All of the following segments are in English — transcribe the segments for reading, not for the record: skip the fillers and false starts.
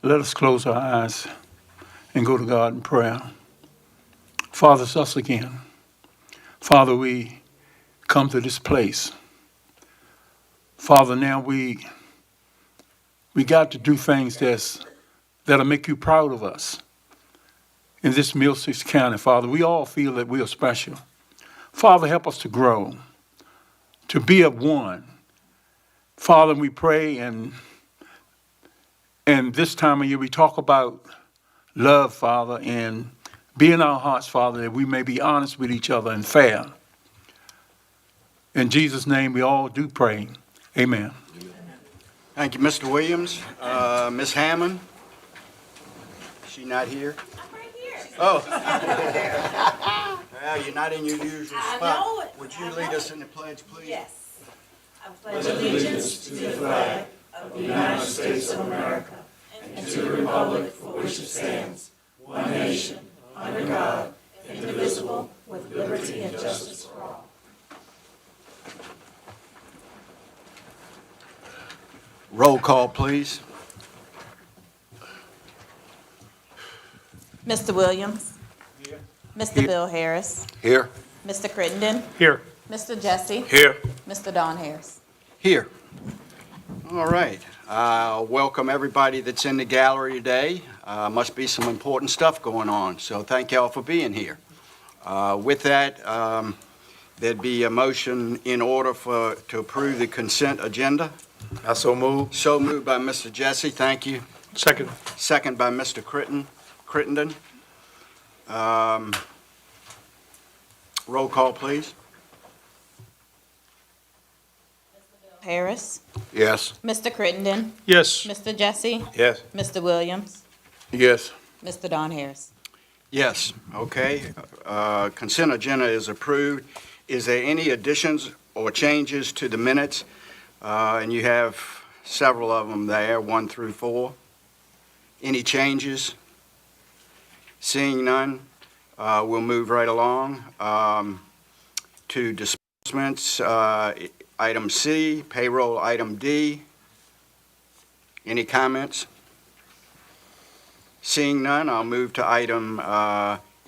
Let us close our eyes and go to God in prayer. Father, it's us again. Father, we come to this place. Father, now we got to do things that'll make you proud of us. In this Middlesex County, Father, we all feel that we are special. Father, help us to grow, to be of one. Father, we pray, and this time of year we talk about love, Father, and be in our hearts, Father, that we may be honest with each other and fair. In Jesus' name, we all do pray. Amen. Thank you, Mr. Williams. Ms. Hammond? She not here? I'm right here. Oh. Well, you're not in your usual spot. I know it. Would you lead us in the pledge, please? Yes. I pledge allegiance to the flag of the United States of America and to the republic for which it stands, one nation, under God, indivisible, with liberty and justice for all. Roll call, please. Mr. Williams. Here. Mr. Bill Harris. Here. Mr. Crittenden. Here. Mr. Jesse. Here. Mr. Don Harris. Here. All right. Welcome everybody that's in the gallery today. Must be some important stuff going on, so thank y'all for being here. With that, there'd be a motion in order to approve the consent agenda. I so move. So moved by Mr. Jesse, thank you. Second. Second by Mr. Crittenden. Roll call, please. Harris. Yes. Mr. Crittenden. Yes. Mr. Jesse. Yes. Mr. Williams. Yes. Mr. Don Harris. Yes, okay. Consent agenda is approved. Is there any additions or changes to the minutes? And you have several of them there, 1 through 4. Any changes? Seeing none, we'll move right along to disbursements. Item C, payroll item D. Any comments? Seeing none, I'll move to item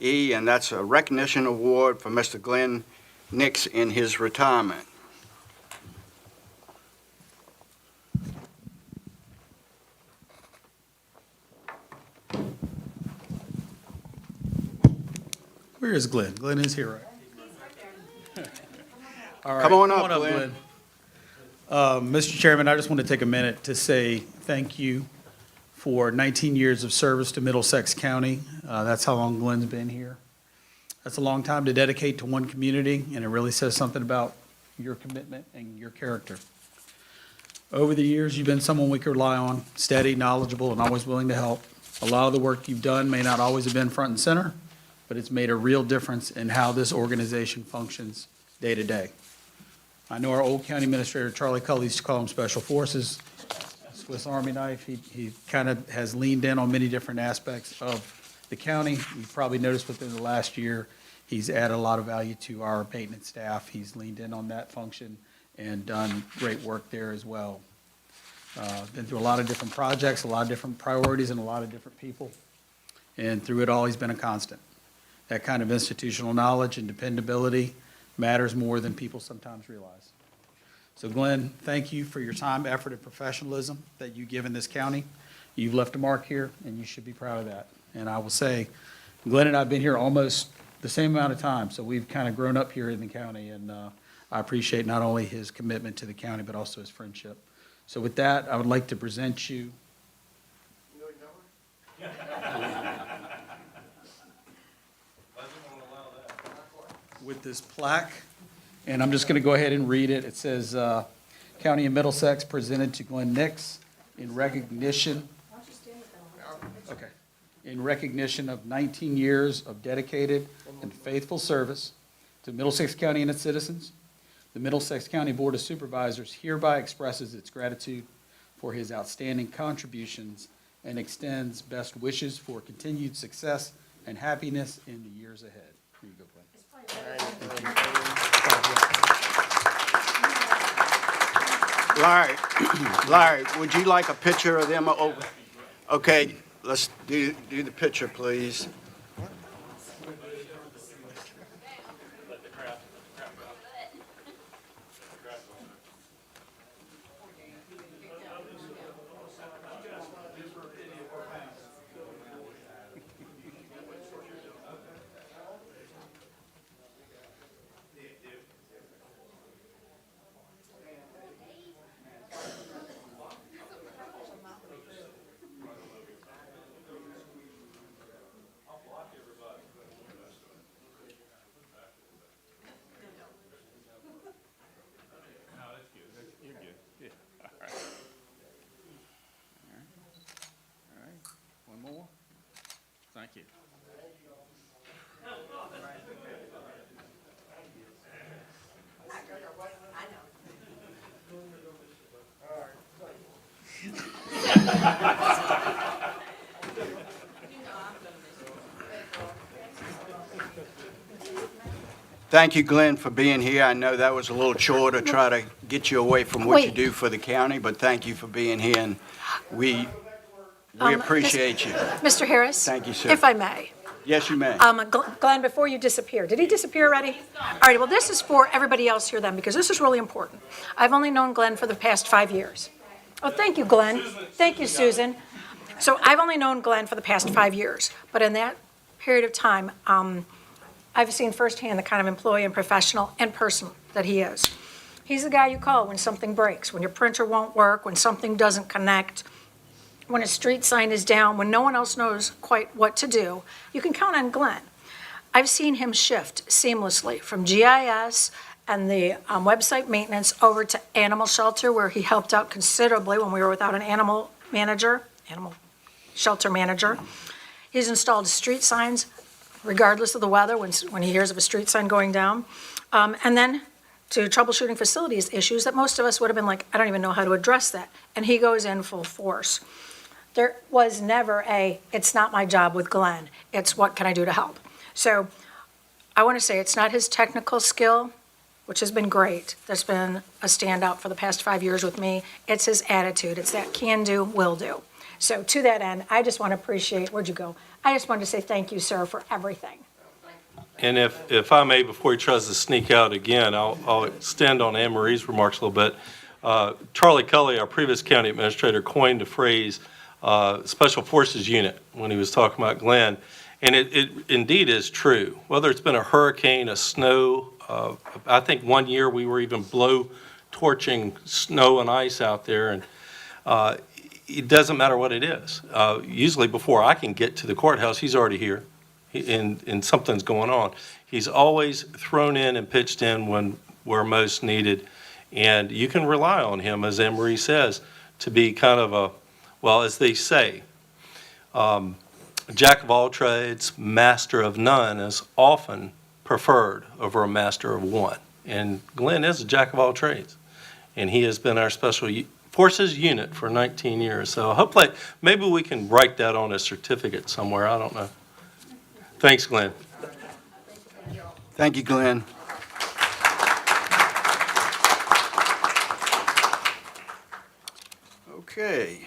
E, and that's a recognition award for Mr. Glenn Nix in his retirement. Where is Glenn? Glenn is here, right? All right, Come on up, Glenn. Mr. Chairman, I just want to take a minute to say thank you for 19 years of service to Middlesex County. That's how long Glenn's been here. That's a long time to dedicate to one community, and it really says something about your commitment and your character. Over the years, you've been someone we could rely on, steady, knowledgeable, and always willing to help. A lot of the work you've done may not always have been front and center, but it's made a real difference in how this organization functions day to day. I know our old county administrator, Charlie Culley, used to call him Special Forces, Swiss Army knife. He kind of has leaned in on many different aspects of the county. You've probably noticed within the last year, he's added a lot of value to our maintenance staff. He's leaned in on that function and done great work there as well. Been through a lot of different projects, a lot of different priorities, and a lot of different people. And through it all, he's been a constant. That kind of institutional knowledge and dependability matters more than people sometimes realize. So Glenn, thank you for your time, effort, and professionalism that you give in this county. You've left a mark here, and you should be proud of that. And I will say, Glenn and I have been here almost the same amount of time, so we've kind of grown up here in the county, and I appreciate not only his commitment to the county, but also his friendship. So with that, I would like to present you. With this plaque, and I'm just going to go ahead and read it. It says, County of Middlesex presented to Glenn Nix in recognition. Okay. In recognition of 19 years of dedicated and faithful service to Middlesex County and its citizens. The Middlesex County Board of Supervisors hereby expresses its gratitude for his outstanding contributions and extends best wishes for continued success and happiness in the years ahead. Here you go, Glenn. Larry, would you like a picture of them Okay, let's do the picture, please. One more. Thank you. Thank you, Glenn, for being here. I know that was a little chore to try to get you away from what you do for the county, but thank you for being here, and we appreciate you. Mr. Harris? Thank you, sir. If I may. Yes, you may. Glenn, before you disappear, did he disappear already? All right, well, this is for everybody else here then, because this is really important. I've only known Glenn for the past 5 years. Oh, thank you, Glenn. Thank you, Susan. So I've only known Glenn for the past 5 years, but in that period of time, I've seen firsthand the kind of employee and professional and person that he is. He's the guy you call when something breaks, when your printer won't work, when something doesn't connect, when a street sign is down, when no one else knows quite what to do. You can count on Glenn. I've seen him shift seamlessly from GIS and the website maintenance over to animal shelter, where he helped out considerably when we were without an animal shelter manager. He's installed street signs regardless of the weather when he hears of a street sign going down. And then to troubleshooting facilities issues that most of us would have been like, I don't even know how to address that. And he goes in full force. There was never it's not my job with Glenn. It's what can I do to help? So I want to say it's not his technical skill, which has been great. That's been a standout for the past 5 years with me. It's his attitude. It's that can do, will do. So to that end, I just want to appreciate, where'd you go? I just wanted to say thank you, sir, for everything. And if I may, before he tries to sneak out again, I'll extend on Anne Marie's remarks a little bit. Charlie Cully, our previous county administrator, coined the phrase Special Forces Unit when he was talking about Glenn. And it indeed is true. Whether it's been a hurricane, a snow, I think one year we were even blow torching snow and ice out there. And it doesn't matter what it is. Usually before I can get to the courthouse, he's already here and something's going on. He's always thrown in and pitched in when we're most needed. And you can rely on him, as Anne Marie says, to be kind of a, well, as they say, jack of all trades, master of none is often preferred over a master of one. And Glenn is a jack of all trades. And he has been our Special Forces unit for 19 years. So hopefully, maybe we can write that on a certificate somewhere. I don't know. Thanks, Glenn. Thank you, Glenn. Okay.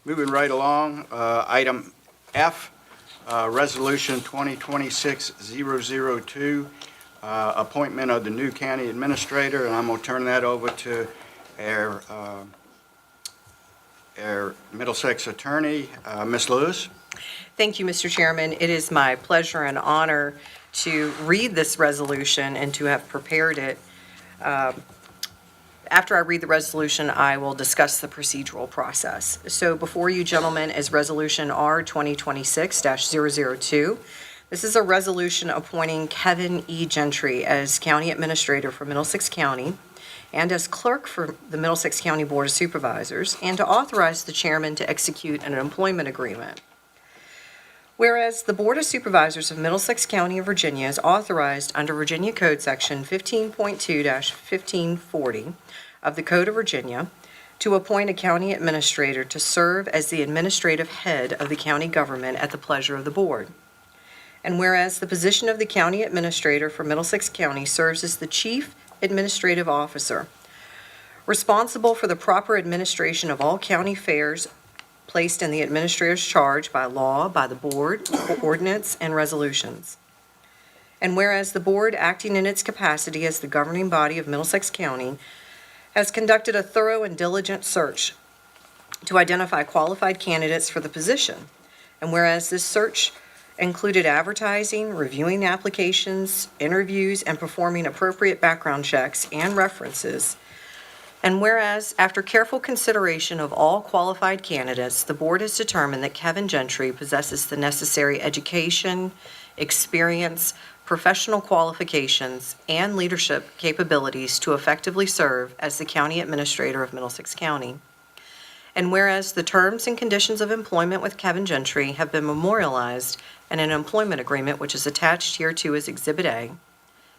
Moving right along, item F, Resolution 2026-002, appointment of the new county administrator, and I'm going to turn that over to our Middlesex attorney, Ms. Lewis. Thank you, Mr. Chairman. It is my pleasure and honor to read this resolution and to have prepared it. After I read the resolution, I will discuss the procedural process. So before you, gentlemen, is Resolution R 2026-002. This is a resolution appointing Kevin E. Gentry as County Administrator for Middlesex County and as Clerk for the Middlesex County Board of Supervisors, and to authorize the Chairman to execute an employment agreement. Whereas the Board of Supervisors of Middlesex County of Virginia is authorized under Virginia Code Section 15.2-1540 of the Code of Virginia to appoint a county administrator to serve as the administrative head of the county government at the pleasure of the board. And whereas the position of the county administrator for Middlesex County serves as the chief administrative officer, responsible for the proper administration of all county affairs placed in the administrator's charge by law, by the board, ordinance, and resolutions. And whereas the board, acting in its capacity as the governing body of Middlesex County, has conducted a thorough and diligent search to identify qualified candidates for the position. And whereas this search included advertising, reviewing applications, interviews, and performing appropriate background checks and references. And whereas, after careful consideration of all qualified candidates, the board has determined that Kevin Gentry possesses the necessary education, experience, professional qualifications, and leadership capabilities to effectively serve as the county administrator of Middlesex County. And whereas the terms and conditions of employment with Kevin Gentry have been memorialized in an employment agreement which is attached hereto as Exhibit A,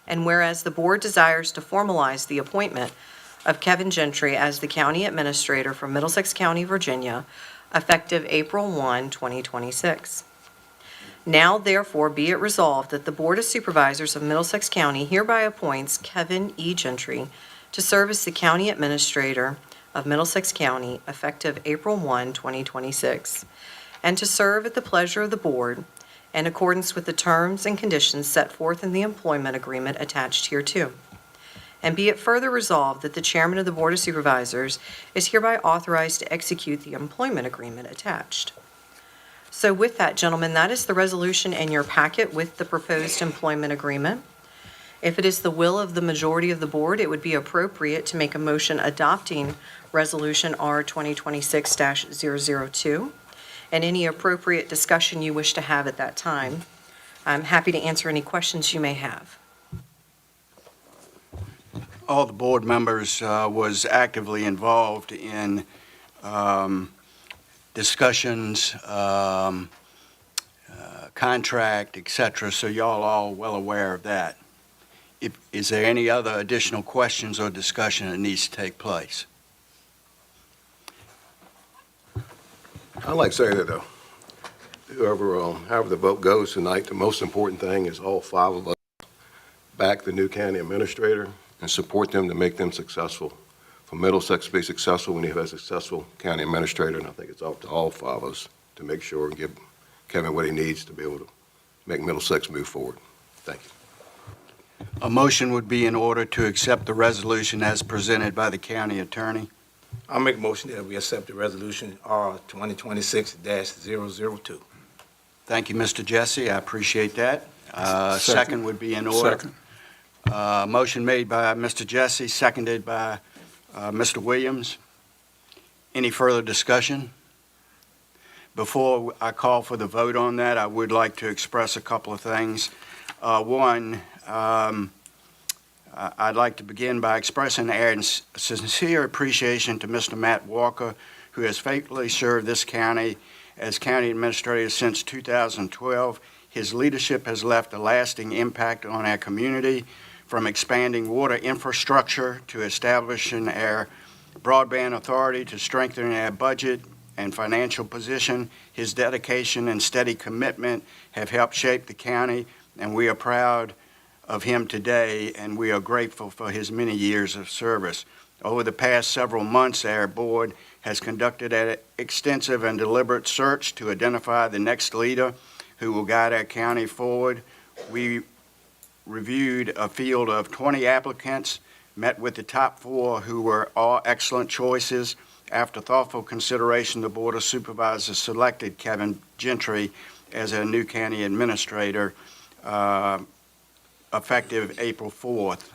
and whereas the board desires to formalize the appointment of Kevin Gentry as the county administrator for Middlesex County, Virginia, effective April 1, 2026. Now therefore be it resolved that the Board of Supervisors of Middlesex County hereby appoints Kevin E. Gentry to serve as the county administrator of Middlesex County effective April 1, 2026, and to serve at the pleasure of the board in accordance with the terms and conditions set forth in the employment agreement attached hereto. And be it further resolved that the chairman of the Board of Supervisors is hereby authorized to execute the employment agreement attached. So with that, gentlemen, that is the resolution in your packet with the proposed employment agreement. If it is the will of the majority of the board, it would be appropriate to make a motion adopting Resolution R 2026-002, and any appropriate discussion you wish to have at that time. I'm happy to answer any questions you may have. All the board members was actively involved in discussions, contract, et cetera, so y'all all well aware of that. Is there any other additional questions or discussion that needs to take place? I'd like to say that however the vote goes tonight, the most important thing is all five of us back the new county administrator and support them to make them successful. For Middlesex to be successful, we need to have a successful county administrator, and I think it's up to all five of us to make sure and give Kevin what he needs to be able to make Middlesex move forward. Thank you. A motion would be in order to accept the resolution as presented by the county attorney. I'll make a motion that we accept the resolution R 2026-002. Thank you, Mr. Jesse, I appreciate that. Second would be in order. Second. Motion made by Mr. Jesse, seconded by Mr. Williams. Any further discussion? Before I call for the vote on that, I would like to express a couple of things. One, I'd like to begin by expressing our sincere appreciation to Mr. Matt Walker, who has faithfully served this county as county administrator since 2012. His leadership has left a lasting impact on our community, from expanding water infrastructure to establishing our broadband authority to strengthening our budget and financial position. His dedication and steady commitment have helped shape the county, and we are proud of him today, and we are grateful for his many years of service. Over the past several months, our board has conducted an extensive and deliberate search to identify the next leader who will guide our county forward. We reviewed a field of 20 applicants, met with the top 4 who were all excellent choices. After thoughtful consideration, the Board of Supervisors selected Kevin Gentry as our new county administrator, effective April 4th.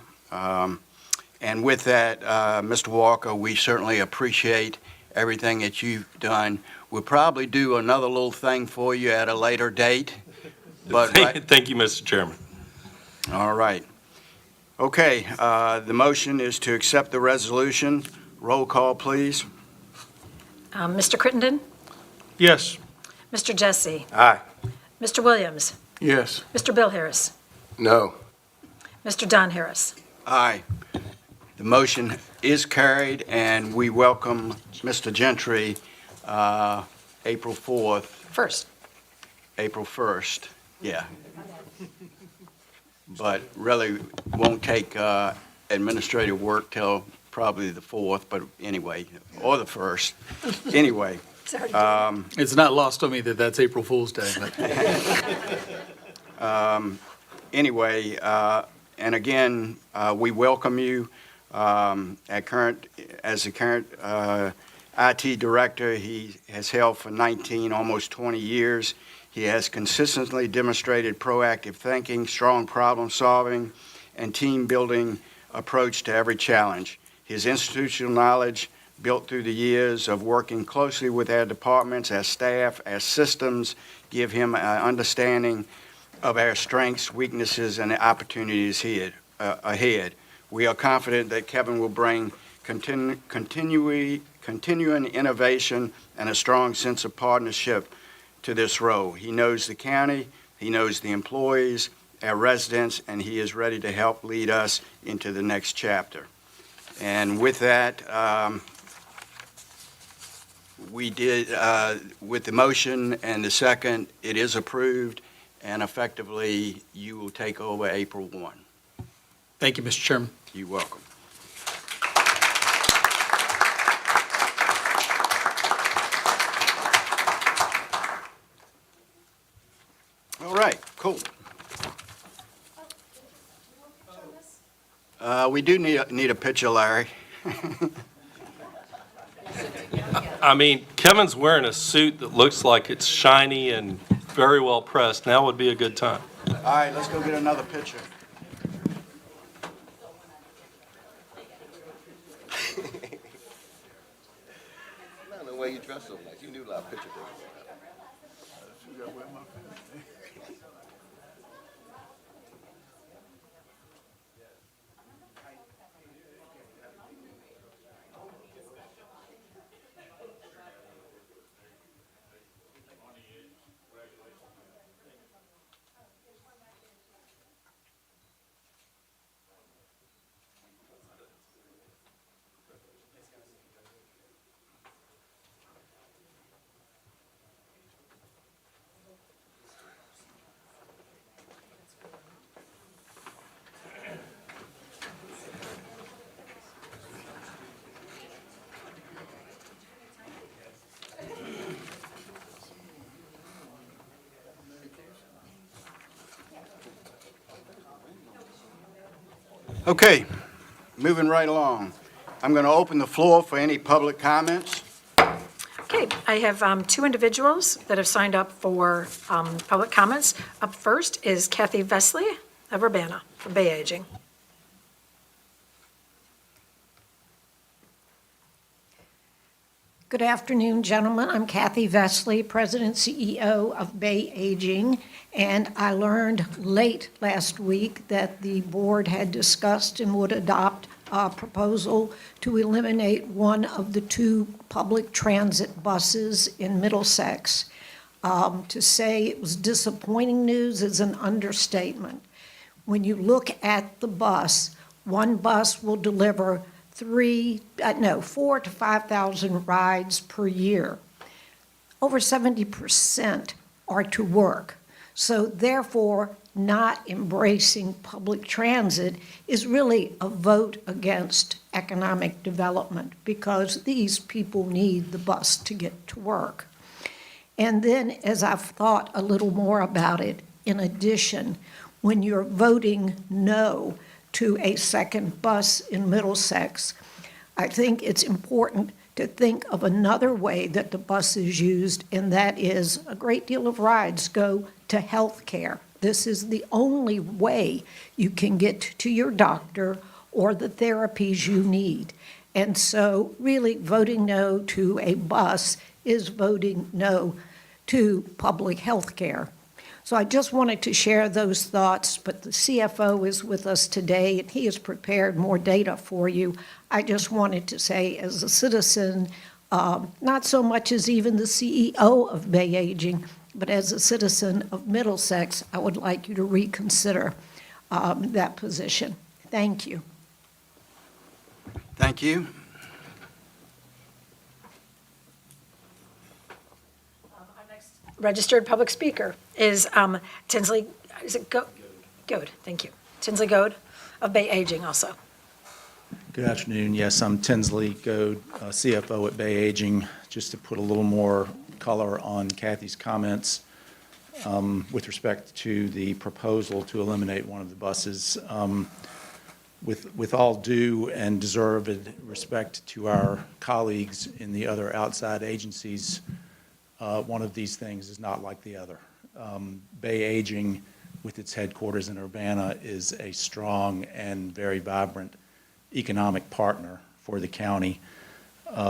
And with that, Mr. Walker, we certainly appreciate everything that you've done. We'll probably do another little thing for you at a later date. But Thank you, Mr. Chairman. all right. Okay, the motion is to accept the resolution. Roll call, please. Mr. Crittenden? Yes. Mr. Jesse? Aye. Mr. Williams? Yes. Mr. Bill Harris? No. Mr. Don Harris? Aye. The motion is carried, and we welcome Mr. Gentry April 4th, First. April 1st, yeah. But really won't take administrative work till probably the 4th, but anyway, or the 1st. Anyway, It's not lost on me that that's April Fool's Day, but anyway, and again, we welcome you as the current IT director. He has held for 19, almost 20 years. He has consistently demonstrated proactive thinking, strong problem solving, and team building approach to every challenge. His institutional knowledge, built through the years of working closely with our departments, our staff, our systems, give him an understanding of our strengths, weaknesses, and the opportunities ahead. We are confident that Kevin will bring continuing innovation and a strong sense of partnership to this role. He knows the county, he knows the employees, our residents, and he is ready to help lead us into the next chapter. And with that, with the motion and the second, it is approved, and effectively, you will take over April 1. thank you, Mr. Chairman. You're welcome. All right, cool. We do need a picture, Larry. I mean, Kevin's wearing a suit that looks like it's shiny and very well pressed. Now would be a good time. All right, let's go get another picture. I don't know why you dress so nice. You knew a lot of pictures. Okay, moving right along. I'm going to open the floor for any public comments. Okay, I have two individuals that have signed up for public comments. Up first is Kathy Vesley of Urbana for Bay Aging. Good afternoon, gentlemen. I'm Kathy Vesley, President CEO of Bay Aging, and I learned late last week that the board had discussed and would adopt a proposal to eliminate one of the two public transit buses in Middlesex. To say it was disappointing news is an understatement. When you look at the bus, one bus will deliver 4 to 5,000 rides per year. Over 70% are to work. So therefore, not embracing public transit is really a vote against economic development because these people need the bus to get to work. And then as I've thought a little more about it, in addition, when you're voting no to a second bus in Middlesex, I think it's important to think of another way that the bus is used, and that is a great deal of rides go to health care. This is the only way you can get to your doctor or the therapies you need. And so really voting no to a bus is voting no to public health care. So I just wanted to share those thoughts, but the CFO is with us today, and he has prepared more data for you. I just wanted to say, as a citizen, not so much as even the CEO of Bay Aging, but as a citizen of Middlesex, I would like you to reconsider that position. Thank you. Thank you. Registered public speaker is Tinsley, is it Goad? Thank you. Tinsley Goad of Bay Aging also. Good afternoon. Yes, I'm Tinsley Goad, CFO at Bay Aging. Just to put a little more color on Kathy's comments with respect to the proposal to eliminate one of the buses. With all due and deserved respect to our colleagues in the other outside agencies, one of these things is not like the other. Bay Aging, with its headquarters in Urbana, is a strong and very vibrant economic partner for the county.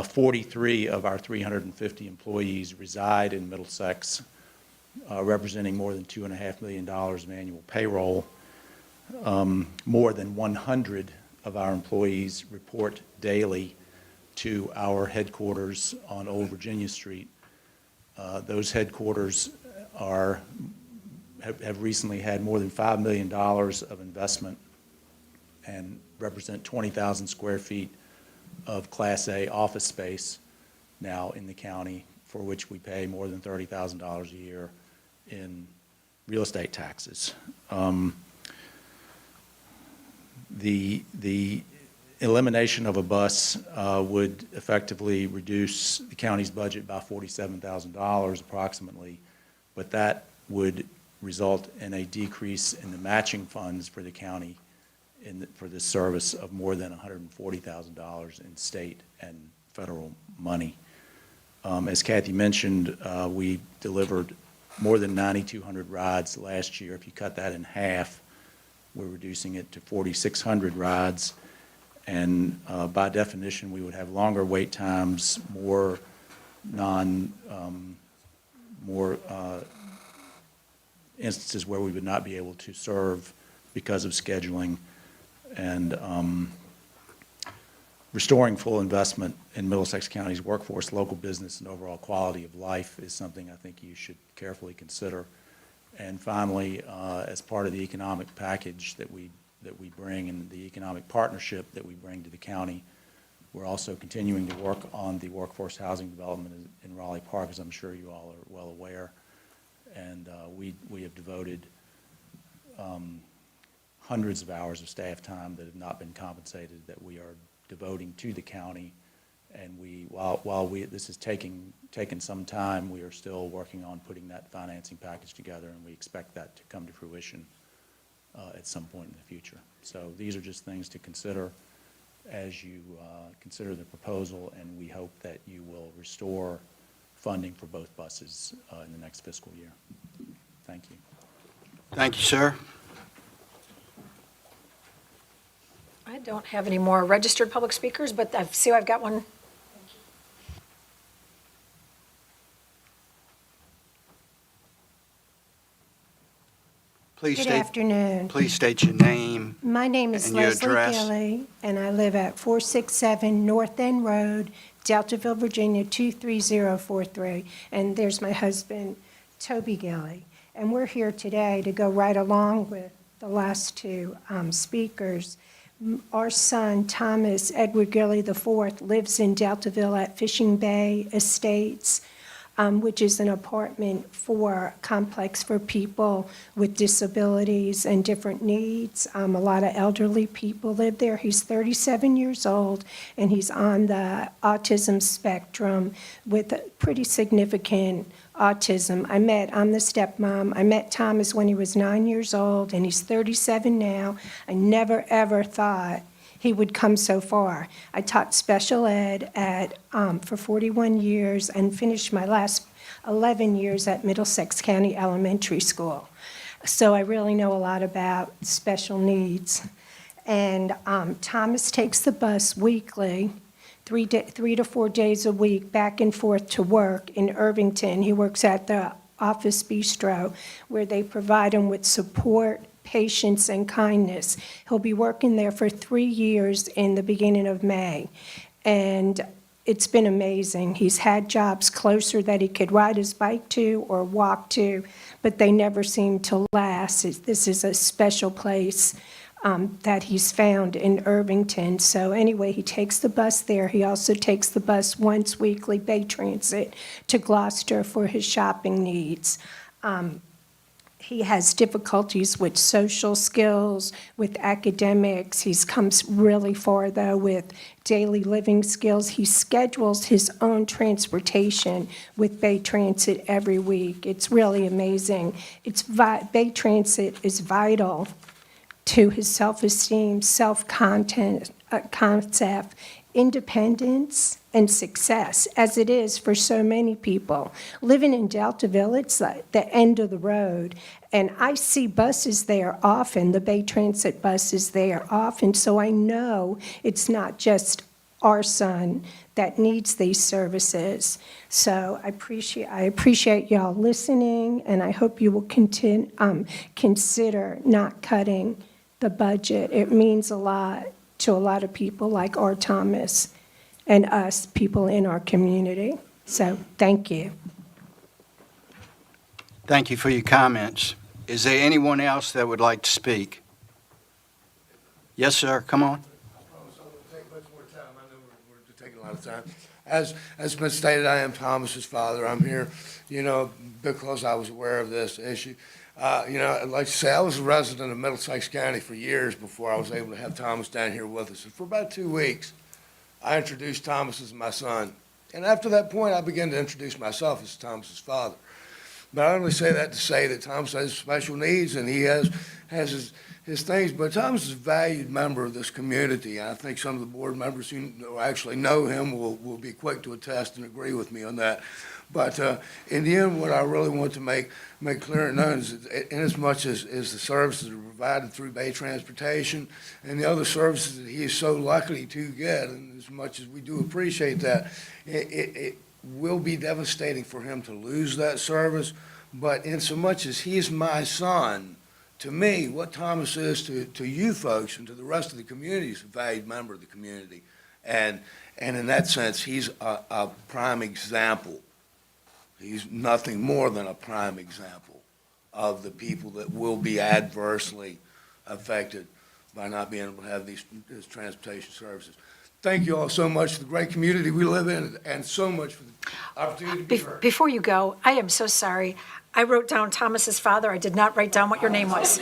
43 of our 350 employees reside in Middlesex, representing more than $2.5 million of annual payroll. More than 100 of our employees report daily to our headquarters on Old Virginia Street. Those headquarters have recently had more than $5 million of investment and represent 20,000 square feet of Class A office space now in the county, for which we pay more than $30,000 a year in real estate taxes. The elimination of a bus would effectively reduce the county's budget by $47,000 approximately, but that would result in a decrease in the matching funds for the county for this service of more than $140,000 in state and federal money. As Kathy mentioned, we delivered more than 9,200 rides last year. If you cut that in half, we're reducing it to 4,600 rides. And by definition, we would have longer wait times, more instances where we would not be able to serve because of scheduling. And restoring full investment in Middlesex County's workforce, local business, and overall quality of life is something I think you should carefully consider. And finally, as part of the economic package that we bring and the economic partnership that we bring to the county, we're also continuing to work on the workforce housing development in Raleigh Park, as I'm sure you all are well aware. And we have devoted hundreds of hours of staff time that have not been compensated that we are devoting to the county. And while this is taking some time, we are still working on putting that financing package together, and we expect that to come to fruition at some point in the future. So these are just things to consider as you consider the proposal, and we hope that you will restore funding for both buses in the next fiscal year. Thank you. Thank you, sir. I don't have any more registered public speakers, but I see I've got one. Please Good state, afternoon. please state your name. My name is And your Leslie address? Gilley, and I live at 467 North End Road, Deltaville, Virginia, 23043. And there's my husband, Toby Gilley. And we're here today to go right along with the last two speakers. Our son, Thomas Edward Gilley IV, lives in Deltaville at Fishing Bay Estates, which is an apartment complex for people with disabilities and different needs. A lot of elderly people live there. He's 37 years old, and he's on the autism spectrum with pretty significant autism. I'm the stepmom. I met Thomas when he was 9 years old, and he's 37 now. I never, ever thought he would come so far. I taught special ed for 41 years and finished my last 11 years at Middlesex County Elementary School. So I really know a lot about special needs. And Thomas takes the bus weekly, 3 to 4 days a week, back and forth to work in Irvington. He works at the Office Bistro, where they provide him with support, patience, and kindness. He'll be working there for 3 years in the beginning of May. And it's been amazing. He's had jobs closer that he could ride his bike to or walk to, but they never seem to last. This is a special place that he's found in Irvington. So anyway, he takes the bus there. He also takes the bus once weekly, Bay Transit, to Gloucester for his shopping needs. he has difficulties with social skills, with academics. He's come really far, though, with daily living skills. He schedules his own transportation with Bay Transit every week. It's really amazing. Bay Transit is vital to his self-esteem, concept, independence, and success, as it is for so many people. Living in Deltaville, it's like the end of the road, and I see buses there often, the Bay Transit buses there often, so I know it's not just our son that needs these services. So I appreciate y'all listening, and I hope you will consider not cutting the budget. It means a lot to a lot of people like R. Thomas and us, people in our community. So, thank you. Thank you for your comments. Is there anyone else that would like to speak? Yes, sir, come on. I promise I won't take much more time. I know we're taking a lot of time. As been stated, I am Thomas's father. I'm here, because I was aware of this issue. I'd like to say I was a resident of Middlesex County for years before I was able to have Thomas down here with us. And for about 2 weeks, I introduced Thomas as my son. And after that point, I began to introduce myself as Thomas's father. But I only say that to say that Thomas has special needs and he has his things. But Thomas is a valued member of this community. And I think some of the board members who actually know him will be quick to attest and agree with me on that. But in the end, what I really want to make clear and known is that inasmuch as the services are provided through Bay Transportation and the other services that he is so lucky to get, and as much as we do appreciate that, it will be devastating for him to lose that service. But in so much as he is my son, to me, what Thomas is to you folks and to the rest of the community is a valued member of the community. And in that sense, he's a prime example. He's nothing more than a prime example of the people that will be adversely affected by not being able to have these transportation services. Thank you all so much for the great community we live in and so much for the opportunity to be heard. Before you go, I am so sorry. I wrote down Thomas's father. I did not write down what your name was.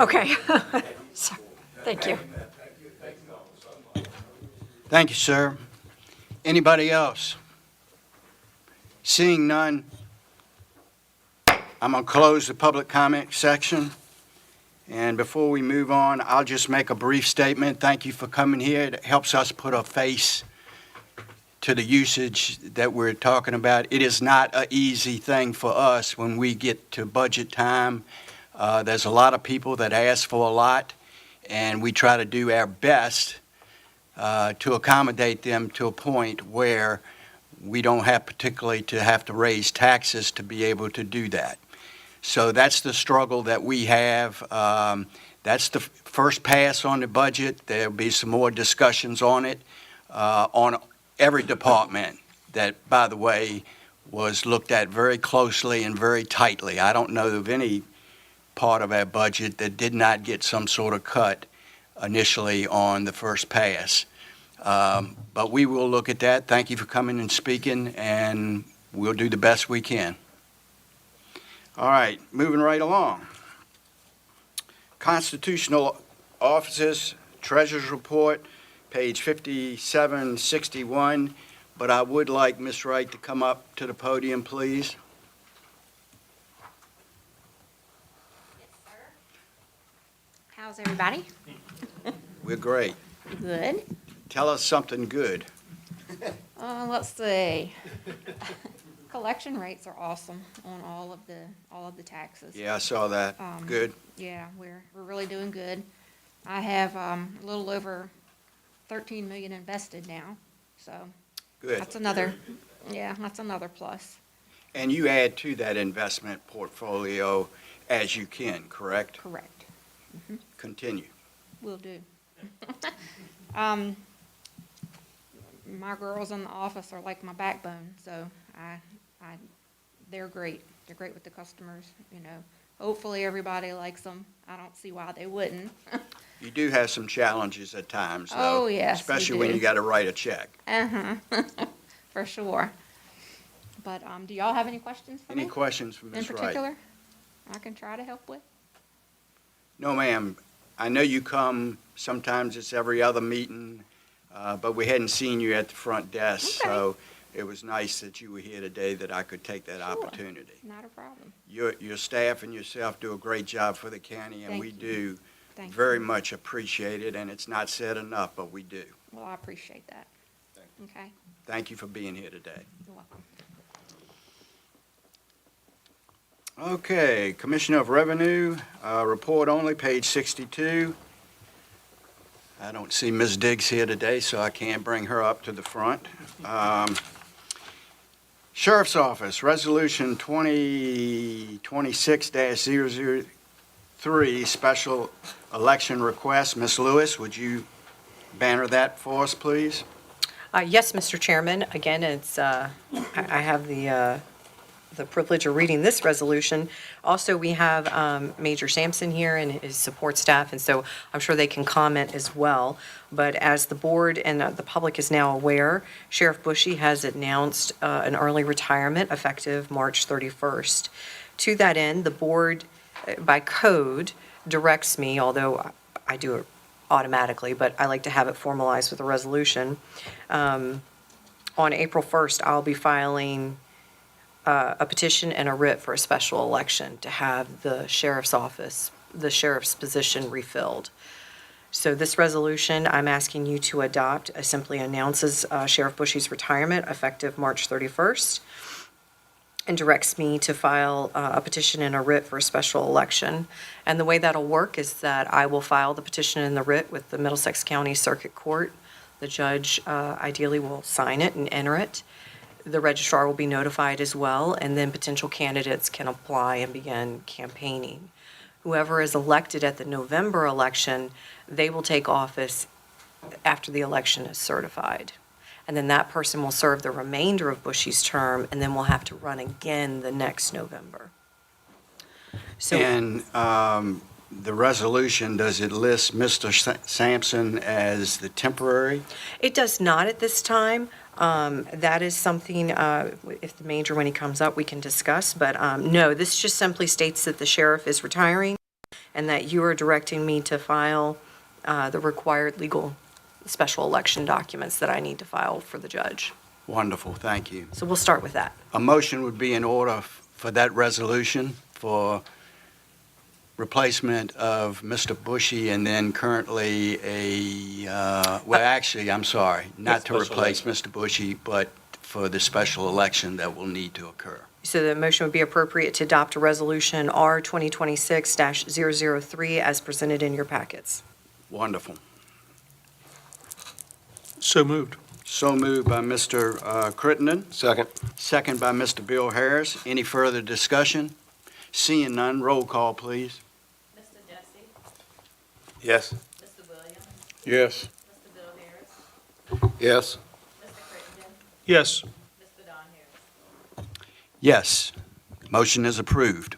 Okay. So, thank you. Thank you, sir. Anybody else? Seeing none, I'm going to close the public comment section. And before we move on, I'll just make a brief statement. Thank you for coming here. It helps us put a face to the usage that we're talking about. It is not an easy thing for us when we get to budget time. There's a lot of people that ask for a lot, and we try to do our best to accommodate them to a point where we don't have particularly to have to raise taxes to be able to do that. So that's the struggle that we have. That's the first pass on the budget. There'll be some more discussions on it, on every department that, by the way, was looked at very closely and very tightly. I don't know of any part of our budget that did not get some sort of cut initially on the first pass. But we will look at that. Thank you for coming and speaking, and we'll do the best we can. All right, moving right along. Constitutional Offices, Treasurer's Report, page 5761. But I would like Ms. Wright to come up to the podium, please. How's everybody? We're great. Good. Tell us something good. Let's see. Collection rates are awesome on all of the taxes. Yeah, I saw that. Good. Yeah, we're really doing good. I have a little over 13 million invested now, so Good. that's another plus. And you add to that investment portfolio as you can, correct? Correct. Continue. Will do. My girls in the office are like my backbone, so they're great. They're great with the customers, Hopefully, everybody likes them. I don't see why they wouldn't. You do have some challenges at times, though. Oh, yes, we especially when do. you got to write a check. For sure. But, do y'all have any questions for me? Any questions for In Ms. Wright? particular, I can try to help with. No, ma'am. I know you come, sometimes it's every other meeting, but we hadn't seen you at the front desk. Okay. So it was nice that you were here today, that I could take that Sure. opportunity. Not a problem. Your staff and yourself do a great job for the county, and Thank we you. do Thank you. very much appreciate it, and it's not said enough, but we do. Well, I appreciate that. Okay, Thank you for being here today. you're welcome. Okay, Commissioner of Revenue, report only, page 62. I don't see Ms. Diggs here today, so I can't bring her up to the front. Sheriff's Office, Resolution 2026-003, Special Election Request. Ms. Lewis, would you banner that for us, please? Yes, Mr. Chairman. Again, it's, I have the privilege of reading this resolution. Also, we have Major Sampson here and his support staff, and so I'm sure they can comment as well. But as the board and the public is now aware, Sheriff Bushy has announced an early retirement effective March 31st. To that end, the board, by code, directs me, although I do it automatically, but I like to have it formalized with a resolution. On April 1st, I'll be filing a petition and a writ for a special election to have the sheriff's office, the sheriff's position refilled. So this resolution I'm asking you to adopt simply announces Sheriff Bushy's retirement effective March 31st and directs me to file a petition and a writ for a special election. And the way that'll work is that I will file the petition and the writ with the Middlesex County Circuit Court. The judge ideally will sign it and enter it. The registrar will be notified as well, and then potential candidates can apply and begin campaigning. Whoever is elected at the November election, they will take office after the election is certified. And then that person will serve the remainder of Bushy's term, and then will have to run again the next November. So, And the resolution, does it list Mr. Sampson as the temporary? it does not at this time. That is something, if the major, when he comes up, we can discuss. But no, this just simply states that the sheriff is retiring and that you are directing me to file the required legal special election documents that I need to file for the judge. Wonderful, thank you. So we'll start with that. A motion would be in order for that resolution for replacement of Mr. Bushy and then currently actually, I'm sorry, not to replace Mr. Bushy, but for the special election that will need to occur. So the motion would be appropriate to adopt a resolution R 2026-003 as presented in your packets. Wonderful. So moved. So moved by Mr. Crittenden, Second. second by Mr. Bill Harris. Any further discussion? Seeing none, roll call, please. Mr. Jesse? Yes. Mr. Williams? Yes. Mr. Bill Harris? Yes. Mr. Crittenden? Yes. Mr. Don Harris? Yes, motion is approved.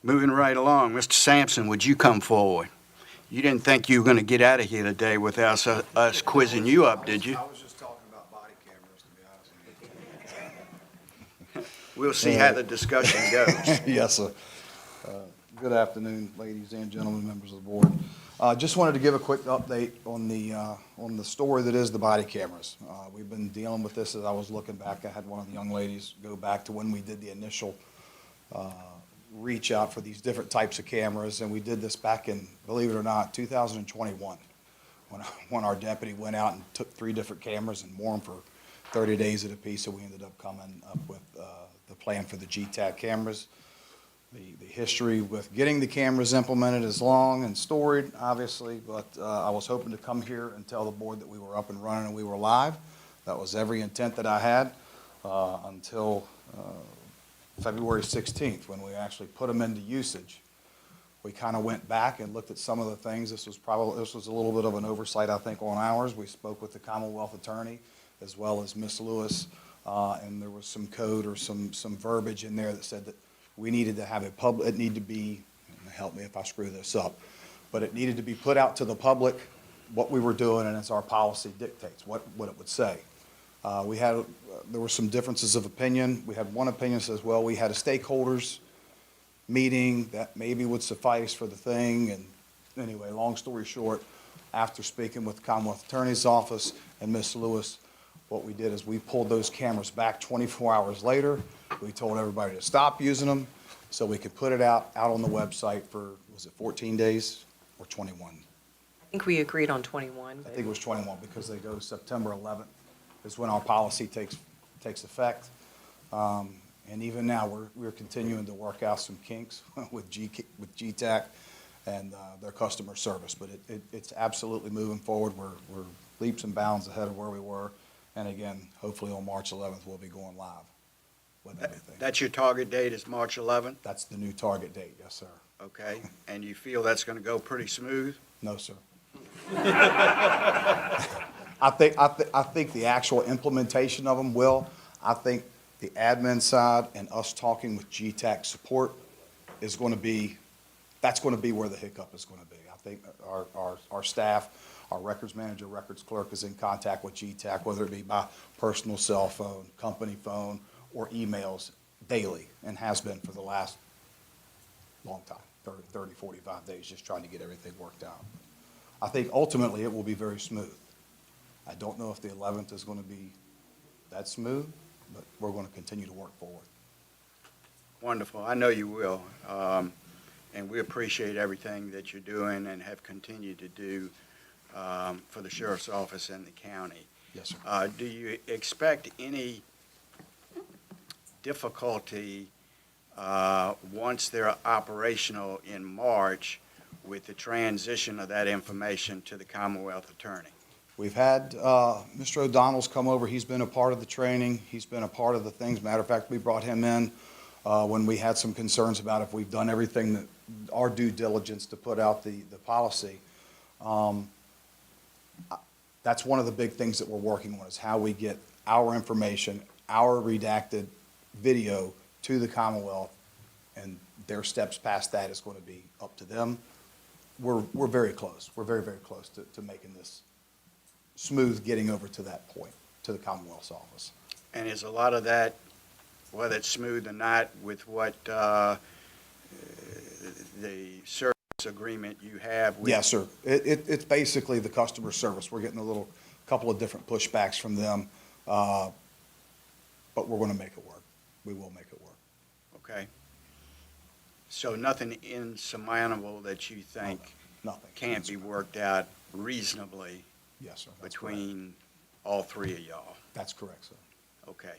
Moving right along, Mr. Sampson, would you come forward? You didn't think you were going to get out of here today without us quizzing you up, did you? I was just talking about body cameras, to be honest with you. We'll see how the discussion goes. Yes, sir. Good afternoon, ladies and gentlemen, members of the board. Just wanted to give a quick update on the story that is the body cameras. We've been dealing with this as I was looking back. I had one of the young ladies go back to when we did the initial reach out for these different types of cameras, and we did this back in, believe it or not, 2021, when our deputy went out and took 3 different cameras and wore them for 30 days at a piece, so we ended up coming up with the plan for the GTAC cameras. The history with getting the cameras implemented is long and storied, obviously, but I was hoping to come here and tell the board that we were up and running and we were live. That was every intent that I had until February 16th, when we actually put them into usage. We kind of went back and looked at some of the things. This was a little bit of an oversight, I think, on ours. We spoke with the Commonwealth Attorney as well as Ms. Lewis, and there was some code or some verbiage in there that said that we needed to have it needed to be, help me if I screw this up, but it needed to be put out to the public what we were doing, and as our policy dictates, what it would say. There were some differences of opinion. We had one opinion that says, well, we had a stakeholders meeting that maybe would suffice for the thing. And anyway, long story short, after speaking with the Commonwealth Attorney's Office and Ms. Lewis, what we did is we pulled those cameras back 24 hours later. We told everybody to stop using them so we could put it out on the website for, was it 14 days or 21? I think we agreed on 21. I think it was 21 because they go September 11th is when our policy takes effect. And even now, we're continuing to work out some kinks with GTAC and their customer service. But it's absolutely moving forward. We're leaps and bounds ahead of where we were. And again, hopefully on March 11th, we'll be going live with everything. That's your target date is March 11th? That's the new target date, yes, sir. Okay, and you feel that's going to go pretty smooth? No, sir. I think the actual implementation of them will. I think the admin side and us talking with GTAC support is going to be, that's going to be where the hiccup is going to be. I think our staff, our records manager, records clerk is in contact with GTAC, whether it be by personal cell phone, company phone, or emails daily, and has been for the last long time, 30, 45 days, just trying to get everything worked out. I think ultimately it will be very smooth. I don't know if the 11th is going to be that smooth, but we're going to continue to work forward. Wonderful. I know you will. And we appreciate everything that you're doing and have continued to do for the sheriff's office and the county. Yes, sir. Do you expect any difficulty once they're operational in March with the transition of that information to the Commonwealth Attorney? We've had Mr. O'Donnell's come over. He's been a part of the training. He's been a part of the things. Matter of fact, we brought him in when we had some concerns about if we've done everything that our due diligence to put out the policy. That's one of the big things that we're working on is how we get our information, our redacted video to the Commonwealth, and their steps past that is going to be up to them. We're very close. We're very, very close to making this smooth getting over to that point, to the Commonwealth's office. And is a lot of that, whether it's smooth or not, with what the service agreement you have with? Yes, sir. It's basically the customer service. We're getting a couple of different pushbacks from them, but we're going to make it work. We will make it work. Okay. So nothing insurmountable that you think Nothing. can't be worked out reasonably Yes, sir. That's correct. between all three of y'all? That's correct, sir. Okay.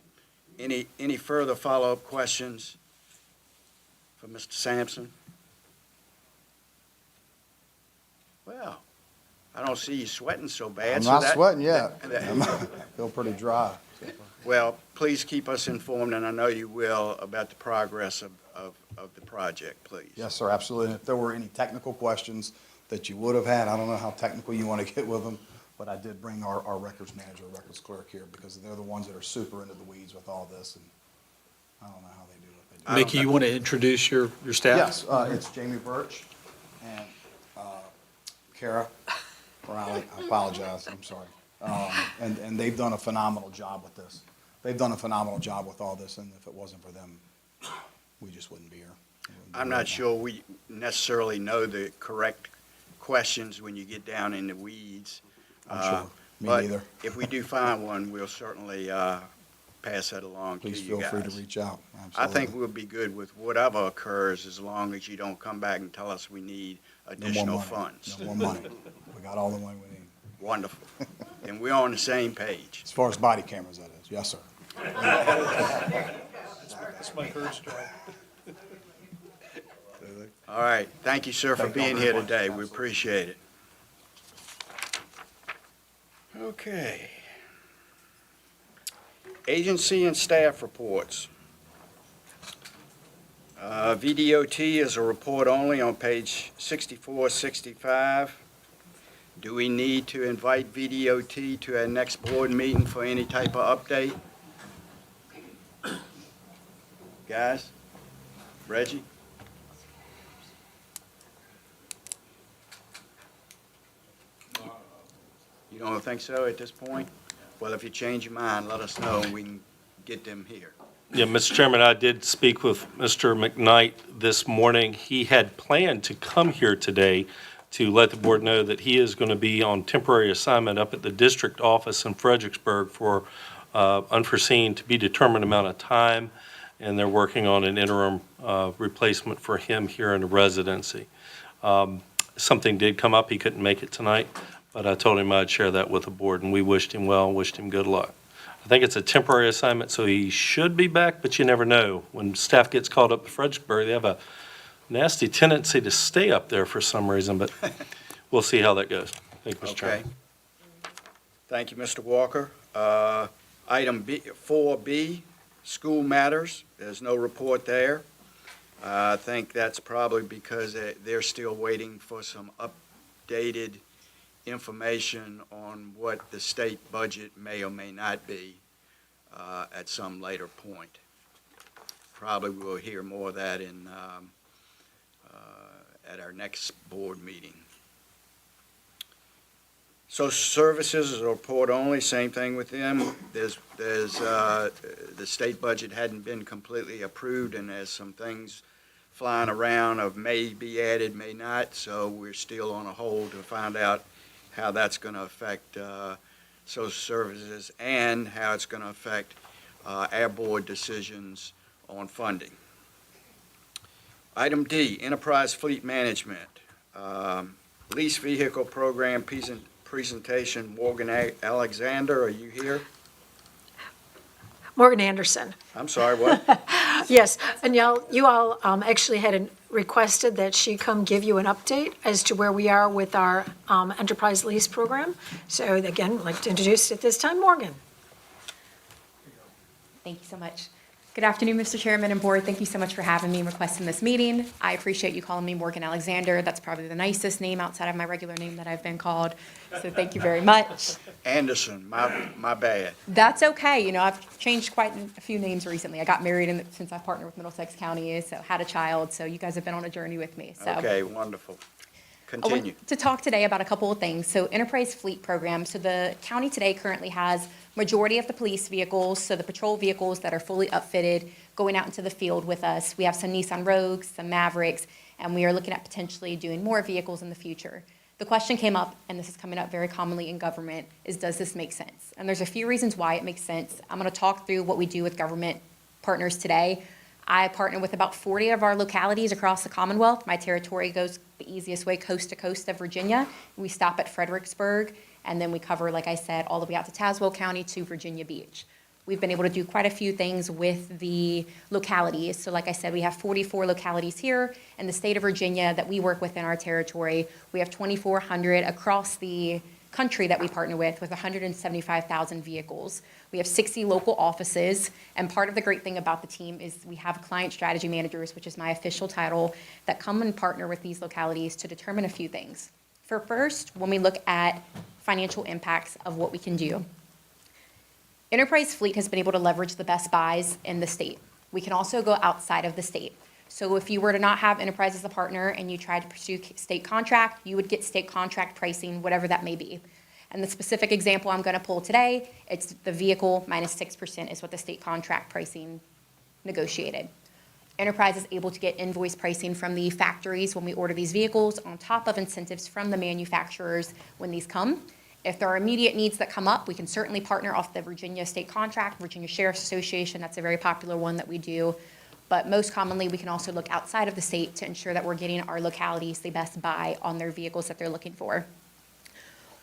Any further follow-up questions for Mr. Sampson? Well, I don't see you sweating so bad. I'm so not that- sweating yet. that- I feel pretty dry. Well, please keep us informed, and I know you will, about the progress of the project, please. Yes, sir, absolutely. And if there were any technical questions that you would have had, I don't know how technical you want to get with them, but I did bring our records manager, records clerk here, because they're the ones that are super into the weeds with all this, and I don't know how they do what they do. Mickey, you want to introduce your staff? Yes, it's Jamie Birch and Kara Riley. I apologize, I'm sorry. And they've done a phenomenal job with this. They've done a phenomenal job with all this, and if it wasn't for them, we just wouldn't be here. I'm not sure we necessarily know the correct questions when you get down in the weeds. I'm sure. Me But neither. if we do find one, we'll certainly pass that along to you Please guys. feel free to reach out. I think Absolutely. we'll be good with whatever occurs as long as you don't come back and tell us we need No more additional money. funds. No more money. We got all the money we need. Wonderful. And we're on the same page. As far as body cameras, that is. Yes, sir. That's my first job. All right. Thank you, sir, for Thank you being very here much. today. We appreciate it. Okay. Agency and staff reports. VDOT is a report only on page 64, 65. Do we need to invite VDOT to our next board meeting for any type of update? Guys? Reggie? You don't think so at this point? Well, if you change your mind, let us know and we can get them here. Yeah, Mr. Chairman, I did speak with Mr. McKnight this morning. He had planned to come here today to let the board know that he is going to be on temporary assignment up at the district office in Fredericksburg for unforeseen to be determined amount of time, and they're working on an interim replacement for him here in the residency. Something did come up, he couldn't make it tonight, but I told him I'd share that with the board, and we wished him well, wished him good luck. I think it's a temporary assignment, so he should be back, but you never know. When staff gets called up to Fredericksburg, they have a nasty tendency to stay up there for some reason, but we'll see how that goes. Thank you, Mr. Okay. Chairman. Thank you, Mr. Walker. Item 4B, school matters. There's no report there. I think that's probably because they're still waiting for some updated information on what the state budget may or may not be at some later point. Probably we'll hear more of that at our next board meeting. Social services is a report only, same thing with them. The state budget hadn't been completely approved, and there's some things flying around of may be added, may not, so we're still on a hold to find out how that's going to affect social services and how it's going to affect our board decisions on funding. Item D, enterprise fleet management. Lease vehicle program presentation. Morgan Alexander, are you here? Morgan Anderson. I'm sorry, what? Yes, and you all actually had requested that she come give you an update as to where we are with our enterprise lease program. So again, I'd like to introduce at this time Morgan. Thank you so much. Good afternoon, Mr. Chairman and Board. Thank you so much for having me and requesting this meeting. I appreciate you calling me Morgan Alexander. That's probably the nicest name outside of my regular name that I've been called. So thank you very much. Anderson, my bad. That's okay. You know, I've changed quite a few names recently. I got married since I partnered with Middlesex County, so had a child. So you guys have been on a journey with me. So. Okay, wonderful. I Continue. want to talk today about a couple of things. So enterprise fleet program. So the county today currently has majority of the police vehicles, so the patrol vehicles that are fully upfitted, going out into the field with us. We have some Nissan Rogues, some Mavericks, and we are looking at potentially doing more vehicles in the future. The question came up, and this is coming up very commonly in government, is does this make sense? And there's a few reasons why it makes sense. I'm going to talk through what we do with government partners today. I partner with about 40 of our localities across the Commonwealth. My territory goes the easiest way, coast to coast of Virginia. We stop at Fredericksburg, and then we cover, like I said, all the way out to Tazewell County to Virginia Beach. We've been able to do quite a few things with the localities. So like I said, we have 44 localities here in the state of Virginia that we work with in our territory. We have 2,400 across the country that we partner with 175,000 vehicles. We have 60 local offices, and part of the great thing about the team is we have client strategy managers, which is my official title, that come and partner with these localities to determine a few things. For first, when we look at financial impacts of what we can do, Enterprise Fleet has been able to leverage the best buys in the state. We can also go outside of the state. So if you were to not have Enterprise as a partner and you tried to pursue state contract, you would get state contract pricing, whatever that may be. And the specific example I'm going to pull today, it's the vehicle minus 6% is what the state contract pricing negotiated. Enterprise is able to get invoice pricing from the factories when we order these vehicles on top of incentives from the manufacturers when these come. If there are immediate needs that come up, we can certainly partner off the Virginia state contract, Virginia Sheriff's Association, that's a very popular one that we do. But most commonly, we can also look outside of the state to ensure that we're getting our localities the best buy on their vehicles that they're looking for.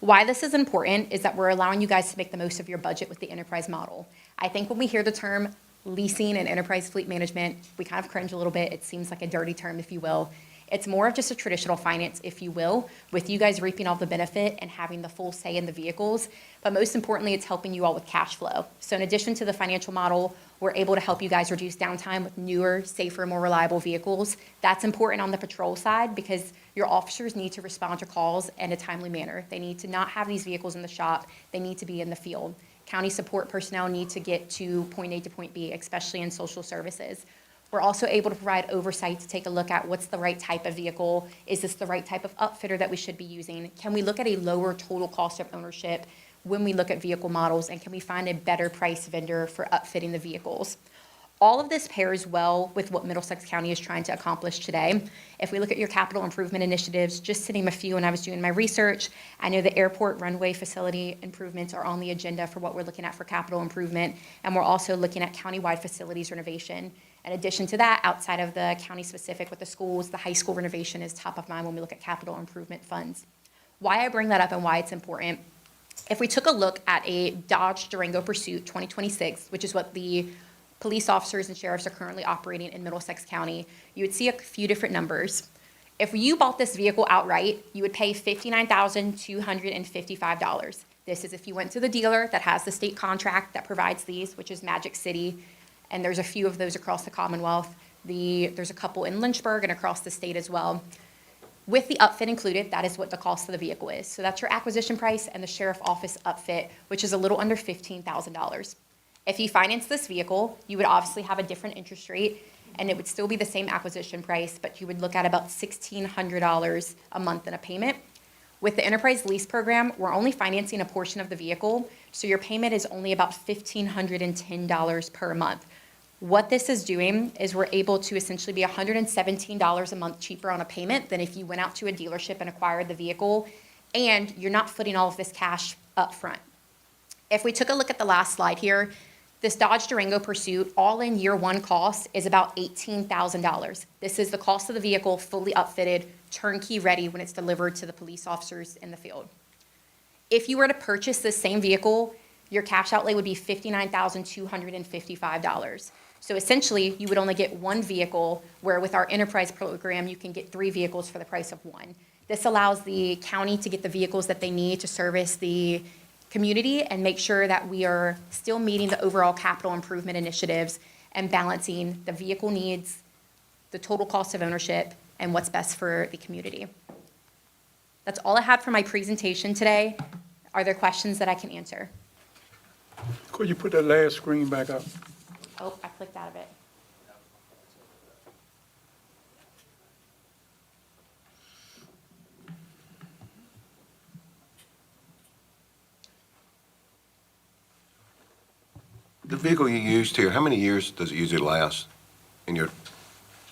Why this is important is that we're allowing you guys to make the most of your budget with the enterprise model. I think when we hear the term leasing and enterprise fleet management, we kind of cringe a little bit. It seems like a dirty term, if you will. It's more of just a traditional finance, if you will, with you guys reaping all the benefit and having the full say in the vehicles. But most importantly, it's helping you all with cash flow. So in addition to the financial model, we're able to help you guys reduce downtime with newer, safer, more reliable vehicles. That's important on the patrol side because your officers need to respond to calls in a timely manner. They need to not have these vehicles in the shop. They need to be in the field. County support personnel need to get to point A to point B, especially in social services. We're also able to provide oversight to take a look at what's the right type of vehicle. Is this the right type of upfitter that we should be using? Can we look at a lower total cost of ownership when we look at vehicle models, and can we find a better price vendor for upfitting the vehicles. All of this pairs well with what Middlesex County is trying to accomplish today. If we look at your capital improvement initiatives, just to name a few, when I was doing my research, I know the airport runway facility improvements are on the agenda for what we're looking at for capital improvement, and we're also looking at countywide facilities renovation. In addition to that, outside of the county-specific with the schools, the high school renovation is top of mind when we look at capital improvement funds. Why I bring that up and why it's important, if we took a look at a Dodge Durango Pursuit 2026, which is what the police officers and sheriffs are currently operating in Middlesex County, you would see a few different numbers. If you bought this vehicle outright, you would pay $59,255. This is if you went to the dealer that has the state contract that provides these, which is Magic City, and there's a few of those across the Commonwealth. There's a couple in Lynchburg and across the state as well. With the upfit included, that is what the cost of the vehicle is. So that's your acquisition price and the sheriff office upfit, which is a little under $15,000. If you finance this vehicle, you would obviously have a different interest rate, and it would still be the same acquisition price, but you would look at about $1,600 a month in a payment. With the enterprise lease program, we're only financing a portion of the vehicle, so your payment is only about $1,510 per month. What this is doing is we're able to essentially be $117 a month cheaper on a payment than if you went out to a dealership and acquired the vehicle, and you're not footing all of this cash up front. If we took a look at the last slide here, this Dodge Durango Pursuit, all in year one cost is about $18,000. This is the cost of the vehicle, fully upfitted, turnkey ready when it's delivered to the police officers in the field. If you were to purchase this same vehicle, your cash outlay would be $59,255. So essentially, you would only get one vehicle, where with our enterprise program, you can get 3 vehicles for the price of one. This allows the county to get the vehicles that they need to service the community and make sure that we are still meeting the overall capital improvement initiatives and balancing the vehicle needs, the total cost of ownership, and what's best for the community. That's all I had for my presentation today. Are there questions that I can answer? Could you put that last screen back up? Oh, I clicked out of it. The vehicle you used here, how many years does it usually last in your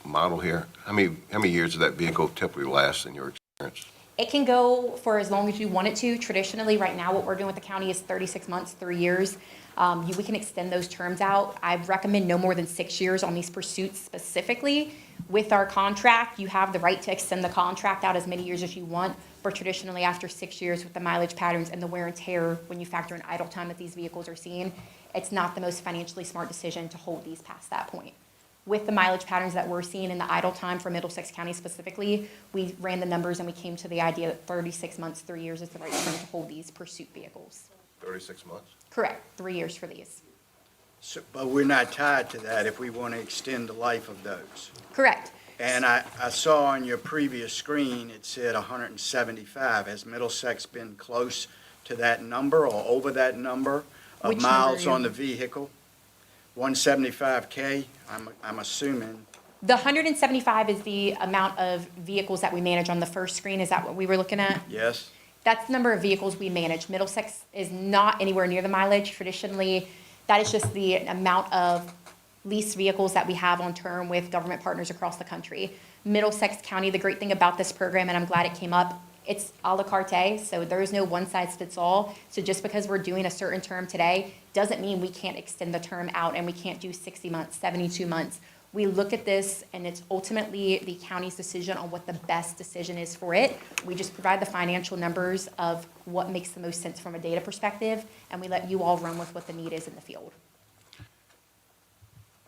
model here? How many years does that vehicle typically last in your experience? It can go for as long as you want it to. Traditionally, right now, what we're doing with the county is 36 months, 3 years. We can extend those terms out. I recommend no more than 6 years on these pursuits specifically. With our contract, you have the right to extend the contract out as many years as you want, but traditionally after 6 years with the mileage patterns and the wear and tear, when you factor in idle time that these vehicles are seeing, it's not the most financially smart decision to hold these past that point. With the mileage patterns that we're seeing in the idle time for Middlesex County specifically, we ran the numbers and we came to the idea that 36 months, 3 years is the right time to hold these pursuit vehicles. 36 months? Correct, 3 years for these. So, but we're not tied to that if we want to extend the life of those. Correct. And I saw on your previous screen, it said 175. Has Middlesex been close to that number or over that number of Which number miles are you- on the vehicle? 175K, I'm assuming. The 175 is the amount of vehicles that we manage on the first screen. Is that what we were looking at? Yes? That's the number of vehicles we manage. Middlesex is not anywhere near the mileage. Traditionally, that is just the amount of leased vehicles that we have on term with government partners across the country. Middlesex County, the great thing about this program, and I'm glad it came up, it's a la carte, so there is no one size fits all. So just because we're doing a certain term today doesn't mean we can't extend the term out and we can't do 60 months, 72 months. We look at this and it's ultimately the county's decision on what the best decision is for it. We just provide the financial numbers of what makes the most sense from a data perspective, and we let you all run with what the need is in the field.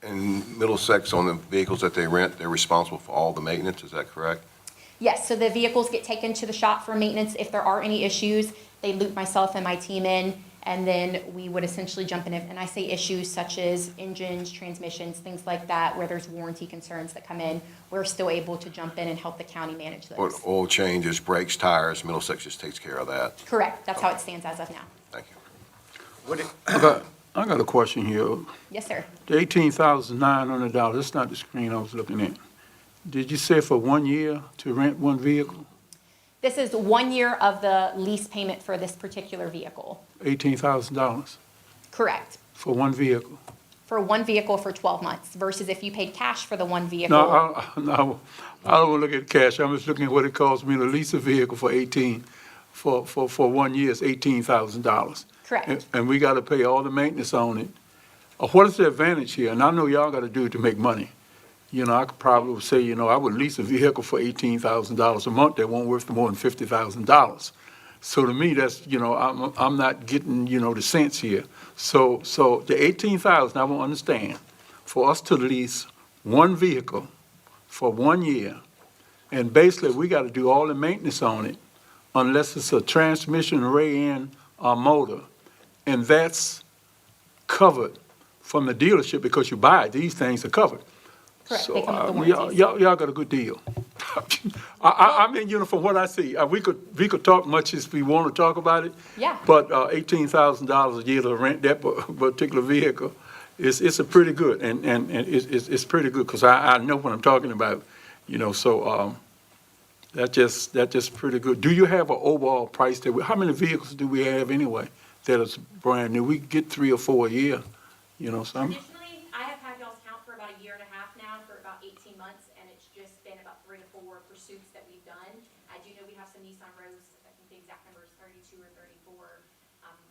And Middlesex, on the vehicles that they rent, they're responsible for all the maintenance, is that correct? Yes, so the vehicles get taken to the shop for maintenance. If there are any issues, they loop myself and my team in, and then we would essentially jump in. And I say issues such as engines, transmissions, things like that, where there's warranty concerns that come in, we're still able to jump in and help the county manage Or those. oil changes, brakes, tires, Middlesex just takes care of that? Correct, that's how it stands as of now. Thank you. Would it, I got a question here. Yes, sir. The $18,900, that's not the screen I was looking at. Did you say for 1 year to rent one vehicle? This is 1 year of the lease payment for this particular vehicle. $18,000 Correct. for one vehicle. For one vehicle for 12 months versus if you paid cash for the one vehicle. No, no, I don't want to look at cash. I'm just looking at what it costs me to lease a vehicle for 1 year is $18,000. Correct. And we got to pay all the maintenance on it. What is the advantage here? And I know y'all got to do it to make money. You know, I could probably say, you know, I would lease a vehicle for $18,000 a month that won't worth more than $50,000. So to me, that's, you know, I'm not getting, you know, the sense here. So the $18,000, I won't understand, for us to lease one vehicle for 1 year, and basically we got to do all the maintenance on it unless it's a transmission, rear-end, or motor. And that's covered from the dealership because you buy it. These things are covered. Correct. So They come with the warranties. y'all got a good deal. I mean, you know, from what I see, we could talk much as we want to talk about it. Yeah. But $18,000 a year to rent that particular vehicle, it's a pretty good, and it's pretty good because I know what I'm talking about, you know. So that's just pretty good. Do you have an overall price how many vehicles do we have anyway that is brand new? We get 3 or 4 a year, you know. So Traditionally, I have had y'all's count for about 1.5 years now, for about 18 months, and it's just been about 3 to 4 pursuits that we've done. I do know we have some Nissan Rogues, I think the exact number is 32 or 34,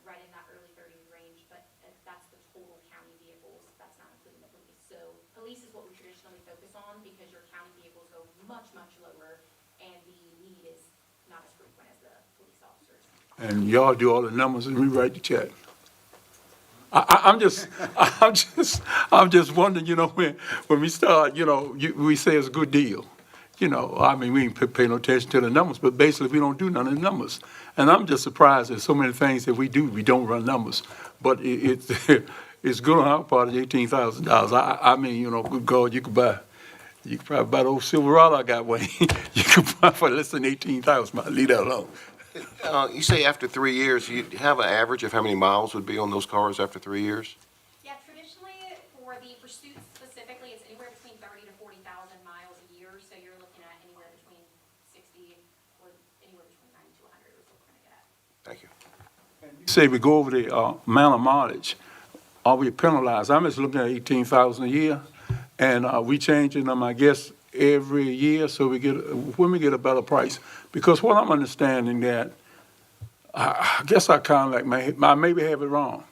right in that early 30s range, but that's the total county vehicles, that's not including the police. So police is what we traditionally focus on because your county vehicles go much, much lower, and the need is not as frequent as the police officers. and y'all do all the numbers and we write the check. I'm just wondering, you know, when we start, you know, we say it's a good deal. You know, I mean, we ain't pay no attention to the numbers, but basically we don't do none of the numbers. And I'm just surprised there's so many things that we don't run numbers. But it's good on our part, it's $18,000. I mean, you know, good God, you could probably buy the old Silverado I got, Wayne. You could buy for less than $18,000, but leave that alone. You say after 3 years, you have an average of how many miles would be on those cars after 3 years? Yeah, traditionally, for the pursuits specifically, it's anywhere between 30 to 40,000 miles a year, so you're looking at anywhere between 60 or anywhere between 90 to 100 is what we're gonna get at. Thank you. You say we go over the amount of mileage, are we penalized? I'm just looking at $18,000 a year, and we changing them, I guess, every year, so when we get a better price. Because what I'm understanding that, I guess I kind of like, I maybe have it wrong,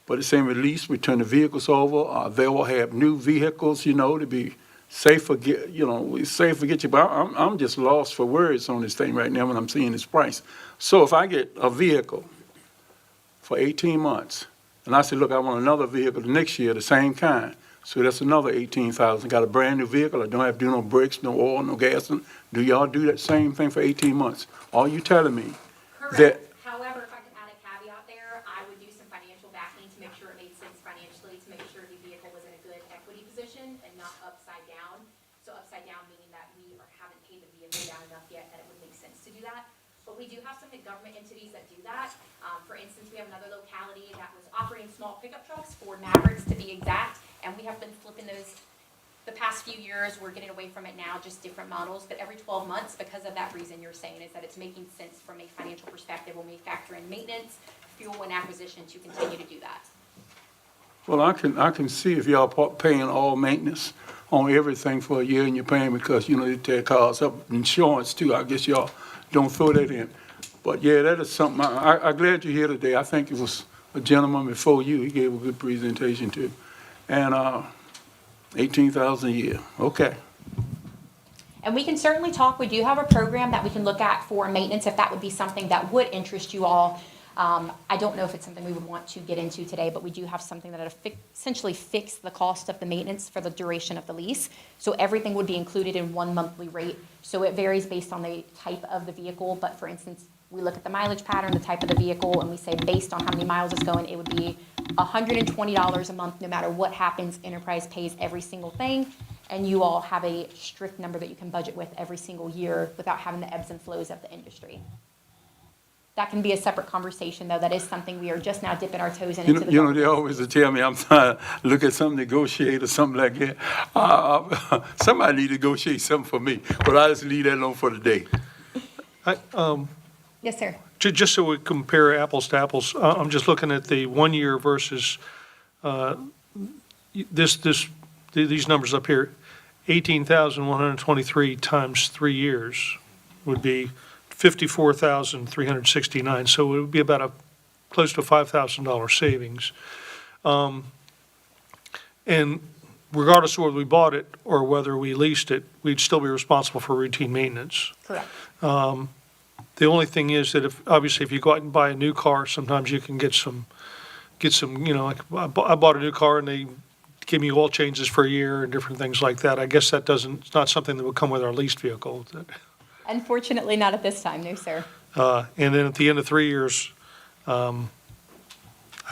but it's saying release, we turn the vehicles over, they will have new vehicles, you know, to be safe for get you, but I'm just lost for words on this thing right now when I'm seeing this price. So if I get a vehicle for 18 months, and I say, look, I want another vehicle the next year, the same kind, so that's another $18,000. Got a brand new vehicle, I don't have to do no brakes, no oil, no gas. Do y'all do that same thing for 18 months? Are you telling me that? However, if I can add a caveat there, I would do some financial backing to make sure it made sense financially, to make sure the vehicle was in a good equity position and not upside down. So upside down meaning that we haven't paid the vehicle down enough yet that it would make sense to do that. But we do have some government entities that do that. For instance, we have another locality that was operating small pickup trucks, Ford Mavericks to be exact, and we have been flipping those the past few years. We're getting away from it now, just different models, but every 12 months, because of that reason you're saying, is that it's making sense from a financial perspective when we factor in maintenance, fuel, and acquisition to continue to do that. Well, I can see if y'all paying all maintenance on everything for a year and you're paying because, you know, they tear cars up, insurance too. I guess y'all don't throw that in. But yeah, that is something, I'm glad you're here today. I think it was a gentleman before you, he gave a good presentation too. And $18,000 a year, okay. And we can certainly talk, we do have a program that we can look at for maintenance if that would be something that would interest you all. I don't know if it's something we would want to get into today, but we do have something that essentially fix the cost of the maintenance for the duration of the lease. So everything would be included in one monthly rate. So it varies based on the type of the vehicle, but for instance, we look at the mileage pattern, the type of the vehicle, and we say based on how many miles it's going, it would be $120 a month no matter what happens. Enterprise pays every single thing, and you all have a strict number that you can budget with every single year without having the ebbs and flows of the industry. That can be a separate conversation, though. That is something we are just now dipping our toes in. You know, they always tell me I'm trying to look at something, negotiate or something like that. Somebody need to negotiate something for me, but I just leave that alone for the day. Yes, sir. Just so we compare apples to apples, I'm just looking at the 1 year versus these numbers up here. 18,123 times 3 years would be 54,369. So it would be about close to $5,000 savings. And regardless of whether we bought it or whether we leased it, we'd still be responsible for routine maintenance. Correct. The only thing is that obviously if you go out and buy a new car, sometimes you can get some, like I bought a new car and they give me oil changes for a year and different things like that. I guess it's not something that would come with our leased vehicle. Unfortunately, not at this time, no, sir. And then at the end of 3 years, I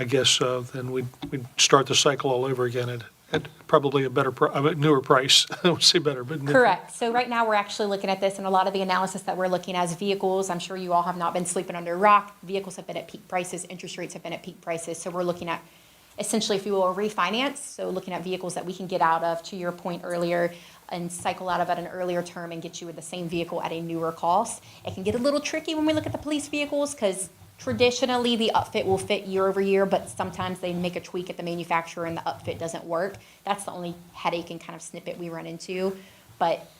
guess, then we'd start the cycle all over again at probably a newer price. I would say better, but. Correct. So right now, we're actually looking at this, and a lot of the analysis that we're looking at is vehicles. I'm sure you all have not been sleeping under a rock. Vehicles have been at peak prices. Interest rates have been at peak prices. So we're looking at essentially, if you will, a refinance. So looking at vehicles that we can get out of, to your point earlier, and cycle out of at an earlier term and get you with the same vehicle at a newer cost. It can get a little tricky when we look at the police vehicles because traditionally the upfit will fit year over year, but sometimes they make a tweak at the manufacturer and the upfit doesn't work. That's the only headache and kind of snippet we run into. But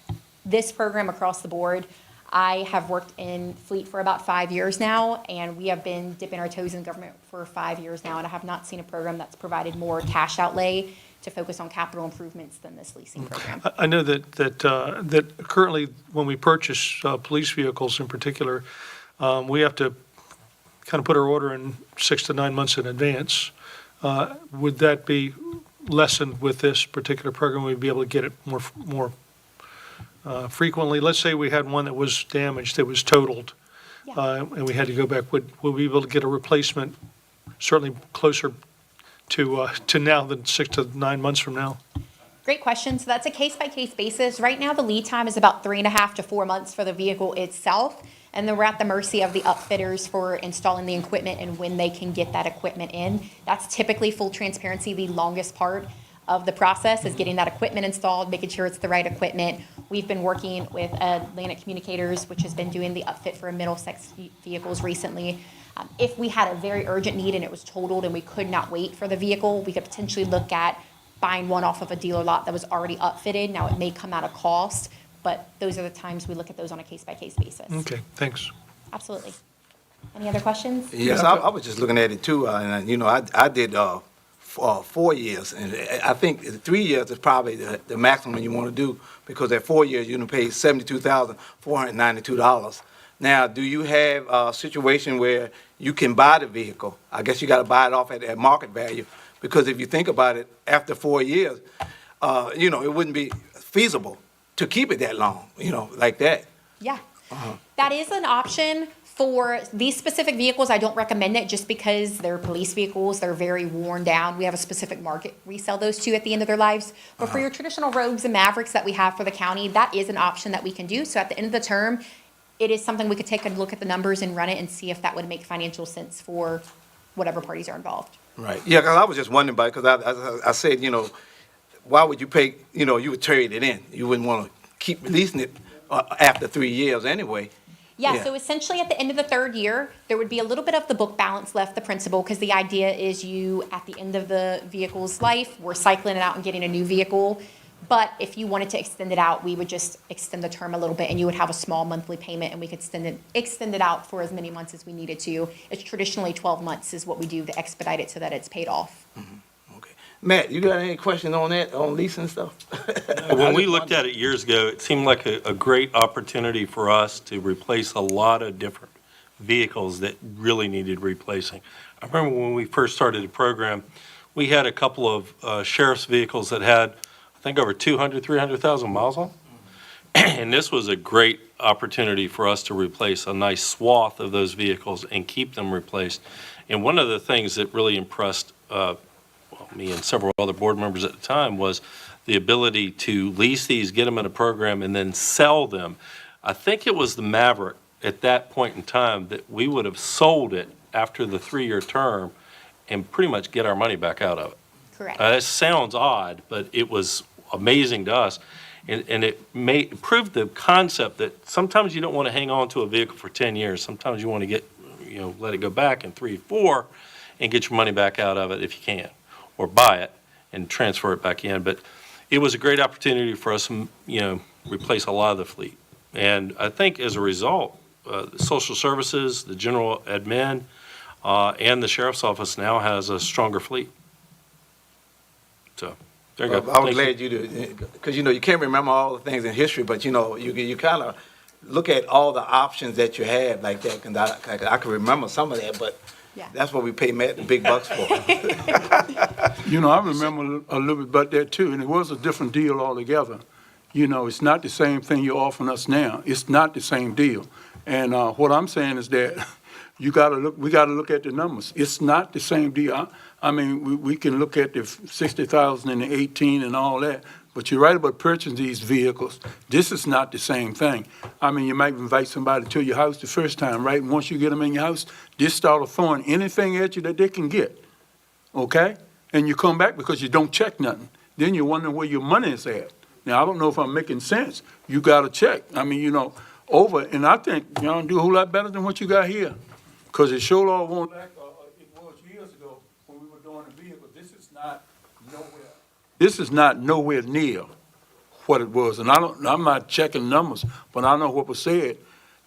this program across the board, I have worked in fleet for about 5 years now, and we have been dipping our toes in government for 5 years now, and I have not seen a program that's provided more cash outlay to focus on capital improvements than this leasing program. I know that currently, when we purchase police vehicles in particular, we have to kind of put our order in 6 to 9 months in advance. Would that be lessened with this particular program? We'd be able to get it more frequently? Let's say we had one that was damaged, that was totaled, and we had to go back. Would we be able to get a replacement certainly closer to now than 6 to 9 months from now? Great question. So that's a case-by-case basis. Right now, the lead time is about 3.5 to 4 months for the vehicle itself. And then we're at the mercy of the upfitters for installing the equipment and when they can get that equipment in. That's typically, full transparency, the longest part of the process is getting that equipment installed, making sure it's the right equipment. We've been working with Atlantic Communicators, which has been doing the upfit for Middlesex vehicles recently. If we had a very urgent need and it was totaled and we could not wait for the vehicle, we could potentially look at buying one off of a dealer lot that was already upfitted. Now, it may come out of cost, but those are the times we look at those on a case-by-case basis. Okay, thanks. Absolutely. Any other questions? Yes, I was just looking at it too, and I did 4 years, and I think 3 years is probably the maximum you want to do, because at 4 years, you're going to pay $72,492. Now, do you have a situation where you can buy the vehicle? I guess you got to buy it off at market value, because if you think about it, after 4 years, it wouldn't be feasible to keep it that long, like that. Yeah. That is an option. For these specific vehicles, I don't recommend it just because they're police vehicles. They're very worn down. We have a specific market we sell those to at the end of their lives. But for your traditional Rogues and Mavericks that we have for the county, that is an option that we can do. So at the end of the term, it is something we could take a look at the numbers and run it and see if that would make financial sense for whatever parties are involved. Right. Yeah, because I was just wondering about it, because I said, why would you pay, you would trade it in. You wouldn't want to keep releasing it after 3 years anyway. Yeah, so essentially at the end of the third year, there would be a little bit of the book balance left, the principal, because the idea is you, at the end of the vehicle's life, we're cycling it out and getting a new vehicle. But if you wanted to extend it out, we would just extend the term a little bit, and you would have a small monthly payment, and we could extend it out for as many months as we needed to. It's traditionally 12 months is what we do to expedite it so that it's paid off. Mm-hmm. Matt, you got any questions on that, on leasing stuff? When we looked at it years ago, it seemed like a great opportunity for us to replace a lot of different vehicles that really needed replacing. I remember when we first started the program, we had a couple of sheriff's vehicles that had, I think, over 200, 300,000 miles on. And this was a great opportunity for us to replace a nice swath of those vehicles and keep them replaced. And one of the things that really impressed me and several other board members at the time was the ability to lease these, get them in a program, and then sell them. I think it was the Maverick at that point in time that we would have sold it after the 3-year term and pretty much get our money back out of it. Correct. That sounds odd, but it was amazing to us. And it proved the concept that sometimes you don't want to hang on to a vehicle for 10 years. Sometimes you want to get, let it go back in 3, 4 and get your money back out of it if you can, or buy it and transfer it back in. But it was a great opportunity for us to, replace a lot of the fleet. And I think as a result, the social services, the general admin, and the sheriff's office now has a stronger fleet. So, there you go. I was Thank glad you did, because, you can't remember all the things in history, but, you kind of look at all the options that you have like that, and I can remember some of that, but Yeah. that's what we pay Matt the big bucks for. I remember a little bit about that too, and it was a different deal altogether. It's not the same thing you're offering us now. It's not the same deal. And what I'm saying is that we got to look at the numbers. It's not the same deal. I mean, we can look at the 60,000 and the 18 and all that, but you're right about purchasing these vehicles. This is not the same thing. I mean, you might invite somebody to your house the first time, right? And once you get them in your house, they start throwing anything at you that they can get, okay? And you come back because you don't check nothing. Then you're wondering where your money is at. Now, I don't know if I'm making sense. You got to check. I mean, and I think y'all do a whole lot better than what you got here. Because it sure all won't like it was years ago when we were doing the vehicle. This is not nowhere near what it was. And I'm not checking numbers, but I know what was said.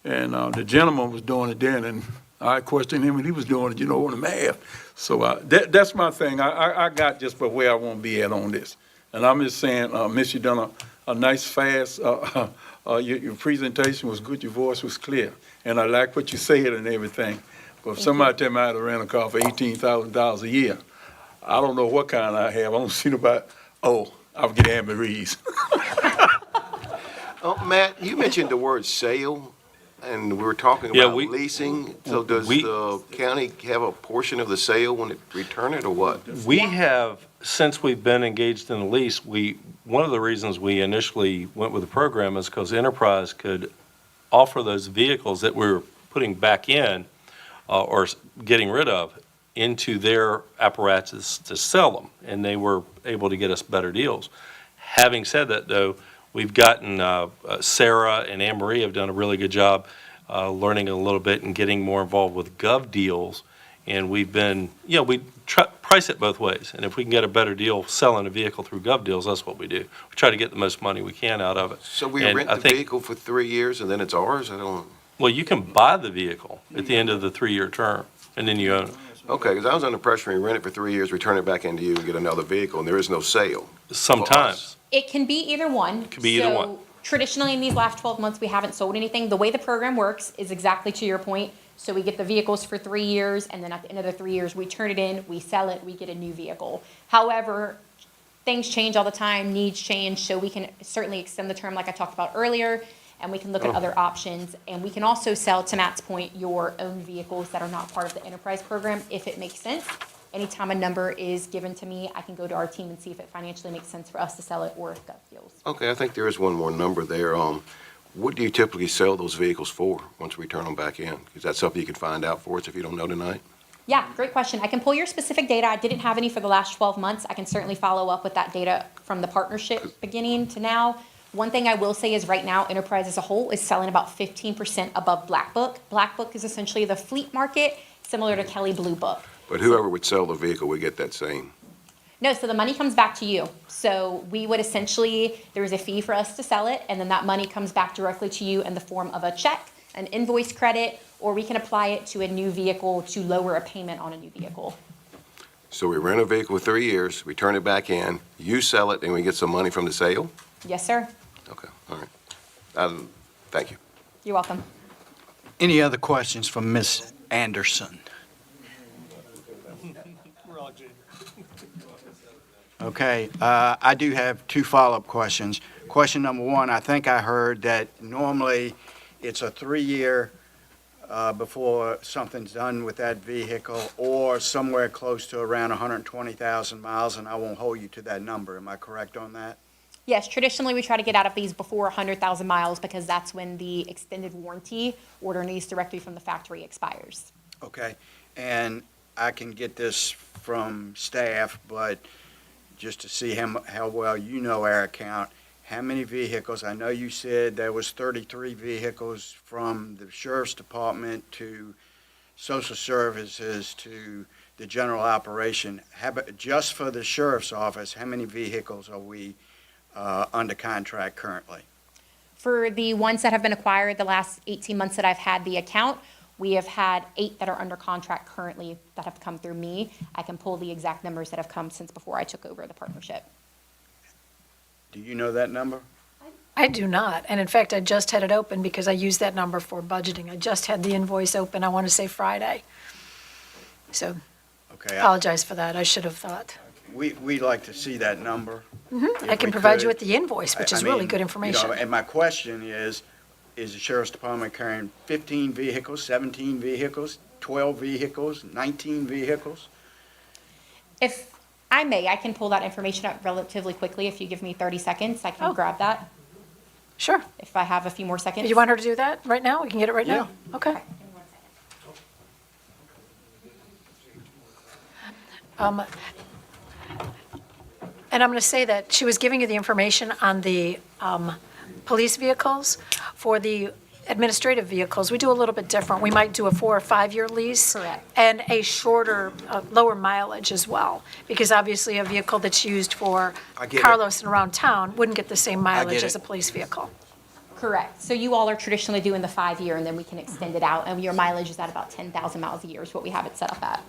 And the gentleman was doing it then, and I questioned him, and he was doing it, on the math. So that's my thing. I got just for where I want to be at on this. And I'm just saying, Miss, you done a nice, fast, your presentation was good, your voice was clear. And I like what you said and everything. But if somebody tell me I had to rent a car for $18,000 a year, I don't know what kind I have. I don't see nobody, I'll get Anne Marie's. Matt, you mentioned the word sale, and we were talking about leasing. So does the county have a portion of the sale when it return it, or what? We have, since we've been engaged in the lease, one of the reasons we initially went with the program is because Enterprise could offer those vehicles that we were putting back in or getting rid of into their apparatus to sell them, and they were able to get us better deals. Having said that, though, we've gotten, Sarah and Anne Marie have done a really good job learning a little bit and getting more involved with gov deals, and we've been, we price it both ways, and if we can get a better deal selling a vehicle through gov deals, that's what we do. We try to get the most money we can out of it. So we rent the vehicle for 3 years and then it's ours? Well, you can buy the vehicle at the end of the 3-year term, and then you own it. Okay, because I was under pressure, you rent it for 3 years, return it back into you and get another vehicle, and there is no sale. Sometimes. It can be either one. It can be either one. Traditionally, in these last 12 months, we haven't sold anything. The way the program works is exactly to your point. So we get the vehicles for 3 years, and then at the end of the 3 years, we turn it in, we sell it, we get a new vehicle. However, things change all the time, needs change, so we can certainly extend the term like I talked about earlier, and we can look at other options. And we can also sell, to Matt's point, your own vehicles that are not part of the enterprise program if it makes sense. Anytime a number is given to me, I can go to our team and see if it financially makes sense for us to sell it or if gov deals. Okay, I think there is one more number there. What do you typically sell those vehicles for once we turn them back in? Is that something you can find out for us if you don't know tonight? Yeah, great question. I can pull your specific data. I didn't have any for the last 12 months. I can certainly follow up with that data from the partnership beginning to now. One thing I will say is right now, Enterprise as a whole is selling about 15% above Black Book. Black Book is essentially the fleet market, similar to Kelly Blue Book. But whoever would sell the vehicle would get that same. No, so the money comes back to you. So we would essentially, there's a fee for us to sell it, and then that money comes back directly to you in the form of a check, an invoice credit, or we can apply it to a new vehicle to lower a payment on a new vehicle. So we rent a vehicle for 3 years, we turn it back in, you sell it, and we get some money from the sale? Yes, sir. Okay, all right. Thank you. You're welcome. Any other questions from Ms. Anderson? Okay, I do have 2 follow-up questions. Question number 1, I think I heard that normally it's a 3-year before something's done with that vehicle, or somewhere close to around 120,000 miles, and I won't hold you to that number. Am I correct on that? Yes, traditionally we try to get out of these before 100,000 miles because that's when the extended warranty order needs directly from the factory expires. Okay, and I can get this from staff, but just to see how well you know our account, how many vehicles? I know you said there was 33 vehicles from the sheriff's department to social services to the general operation. Just for the sheriff's office, how many vehicles are we under contract currently? For the ones that have been acquired the last 18 months that I've had the account, we have had 8 that are under contract currently that have come through me. I can pull the exact numbers that have come since before I took over the partnership. Do you know that number? I do not, and in fact, I just had it open because I used that number for budgeting. I just had the invoice open, I want to say Friday. So, Okay. apologize for that, I should have thought. We'd like to see that number. I if can we provide you could. with the invoice, which I is really mean, good you information. know, and my question is the sheriff's department carrying 15 vehicles, 17 vehicles, 12 vehicles, 19 vehicles? If I may, I can pull that information up relatively quickly. If you give me 30 seconds, I can grab that. Sure. If I have a few more seconds. You want her to do that right now? We can get it right now? Okay. And I'm going to say that she was giving you the information on the police vehicles. For the administrative vehicles, we do a little bit different. We might do a 4 or 5 year lease. Correct. And a shorter, lower mileage as well. Because obviously a vehicle that's used for I get it. Carlos and around town wouldn't get the same I mileage get as it. a police vehicle. Correct. So you all are traditionally doing the 5-year, and then we can extend it out, and your mileage is at about 10,000 miles a year is what we have it set up at.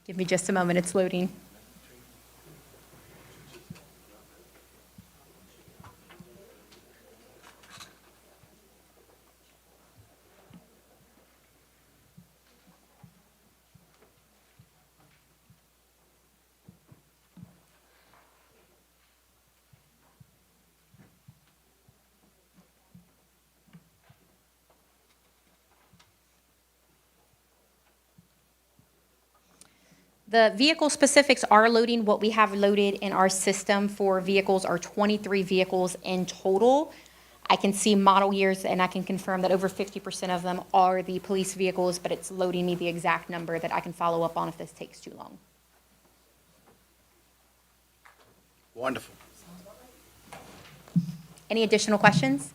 Give me just a moment, it's loading. The vehicle specifics are loading. What we have loaded in our system for vehicles are 23 vehicles in total. I can see model years, and I can confirm that over 50% of them are the police vehicles, but it's loading me the exact number that I can follow up on if this takes too long. Wonderful. Any additional questions?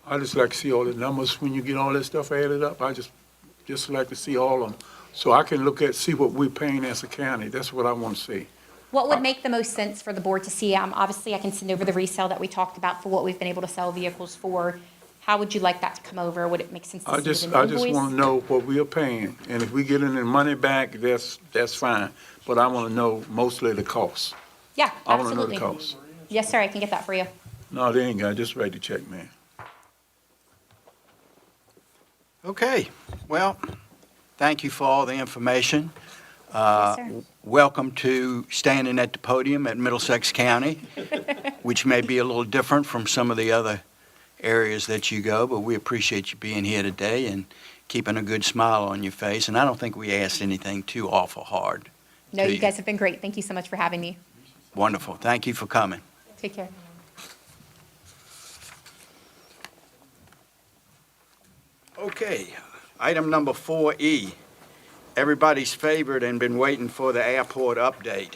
I just like to see all the numbers when you get all that stuff added up. I just like to see all of them, so I can see what we're paying as a county. That's what I want to see. What would make the most sense for the board to see? Obviously, I can send over the resale that we talked about for what we've been able to sell vehicles for. How would you like that to come over? Would it make sense to see I it just in the want invoice? to know what we are paying, and if we get any money back, that's fine. But I want to know mostly the cost. Yeah, I want to know the absolutely. cost. Yes, sir, I can get that for you. No, they ain't got it. Just write the check, man. Okay, well, thank you for all the information. Yes, sir. Welcome to standing at the podium at Middlesex County, which may be a little different from some of the other areas that you go, but we appreciate you being here today and keeping a good smile on your face. And I don't think we asked anything too awful hard. No, to you guys have been great. Thank you so much for having me. Wonderful. Thank you for coming. Take care. Okay, item number 4E. Everybody's favorite and been waiting for the airport update.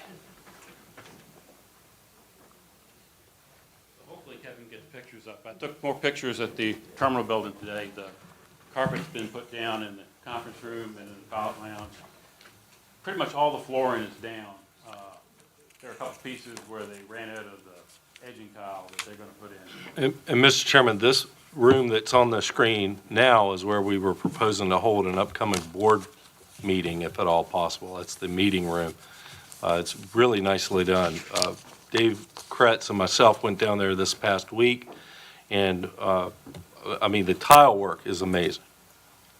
Hopefully Kevin gets pictures up. I took more pictures at the terminal building today. The carpet's been put down in the conference room and in the pilot lounge. Pretty much all the flooring is down. There are a couple pieces where they ran out of the edging tile that they're going to put in. And Mr. Chairman, this room that's on the screen now is where we were proposing to hold an upcoming board meeting, if at all possible. That's the meeting room. It's really nicely done. Dave Kretz and myself went down there this past week, and, I mean, the tile work is amazing.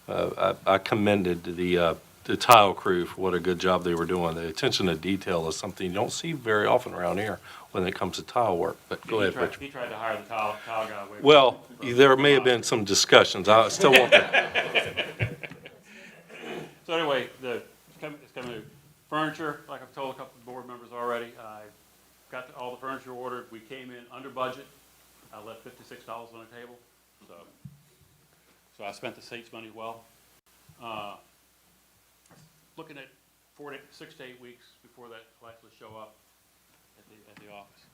I commended the tile crew for what a good job they were doing. The attention to detail is something you don't see very often around here, when it comes to tile work, but go ahead, Richard. He tried to hire the tile guy. way Well, back. there may have been some discussions. I still want to. So anyway, it's coming to furniture, like I've told a couple of board members already. I got all the furniture ordered. We came in under budget. I left $56 on the table, so I spent the state's money well. Looking at 6 to 8 weeks before that will actually show up at the office.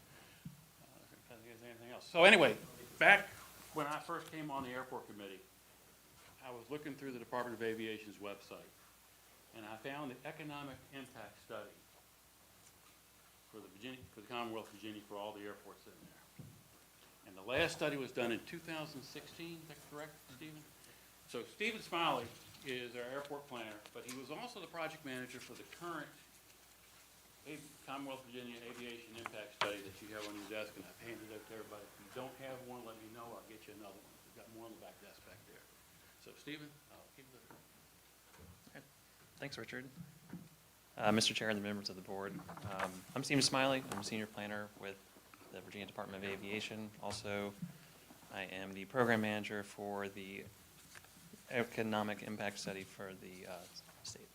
I think there's anything else. So anyway, back when I first came on the airport committee, I was looking through the Department of Aviation's website, and I found the economic impact study for the Commonwealth of Virginia for all the airports in there. And the last study was done in 2016, is that correct, Stephen? So Stephen Smiley is our airport planner, but he was also the project manager for the current Commonwealth of Virginia Aviation Impact Study that you have on your desk, and I've handed it to everybody. If you don't have one, let me know, I'll get you another one. We've got more on the back desk back there. So Stephen, I'll keep it. Thanks, Richard. Mr. Chair and the members of the board, I'm Stephen Smiley. I'm a senior planner with the Virginia Department of Aviation. Also, I am the program manager for the economic impact study for the state.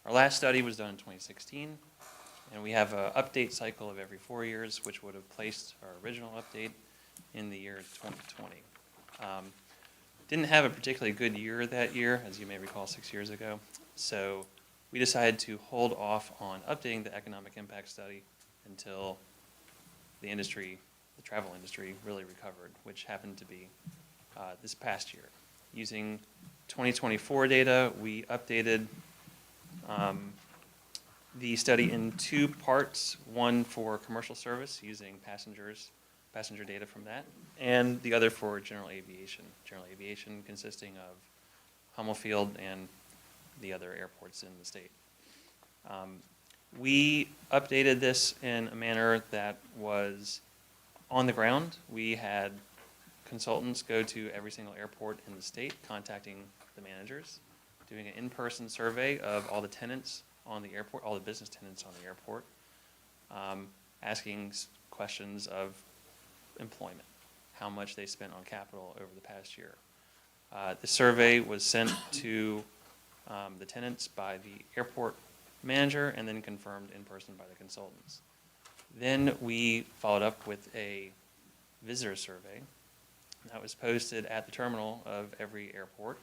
Our last study was done in 2016, and we have an update cycle of every 4 years, which would have placed our original update in the year 2020. Didn't have a particularly good year that year, as you may recall 6 years ago. So we decided to hold off on updating the economic impact study until the industry, the travel industry, really recovered, which happened to be this past year. Using 2024 data, we updated the study in 2 parts, one for commercial service using passenger data from that, and the other for general aviation. General aviation consisting of Hummel Field and the other airports in the state. We updated this in a manner that was on the ground. We had consultants go to every single airport in the state, contacting the managers, doing an in-person survey of all the tenants on the airport, all the business tenants on the airport, asking questions of employment, how much they spent on capital over the past year. The survey was sent to the tenants by the airport manager and then confirmed in person by the consultants. Then we followed up with a visitor survey that was posted at the terminal of every airport,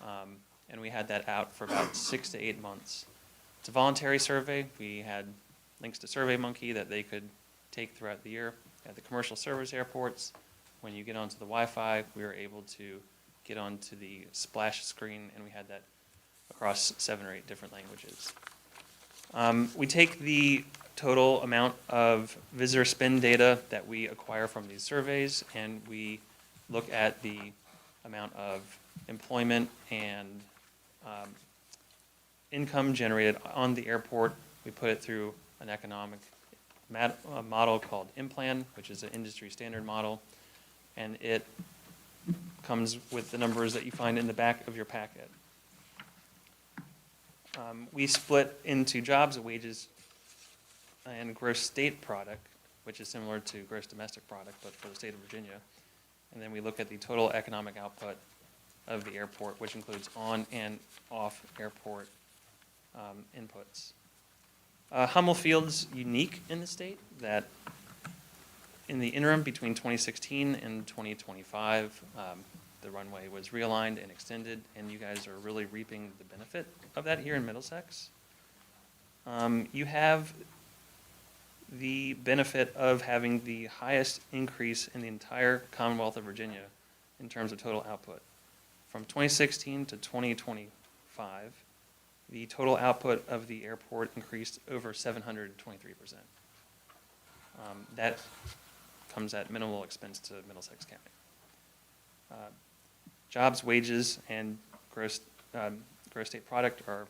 and we had that out for about 6 to 8 months. It's a voluntary survey. We had links to SurveyMonkey that they could take throughout the year. At the commercial service airports, when you get onto the Wi-Fi, we were able to get onto the splash screen, and we had that across 7 or 8 different languages. We take the total amount of visitor spend data that we acquire from these surveys, and we look at the amount of employment and income generated on the airport. We put it through an economic model called IMPLAN, which is an industry standard model, and it comes with the numbers that you find in the back of your packet. We split into jobs, wages, and gross state product, which is similar to gross domestic product, but for the state of Virginia. And then we look at the total economic output of the airport, which includes on and off airport inputs. Hummel Field's unique in the state that in the interim between 2016 and 2025, the runway was realigned and extended, and you guys are really reaping the benefit of that here in Middlesex. You have the benefit of having the highest increase in the entire Commonwealth of Virginia in terms of total output. From 2016 to 2025, the total output of the airport increased over 723%. That comes at minimal expense to Middlesex County. Jobs, wages, and gross state product are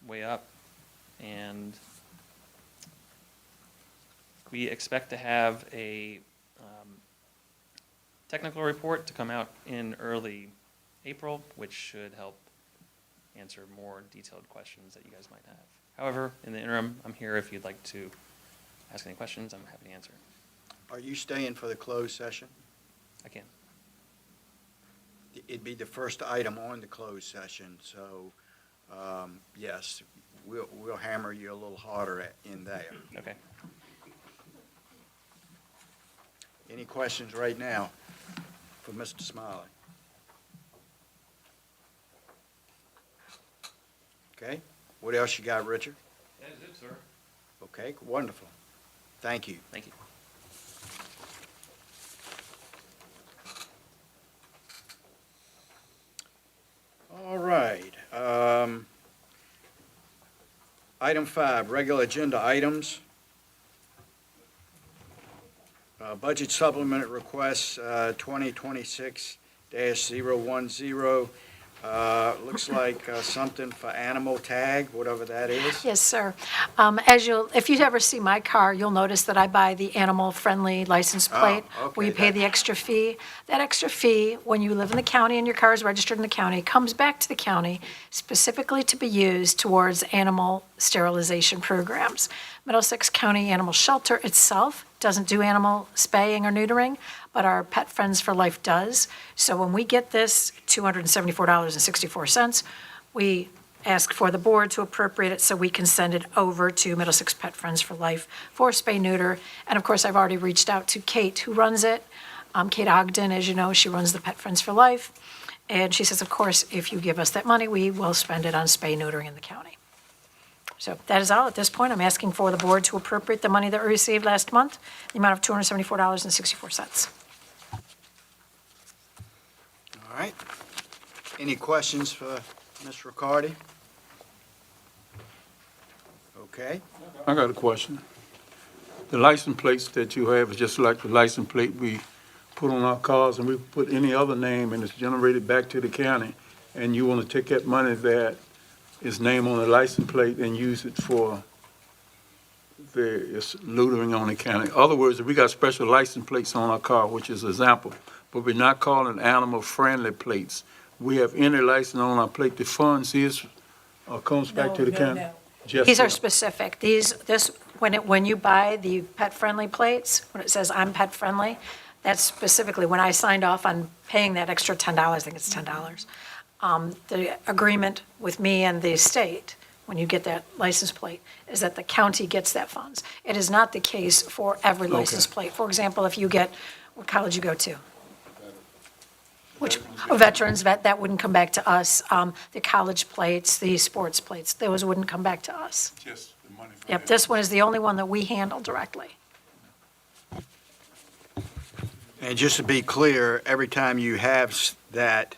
way up, and we expect to have a technical report to come out in early April, which should help answer more detailed questions that you guys might have. However, in the interim, I'm here if you'd like to ask any questions, I'm happy to answer. Are you staying for the closed session? I can. It'd be the first item on the closed session, so, yes, we'll hammer you a little harder in there. Okay. Any questions right now for Mr. Smiley? Okay, what else you got, Richard? That is it, sir. Okay, wonderful. Thank you. Thank you. All right. Item 5, regular agenda items. Budget supplement request 2026-010. Looks like something for animal tag, whatever that is. Yes, sir. If you ever see my car, you'll notice that I buy the animal-friendly license plate. okay, We pay the extra fee. That extra fee, when you live in the county and your car is registered in the county, comes back to the county specifically to be used towards animal sterilization programs. Middlesex County Animal Shelter itself doesn't do animal spaying or neutering, but our Pet Friends for Life does. So when we get this $274.64, we ask for the board to appropriate it so we can send it over to Middlesex Pet Friends for Life for spay neuter. And of course, I've already reached out to Kate, who runs it. Kate Ogden, as you know, she runs the Pet Friends for Life. And she says, of course, if you give us that money, we will spend it on spay neutering in the county. So that is all at this point. I'm asking for the board to appropriate the money that we received last month, the amount of $274.64. All right. Any questions for Ms. Riccardi? Okay. I got a question. The license plates that you have is just like the license plate we put on our cars, and we put any other name, and it's generated back to the county, and you want to take that money that is named on the license plate and use it for various loitering on the county. In other words, if we got special license plates on our car, which is an example, but we're not calling animal-friendly plates. We have any license on our plate, the funds comes back to the county? Just These are them. specific. When you buy the pet-friendly plates, when it says I'm pet-friendly, that's specifically, when I signed off on paying that extra $10, I think it's $10, the agreement with me and the state, when you get that license plate, is that the county gets that funds. It is not the case for every license plate. For example, if you get, what college you go to? Which, veterans, that wouldn't come back to us. The college plates, the sports plates, those wouldn't come back to us. Just the money for Yep, this one is the only one that we handle directly. And just to be clear, every time you have that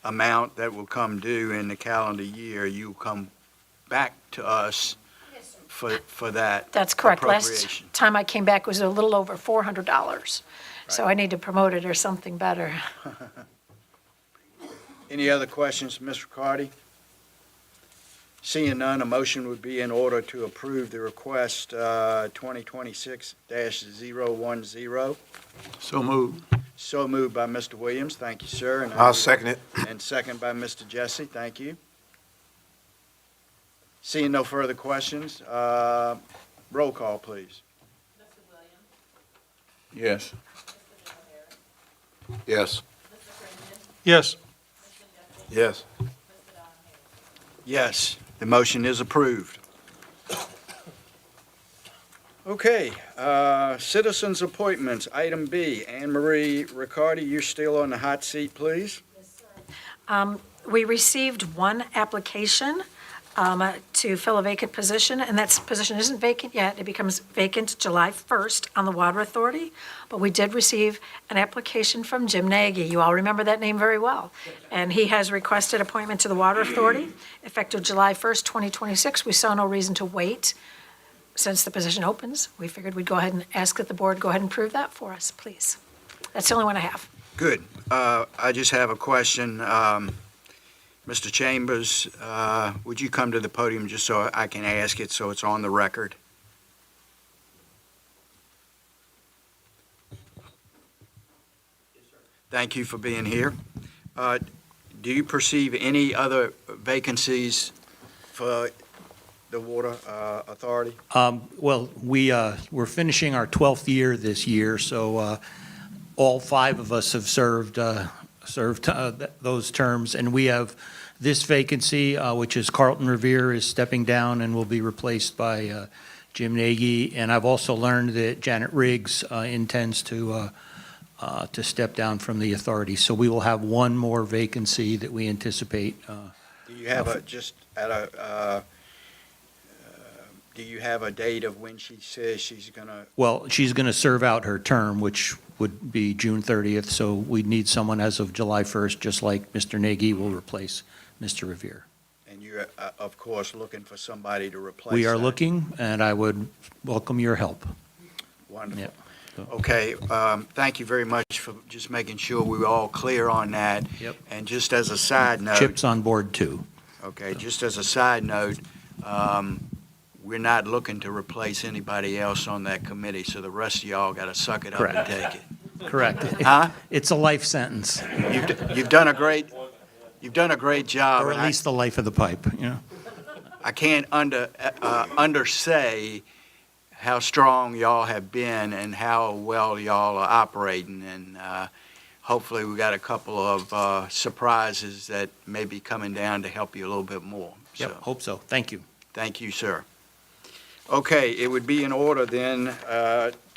amount that will come due in the calendar year, you come back to us for that That's correct. appropriation. Last time I came back was a little over $400. So I need to promote it or something better. Any other questions, Ms. Riccardi? Seeing none, a motion would be in order to approve the request 2026-010. So moved. So moved by Mr. Williams. Thank you, sir. And I'll second it. And second by Mr. Jesse. Thank you. Seeing no further questions, roll call, please. Mr. Williams? Yes. Yes. Mr. Crittenden? Yes. Mr. Jesse? Yes. Mr. Don Harris? Yes, the motion is approved. Okay, citizens' appointments, item B. Anne Marie Riccardi, you're still on the hot seat, please. We received one application to fill a vacant position, and that position isn't vacant yet. It becomes vacant July 1st on the Water Authority. But we did receive an application from Jim Nagy. You all remember that name very well. And he has requested appointment to the Water Authority effective July 1st, 2026. We saw no reason to wait. Since the position opens, we figured we'd go ahead and ask that the board go ahead and approve that for us, please. That's the only one I have. Good. I just have a question. Mr. Chambers, would you come to the podium just so I can ask it so it's on the record? Thank you for being here. Do you perceive any other vacancies for the Water Authority? Well, we're finishing our 12th year this year, so all 5 of us have served those terms, and we have this vacancy, which is Carlton Revere is stepping down and will be replaced by Jim Nagy, and I've also learned that Janet Riggs intends to step down from the authority. So we will have one more vacancy that we anticipate. Do you have do you have a date of when she says she's going to? Well, she's going to serve out her term, which would be June 30th, so we need someone as of July 1st, just like Mr. Nagy will replace Mr. Revere. And you're, of course, looking for somebody to replace We are that. looking, and I would welcome your help. Wonderful. Yep. Okay, thank you very much for just making sure we were all clear on that. Yep. And just as a side note. Chip's on board, too. Okay, just as a side note, we're not looking to replace anybody else on that committee, so the rest of y'all got to suck it up and Correct. take it. Correct. Huh? It's a life sentence, You've done a great job. or and at least the life of the pipe, you know? I can't undersay how strong y'all have been and how well y'all are operating, and hopefully we got a couple of surprises that may be coming down to help you a little bit more. Yep, So, hope so. Thank you. thank you, sir. Okay, it would be in order then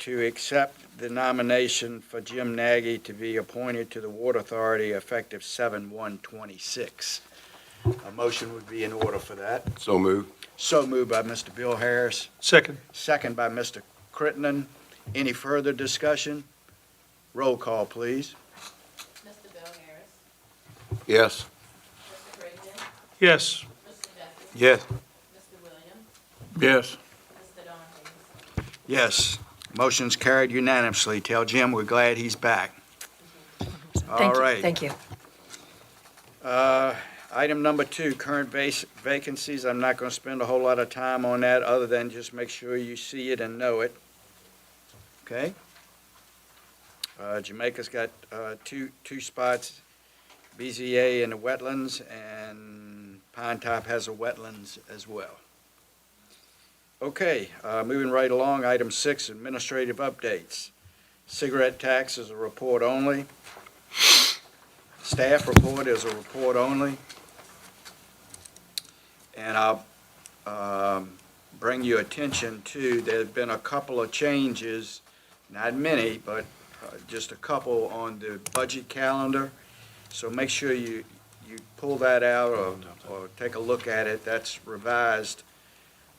to accept the nomination for Jim Nagy to be appointed to the Water Authority effective 7/1/26. A motion would be in order for that. So moved. So moved by Mr. Bill Harris, Second. second by Mr. Crittenden. Any further discussion? Roll call, please. Mr. Bill Harris, Yes. Mr. Crittenden, Yes. Mr. Duffy, Yes. Mr. Williams, Yes. Mr. Don Hayes. Yes, motion's carried unanimously. Tell Jim we're glad he's back. All right. Thank you. Item number 2, current vacancies. I'm not going to spend a whole lot of time on that, other than just make sure you see it and know it. Okay? Jamaica's got two spots, BZA in the wetlands, and Pine Top has a wetlands as well. Okay, moving right along, item 6, administrative updates. Cigarette tax is a report only. Staff report is a report only. And I'll bring your attention to, there have been a couple of changes, not many, but just a couple on the budget calendar. So make sure you pull that out or take a look at it. That's revised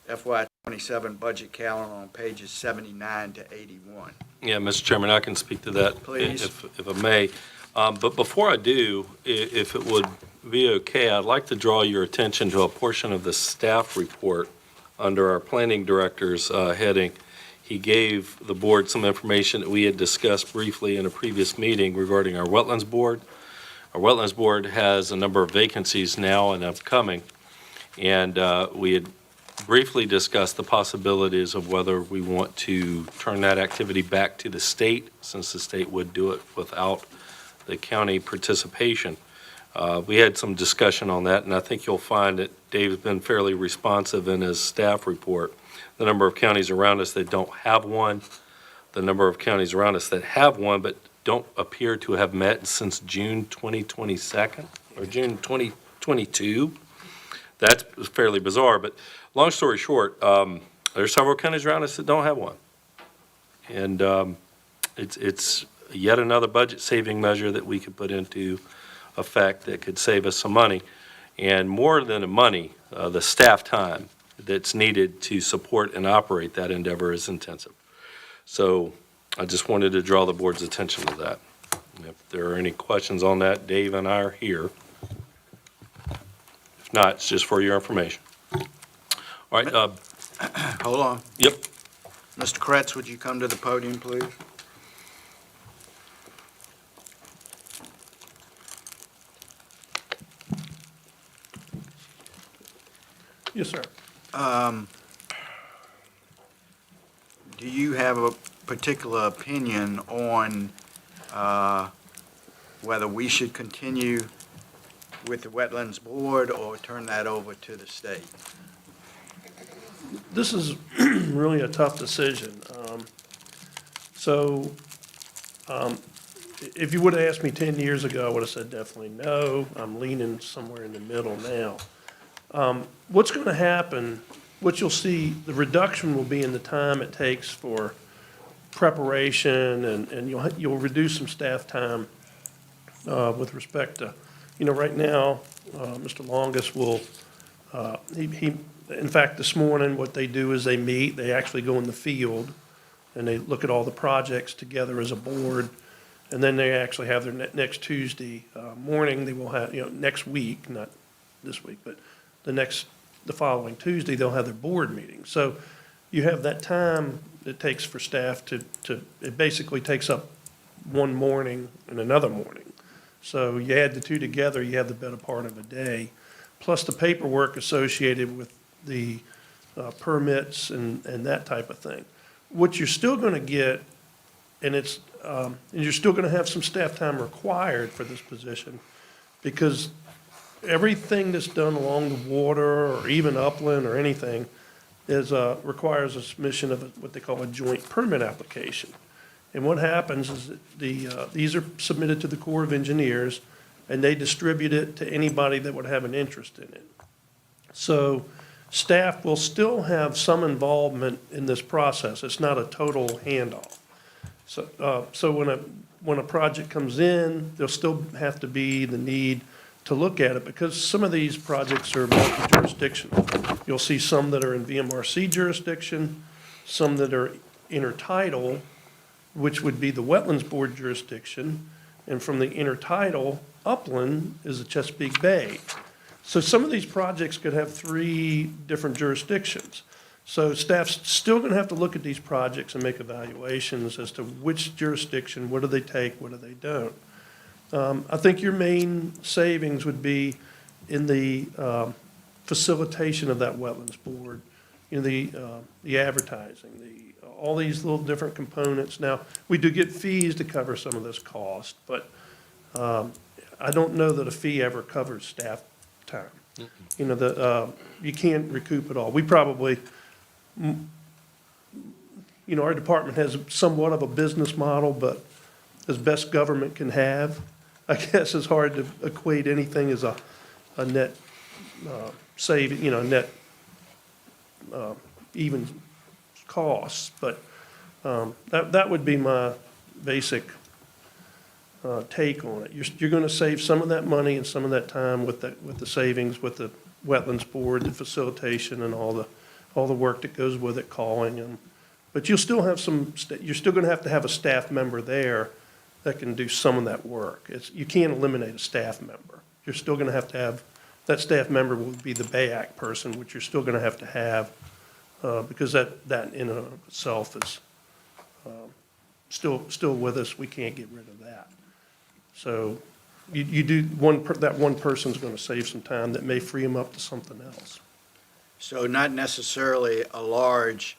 FY27 budget calendar on pages 79 to 81. Yeah, Mr. Chairman, I can speak to that. Please. If I may. But before I do, if it would be okay, I'd like to draw your attention to a portion of the staff report under our planning director's heading. He gave the board some information that we had discussed briefly in a previous meeting regarding our wetlands board. Our wetlands board has a number of vacancies now and upcoming, and we had briefly discussed the possibilities of whether we want to turn that activity back to the state, since the state would do it without the county participation. We had some discussion on that, and I think you'll find that Dave's been fairly responsive in his staff report. The number of counties around us that don't have one, the number of counties around us that have one but don't appear to have met since June 2022 or June 2022. That's fairly bizarre, but long story short, there's several counties around us that don't have one. And it's yet another budget-saving measure that we could put into effect that could save us some money. And more than the money, the staff time that's needed to support and operate that endeavor is intensive. So I just wanted to draw the board's attention to that. If there are any questions on that, Dave and I are here. If not, it's just for your information. All right. Hold on. Yep. Mr. Kretz, would you come to the podium, please? Yes, sir. Do you have a particular opinion on whether we should continue with the Wetlands Board or turn that over to the state? this is really a tough decision. So, if you would have asked me 10 years ago, I would have said definitely no. I'm leaning somewhere in the middle now. What's going to happen, what you'll see, the reduction will be in the time it takes for preparation, and you'll reduce some staff time with respect to, right now, Mr. Longus will, in fact, this morning, what they do is they meet, they actually go in the field, and they look at all the projects together as a board, and then they actually have their next Tuesday morning, they will have, next week, not this week, but the following Tuesday, they'll have their board meeting. So you have that time it takes for staff it basically takes up one morning and another morning. So you add the two together, you have the better part of a day, plus the paperwork associated with the permits and that type of thing. What you're still going to get, and you're still going to have some staff time required for this position, because everything that's done along the water or even upland or anything requires a submission of what they call a joint permit application. And what happens is that these are submitted to the Corps of Engineers, and they distribute it to anybody that would have an interest in it. So staff will still have some involvement in this process. It's not a total handoff. So when a project comes in, there'll still have to be the need to look at it, because some of these projects are multi-jurisdictional. You'll see some that are in VMRC jurisdiction, some that are intertidal, which would be the Wetlands Board jurisdiction, and from the intertidal, upland is the Chesapeake Bay. So some of these projects could have 3 different jurisdictions. So staff's still going to have to look at these projects and make evaluations as to which jurisdiction, what do they take, what do they don't. I think your main savings would be in the facilitation of that Wetlands Board, the advertising, all these little different components. Now, we do get fees to cover some of this cost, but I don't know that a fee ever covers staff time. You can't recoup it all. We probably, our department has somewhat of a business model, but as best government can have, I guess it's hard to equate anything as a net saving, net even costs. But that would be my basic take on it. You're going to save some of that money and some of that time with the savings, with the Wetlands Board, the facilitation, and all the work that goes with it, calling them. But you'll still have you're still going to have a staff member there that can do some of that work. You can't eliminate a staff member. You're still going to have that staff member will be the BAAC person, which you're still going to have because that in and of itself is still with us. We can't get rid of that. So you do that one person's going to save some time that may free them up to something else. So not necessarily a large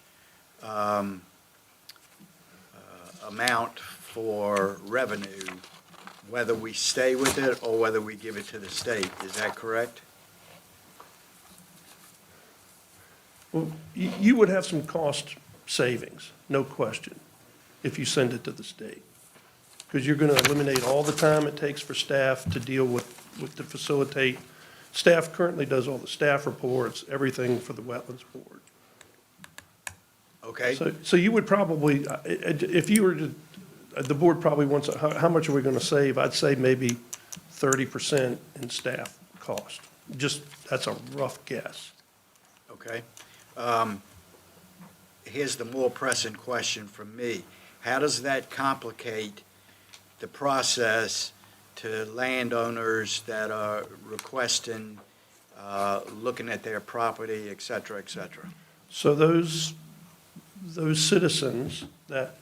amount for revenue, whether we stay with it or whether we give it to the state. Is that correct? Well, you would have some cost savings, no question, if you send it to the state. Because you're going to eliminate all the time it takes for staff to deal with to facilitate. Staff currently does all the staff reports, everything for the Wetlands Board. Okay. So you would probably, if you were to, the board probably wants, how much are we going to save? I'd say maybe 30% in staff cost. That's a rough guess. Okay. Here's the more pressing question from me. How does that complicate the process to landowners that are requesting, looking at their property, et cetera, et cetera? So those citizens that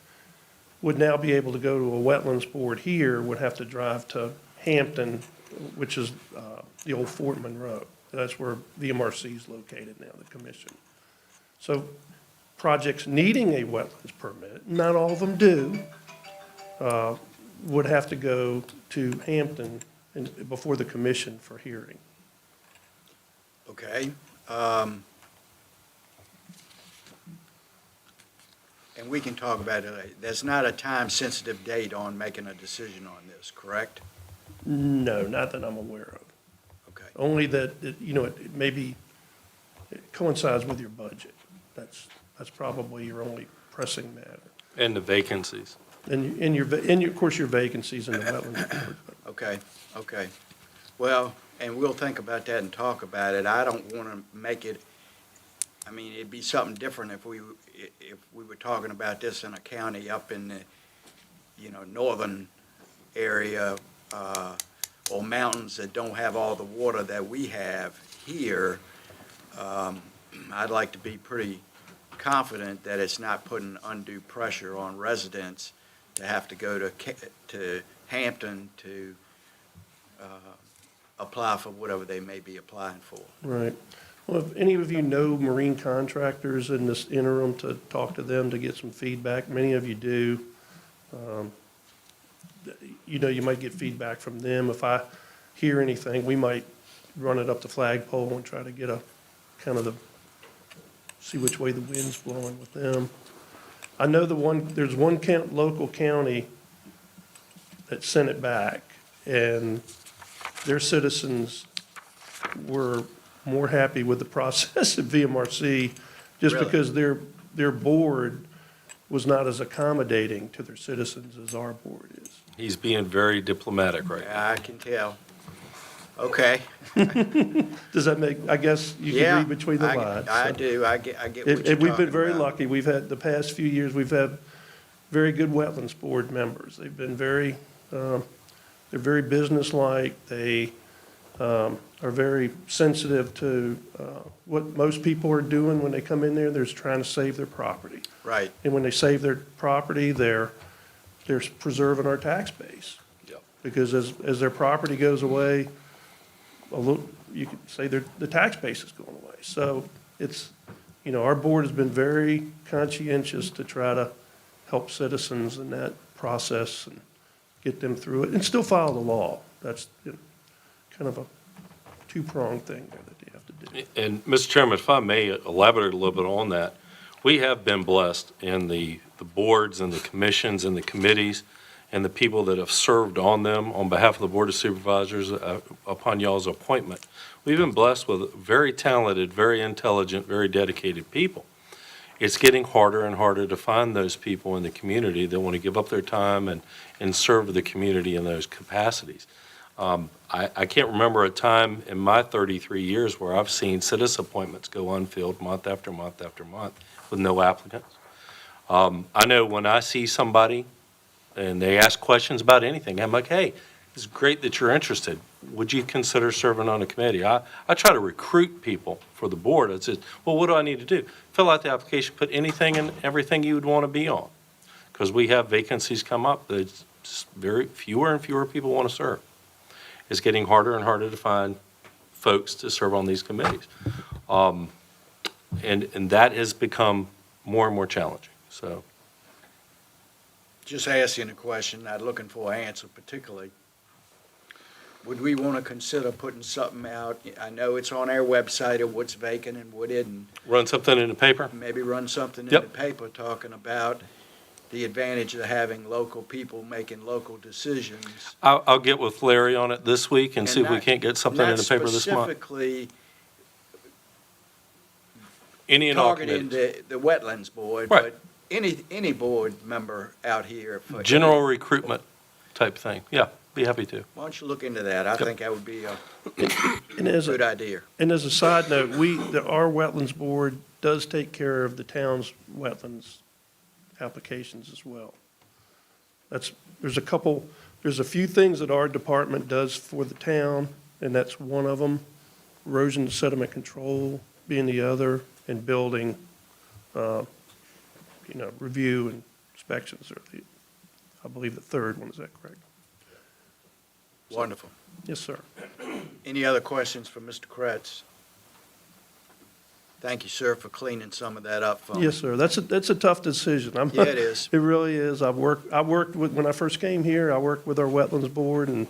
would now be able to go to a Wetlands Board here would have to drive to Hampton, which is the old Fort Monroe. That's where VMRC is located now, the commission. So projects needing a wetlands permit, not all of them do, would have to go to Hampton before the commission for hearing. Okay. and we can talk about it later, there's not a time-sensitive date on making a decision on this, correct? No, not that I'm aware of. Okay. Only that, it maybe it coincides with your budget. That's probably your only pressing matter. And the vacancies. And of course, your vacancies in the wetlands board. Okay, okay. Well, and we'll think about that and talk about it. I don't want to make it, I mean, it'd be something different if we were talking about this in a county up in the, northern area, or mountains that don't have all the water that we have here. I'd like to be pretty confident that it's not putting undue pressure on residents to have to go to Hampton to apply for whatever they may be applying for. Right. Well, if any of you know marine contractors in this interim, to talk to them to get some feedback, many of you do. You might get feedback from them. If I hear anything, we might run it up the flagpole and try to get see which way the wind's blowing with them. I know there's one local county that sent it back, and their citizens were more happy with the process at VMRC just Really? because their board was not as accommodating to their citizens as our board is. He's being very diplomatic right now. I can tell. Okay. Does that I guess you can read between the lines. I so. do. I get what you're And we've talking been very about. lucky. We've had, the past few years, we've had very good wetlands board members. They've been they're very businesslike. They are very sensitive to what most people are doing when they come in there. They're just trying to save their property. Right. And when they save their property, they're preserving our tax base. Yep. Because as their property goes away, you could say the tax base is going away. So it's, our board has been very conscientious to try to help citizens in that process and get them through it and still follow the law. That's kind of a two-pronged thing there that you have to do. And, Mr. Chairman, if I may elaborate a little bit on that, we have been blessed in the boards and the commissions and the committees and the people that have served on them on behalf of the Board of Supervisors upon y'all's appointment. We've been blessed with very talented, very intelligent, very dedicated people. It's getting harder and harder to find those people in the community that want to give up their time and serve the community in those capacities. I can't remember a time in my 33 years where I've seen citizen appointments go unfilled month after month after month with no applicants. I know when I see somebody and they ask questions about anything, I'm like, hey, it's great that you're interested. Would you consider serving on a committee? I try to recruit people for the board. I said, well, what do I need to do? Fill out the application, put anything and everything you would want to be on. Because we have vacancies come up that fewer and fewer people want to serve. It's getting harder and harder to find folks to serve on these committees. And that has become more and more challenging, so. Just asking a question, not looking for an answer particularly. Would we want to consider putting something out? I know it's on our website of what's vacant and what isn't. Run something in the paper? Maybe run something in Yep. the paper talking about the advantage of having local people making local decisions. I'll get with Larry on it this week and see if we not- can't get something in the paper this Not month. specifically Any and all targeting committees. the Wetlands Board, Right. but any board member out here. General recruitment type thing. Yeah, be happy to. Why don't you look into that? I think that would be a And as good idea. And as a side note, our Wetlands Board does take care of the town's wetlands applications as well. There's a few things that our department does for the town, and that's one of them. Erosion and sediment control being the other, and building, review and inspections are I believe the third one. Is that correct? Wonderful. Yes, sir. Any other questions for Mr. Kretz? Thank you, sir, for cleaning some of that up for me. Yes, sir. That's a tough decision. Yeah, it is. It really is. I worked with, when I first came here, I worked with our Wetlands Board, and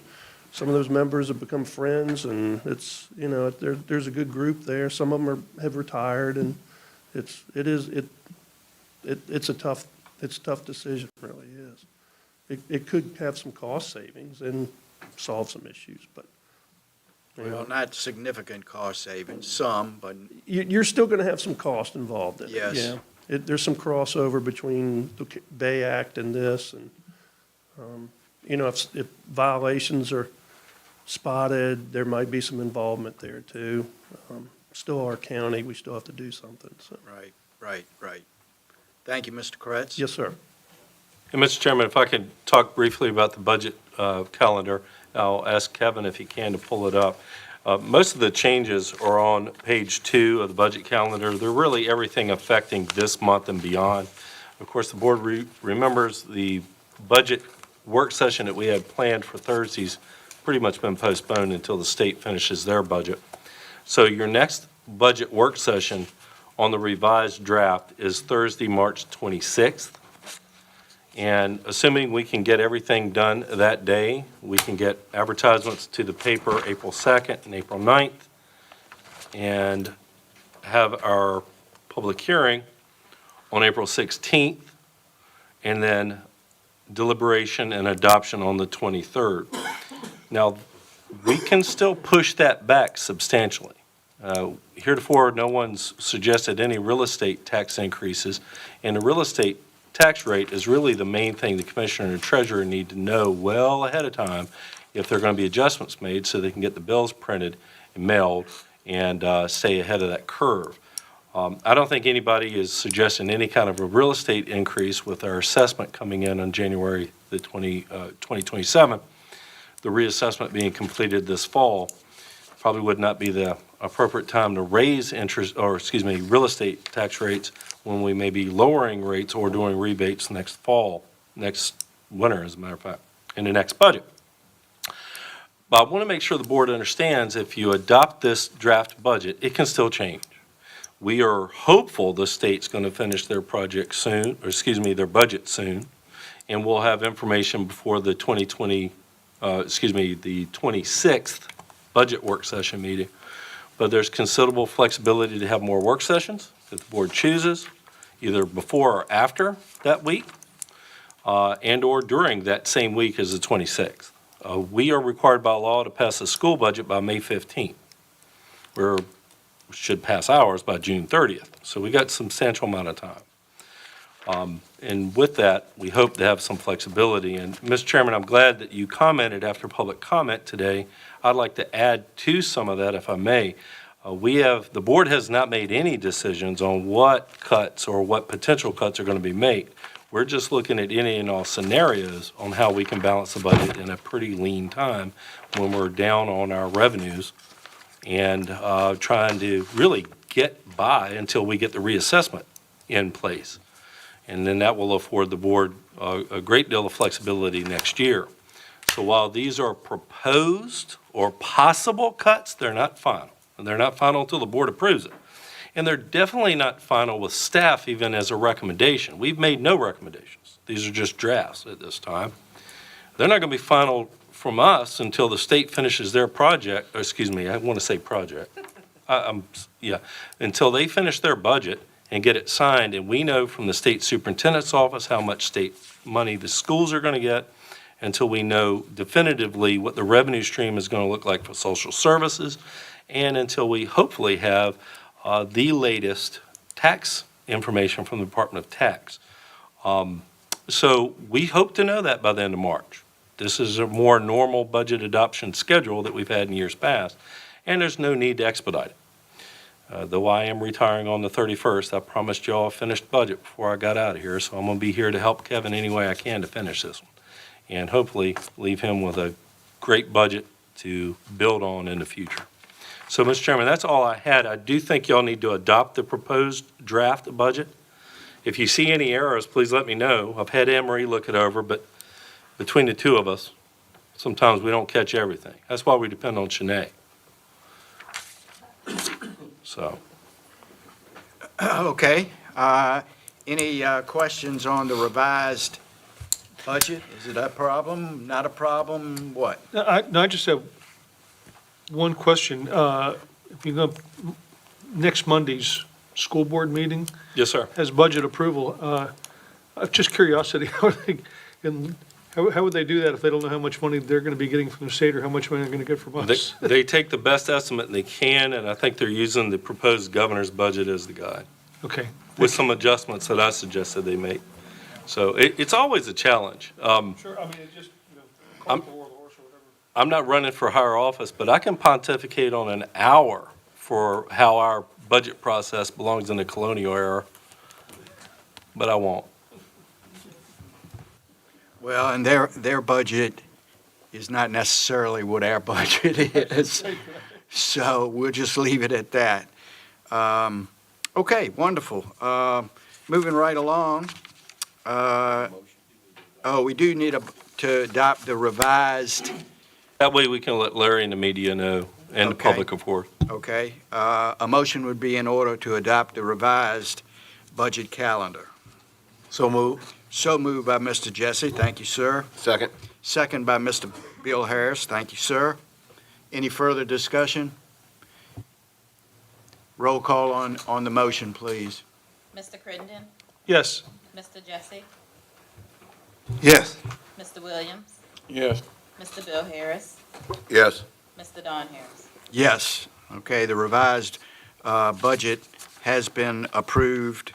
some of those members have become friends, and it's, there's a good group there. Some of them have retired, and it's a tough It's a tough decision, it really is. It could have some cost savings and solve some issues, but. you know, Well, not significant cost savings, some, but You're still going to have some cost involved in it. Yes. Yeah. There's some crossover between the Bay Act and this, and, you know, if violations are spotted, there might be some involvement there too. Still our county, we still have to do something, so. right. Thank you, Mr. Kretz. Yes, sir. And Mr. Chairman, if I could talk briefly about the budget calendar, I'll ask Kevin if he can to pull it up. Most of the changes are on page 2 of the budget calendar. They're really everything affecting this month and beyond. Of course, the board remembers the budget work session that we had planned for Thursday's pretty much been postponed until the state finishes their budget. So your next budget work session on the revised draft is Thursday, March 26th. And assuming we can get everything done that day, we can get advertisements to the paper April 2nd and April 9th, and have our public hearing on April 16th, and then deliberation and adoption on the 23rd. Now, we can still push that back substantially. Heretofore, no one's suggested any real estate tax increases, and the real estate tax rate is really the main thing the commissioner and treasurer need to know well ahead of time if there are going to be adjustments made so they can get the bills printed and mailed and stay ahead of that curve. I don't think anybody is suggesting any kind of a real estate increase with our assessment coming in on January the 2027. The reassessment being completed this fall probably would not be the appropriate time to raise real estate tax rates when we may be lowering rates or doing rebates next winter, as a matter of fact, in the next budget. But I want to make sure the board understands if you adopt this draft budget, it can still change. We are hopeful the state's going to finish their project soon, their budget soon, and we'll have information before the the 26th budget work session meeting. But there's considerable flexibility to have more work sessions if the board chooses, either before or after that week, and/or during that same week as the 26th. We are required by law to pass the school budget by May 15th. We should pass ours by June 30th. So we got a substantial amount of time. And with that, we hope to have some flexibility. And Mr. Chairman, I'm glad that you commented after public comment today. I'd like to add to some of that, if I may. The board has not made any decisions on what cuts or what potential cuts are going to be made. We're just looking at any and all scenarios on how we can balance the budget in a pretty lean time when we're down on our revenues and trying to really get by until we get the reassessment in place. And then that will afford the board a great deal of flexibility next year. So while these are proposed or possible cuts, they're not final. And they're not final until the board approves it. And they're definitely not final with staff even as a recommendation. We've made no recommendations. These are just drafts at this time. They're not going to be final from us until the state finishes their project, I want to say project. Until they finish their budget and get it signed, and we know from the state superintendent's office how much state money the schools are going to get, until we know definitively what the revenue stream is going to look like for social services, and until we hopefully have the latest tax information from the Department of Tax. So we hope to know that by the end of March. This is a more normal budget adoption schedule that we've had in years past, and there's no need to expedite it. Though I am retiring on the 31st, I promised y'all a finished budget before I got out of here, so I'm going to be here to help Kevin any way I can to finish this one, and hopefully leave him with a great budget to build on in the future. So, Mr. Chairman, that's all I had. I do think y'all need to adopt the proposed draft budget. If you see any errors, please let me know. I've had Anne-Marie look it over, but between the two of us, sometimes we don't catch everything. That's why we depend on Shanae. So. Okay. Any questions on the revised budget? Is it a problem, not a problem, what? I just have one question. If you go next Monday's school board meeting Yes, sir. has budget approval. Just curiosity, how would they do that if they don't know how much money they're going to be getting from the state or how much money they're going to get from us? They take the best estimate they can, and I think they're using the proposed governor's budget as the guide, Okay. with some adjustments that I suggested they make. So it's always a challenge. Sure, I mean, it just, I'm- I'm not running for higher office, but I can pontificate on an hour for how our budget process belongs in the colonial era, but I won't. Well, and their budget is not necessarily what our budget is. So we'll just leave it at that. Okay, wonderful. Moving right along. We do need to adopt the revised, That way we can let Larry and the media know, and the Okay. public, of course. okay? A motion would be in order to adopt the revised budget calendar. So move. So moved by Mr. Jesse. Thank you, sir. Second. Second by Mr. Bill Harris. Thank you, sir. Any further discussion? Roll call on the motion, please. Mr. Crittenden, Yes. Mr. Jesse, Yes. Mr. Williams, Yes. Mr. Bill Harris, Yes. Mr. Don Harris. Yes. Okay, the revised budget has been approved.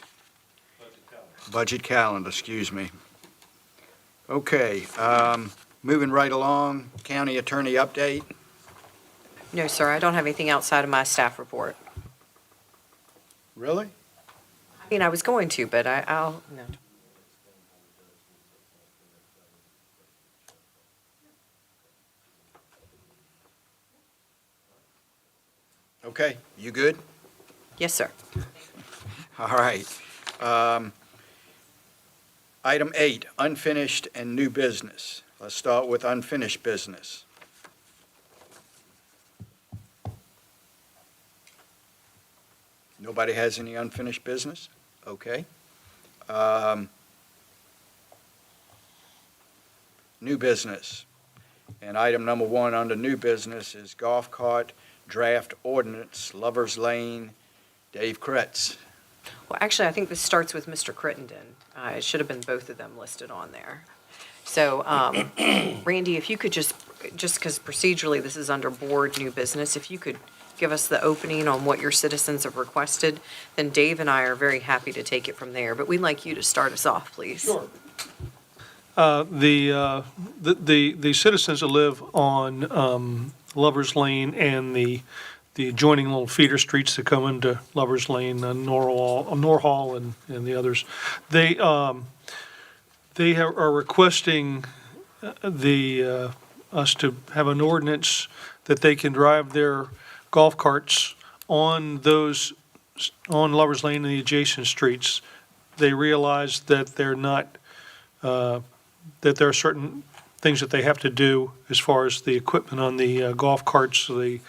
Budget calendar, excuse me. Okay, moving right along, county attorney update. No, sir, I don't have anything outside of my staff report. Really? I mean, I was going to, but I'll, no. Okay, you good? Yes, sir. All right. Item 8, unfinished and new business. Let's start with unfinished business. Nobody has any unfinished business? Okay. New business. And item number 1 under new business is golf cart draft ordinance, Lovers Lane, Dave Kretz. Well, actually, I think this starts with Mr. Crittenden. It should have been both of them listed on there. So, Randy, if you could just because procedurally this is under board new business, if you could give us the opening on what your citizens have requested, then Dave and I are very happy to take it from there. But we'd like you to start us off, please. Sure. The citizens that live on Lovers Lane and the adjoining little feeder streets that come into Lovers Lane, Norhall and the others, they are requesting us to have an ordinance that they can drive their golf carts on Lovers Lane and the adjacent streets. They realize that they're not, that there are certain things that they have to do as far as the equipment on the golf carts, the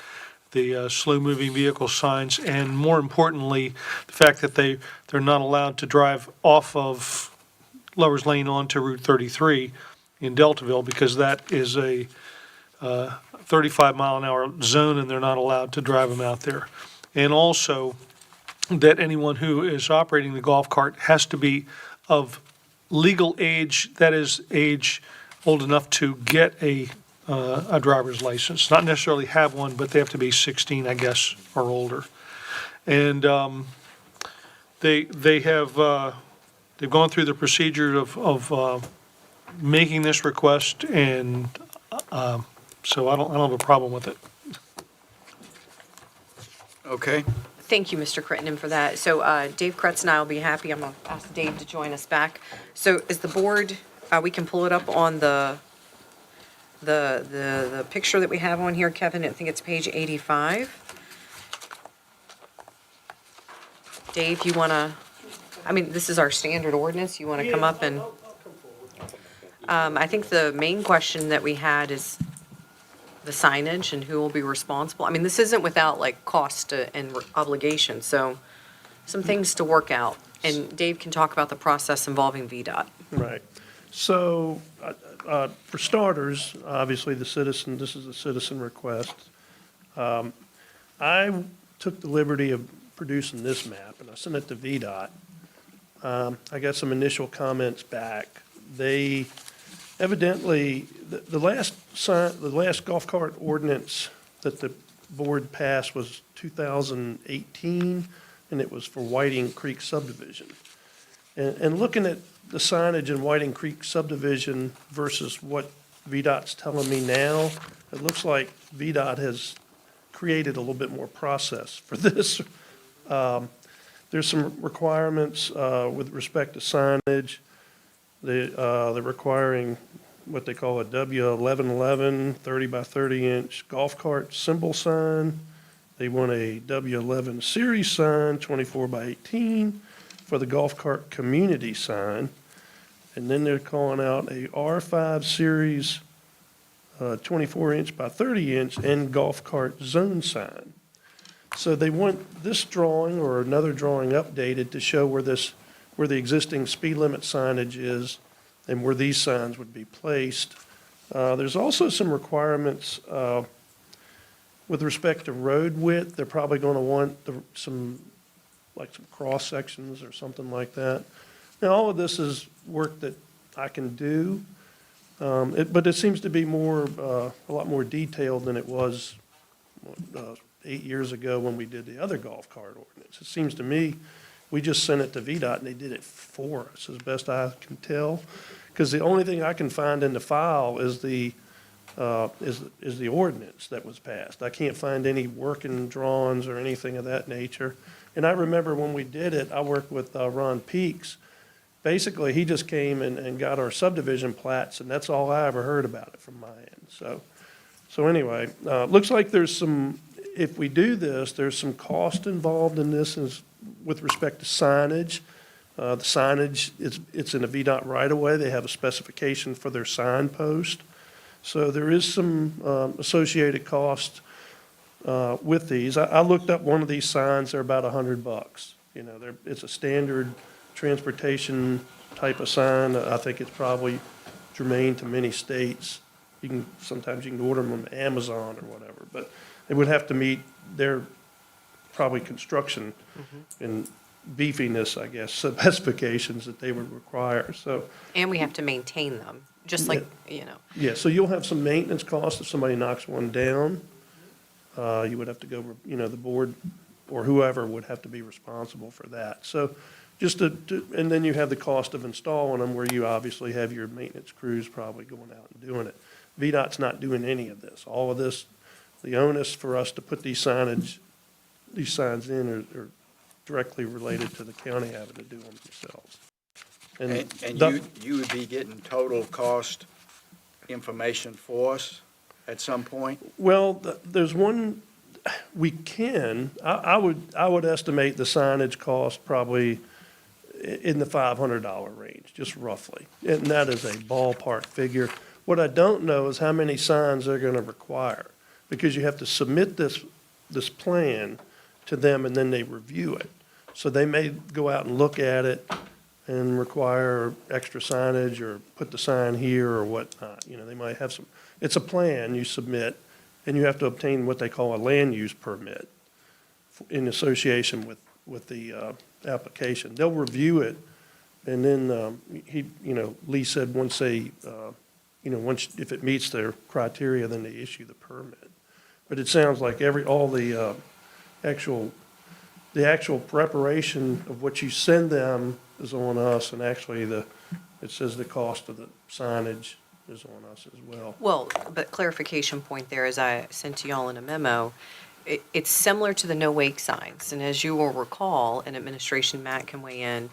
slow-moving vehicle signs, and more importantly, the fact that they're not allowed to drive off of Lovers Lane onto Route 33 in Deltaville, because that is a 35-mile-an-hour zone, and they're not allowed to drive them out there. And also, that anyone who is operating the golf cart has to be of legal age, that is, age old enough to get a driver's license. Not necessarily have one, but they have to be 16, I guess, or older. And they've gone through the procedure of making this request, and so I don't have a problem with it. Okay. Thank you, Mr. Crittenden, for that. So Dave Kretz and I will be happy. I'm going to ask Dave to join us back. So is the board, we can pull it up on the picture that we have on here, Kevin. I think it's page 85. Dave, you want to, I mean, this is our standard ordinance. You want to come up and, I think the main question that we had is the signage and who will be responsible. I mean, this isn't without like cost and obligation, so some things to work out. And Dave can talk about the process involving VDOT. Right. So, for starters, obviously this is a citizen request. I took the liberty of producing this map, and I sent it to VDOT. I got some initial comments back. They evidently, the last golf cart ordinance that the board passed was 2018, and it was for Whiting Creek subdivision. And looking at the signage in Whiting Creek subdivision versus what VDOT's telling me now, it looks like VDOT has created a little bit more process for this. There's some requirements with respect to signage. They're requiring what they call a W1111 30 by 30 inch golf cart symbol sign. They want a W11 series sign 24 by 18 for the golf cart community sign. And then they're calling out a R5 series 24 inch by 30 inch and golf cart zone sign. So they want this drawing or another drawing updated to show where the existing speed limit signage is and where these signs would be placed. There's also some requirements with respect to road width. They're probably going to want some cross sections or something like that. Now, all of this is work that I can do, but it seems to be a lot more detailed than it was 8 years ago when we did the other golf cart ordinance. It seems to me we just sent it to VDOT and they did it for us, as best I can tell. Because the only thing I can find in the file is the ordinance that was passed. I can't find any working drawings or anything of that nature. And I remember when we did it, I worked with Ron Peaks. Basically, he just came and got our subdivision plats, and that's all I ever heard about it from my end. So anyway, looks like there's some, if we do this, there's some cost involved in this with respect to signage. The signage, it's in a VDOT right-of-way. They have a specification for their signpost. So there is some associated cost with these. I looked up one of these signs. They're about $100. You know, it's a standard transportation type of sign. I think it's probably germane to many states. Sometimes you can order them on Amazon or whatever, but it would have to meet their probably construction and beefiness, I guess, specifications that they would require, so. And we have to maintain them, just like, you know. Yeah, so you'll have some maintenance costs if somebody knocks one down. You would have to go, the board or whoever would have to be responsible for that. So and then you have the cost of installing them where you obviously have your maintenance crews probably going out and doing it. VDOT's not doing any of this. All of this, the onus for us to put these signs in are directly related to the county having to do them themselves. And you would be getting total cost information for us at some point? Well, there's one, I would estimate the signage cost probably in the $500 range, just roughly. And that is a ballpark figure. What I don't know is how many signs they're going to require, because you have to submit this plan to them and then they review it. So they may go out and look at it and require extra signage or put the sign here or whatnot. They might have it's a plan you submit, and you have to obtain what they call a land use permit in association with the application. They'll review it, and then Lee said once if it meets their criteria, then they issue the permit. But it sounds like all the actual preparation of what you send them is on us, and actually it says the cost of the signage is on us as well. Well, but clarification point there, as I sent to y'all in a memo, it's similar to the no-wake signs. And as you will recall, and administration, Matt can weigh in,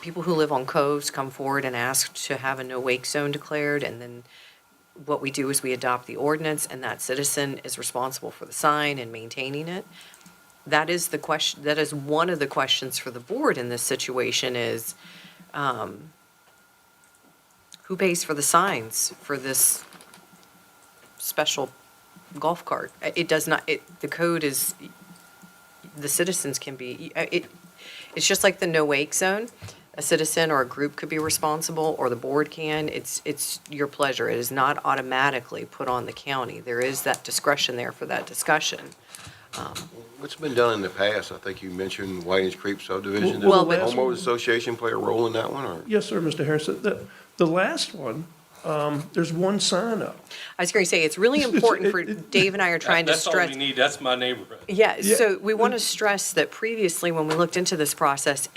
people who live on coves come forward and ask to have a no-wake zone declared, and then what we do is we adopt the ordinance, and that citizen is responsible for the sign and maintaining it. That is the question. That is one of the questions for the board in this situation is, who pays for the signs for this special golf cart? It does not, the code is, the citizens can be, it's just like the no-wake zone. A citizen or a group could be responsible, or the board can. It's your pleasure. It is not automatically put on the county. There is that discretion there for that discussion. What's been done in the past? I think you mentioned Whiting's Creek subdivision. Well, Did the the last homeowners association play a role in that one, or? Yes, sir, Mr. Harris. The last one, there's one sign up. I was going to say, it's really important for, Dave and I are trying to That's all stress. we need, that's my neighborhood. Yeah, so we want to stress that previously, when we looked into this process,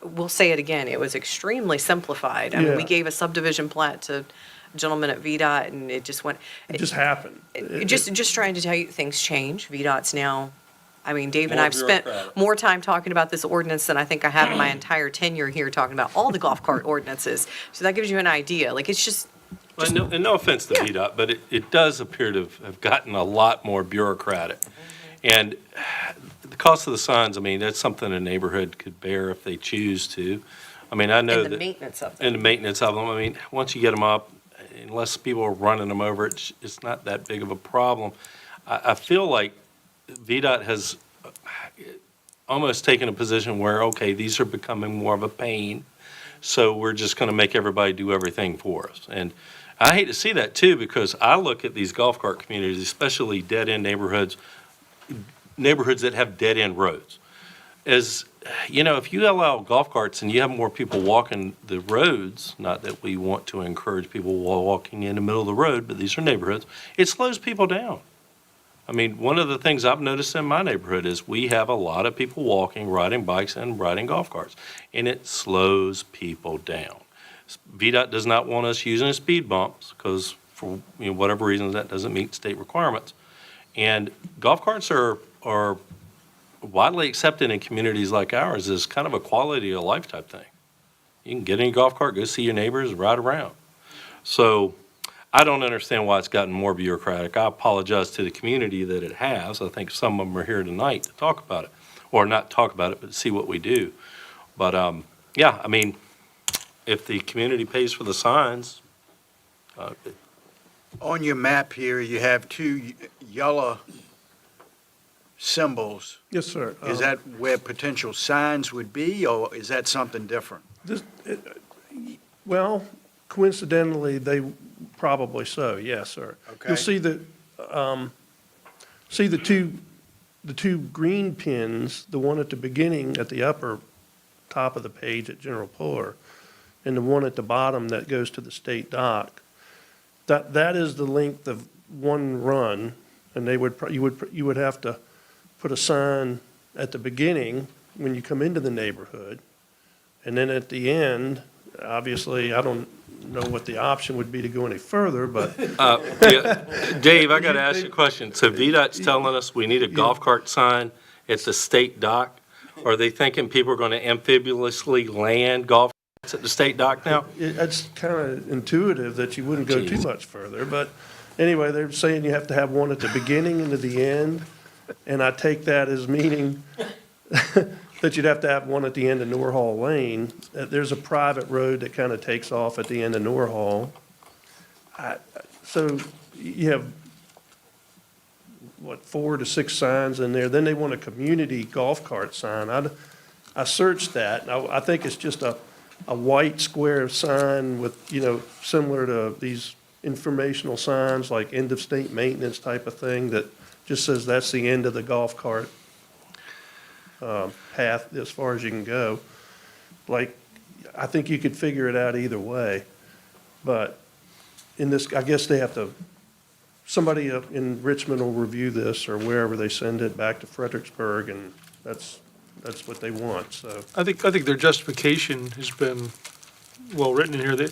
we'll say it again, it was extremely simplified. I mean, we Yeah. gave a subdivision plat to a gentleman at VDOT, and it just went. It just happened. Just trying to tell you, things change. VDOT's now, I mean, Dave and More I have spent bureaucratic. more time talking about this ordinance than I think I have in my entire tenure here talking about all the golf cart ordinances. So that gives you an idea. Like, it's just, Well, and no offense to VDOT, but it does appear to have gotten a lot more bureaucratic. And the cost of the signs, I mean, that's something a neighborhood could bear if they choose to. I mean, I know and the that. maintenance of them. And the maintenance of them, I mean, once you get them up, unless people are running them over, it's not that big of a problem. I feel like VDOT has almost taken a position where, okay, these are becoming more of a pain, so we're just gonna make everybody do everything for us. And I hate to see that too, because I look at these golf cart communities, especially dead-end neighborhoods that have dead-end roads. As, you know, if you allow golf carts and you have more people walking the roads, not that we want to encourage people walking in the middle of the road, but these are neighborhoods, it slows people down. I mean, one of the things I've noticed in my neighborhood is we have a lot of people walking, riding bikes, and riding golf carts, and it slows people down. VDOT does not want us using speed bumps because, for whatever reason, that doesn't meet state requirements. And golf carts are widely accepted in communities like ours as kind of a quality of life type thing. You can get in a golf cart, go see your neighbors, ride around. So I don't understand why it's gotten more bureaucratic. I apologize to the community that it has. I think some of them are here tonight to talk about it, or not talk about it, but see what we do. But, yeah, I mean, if the community pays for the signs, On your map here, you have two yellow symbols. Yes, sir. Is that where potential signs would be, or is that something different? Well, coincidentally, they probably so, yes, sir. Okay. You'll see the two green pins, the one at the beginning at the upper top of the page at General Puller, and the one at the bottom that goes to the state dock. That is the length of one run, and you would have to put a sign at the beginning when you come into the neighborhood, and then at the end, obviously, I don't know what the option would be to go any further, but yeah. Dave, I got to ask you a question. So VDOT's telling us we need a golf cart sign at the state dock? Are they thinking people are going to amphibiously land golf carts at the state dock now? it's kind of intuitive that you wouldn't go too much further, but anyway, they're saying you have to have one at the beginning and at the end, and I take that as meaning that you'd have to have one at the end of Norhall Lane. There's a private road that kind of takes off at the end of Norhall. So you have, 4 to 6 signs in there. Then they want a community golf cart sign. I searched that. I think it's just a white square sign with, similar to these informational signs, like end of state maintenance type of thing, that just says that's the end of the golf cart path as far as you can go. Like, I think you could figure it out either way. But in this, I guess they have to, somebody in Richmond will review this, or wherever they send it back to Fredericksburg, and that's what they want, so. I think their justification has been well-written in here.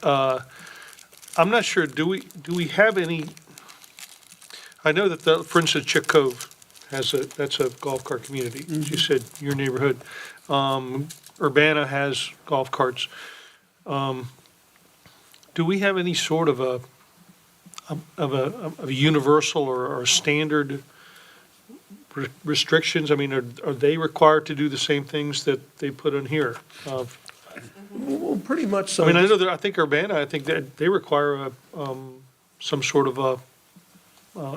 I'm not sure, do we have any, I know that, for instance, Chick Cove that's a golf cart community, as you said, your neighborhood. Urbana has golf carts. Do we have any sort of a universal or standard restrictions? I mean, are they required to do the same things that they put in here? Well, pretty much so. I mean, I know that, I think Urbana, I think that they require some sort of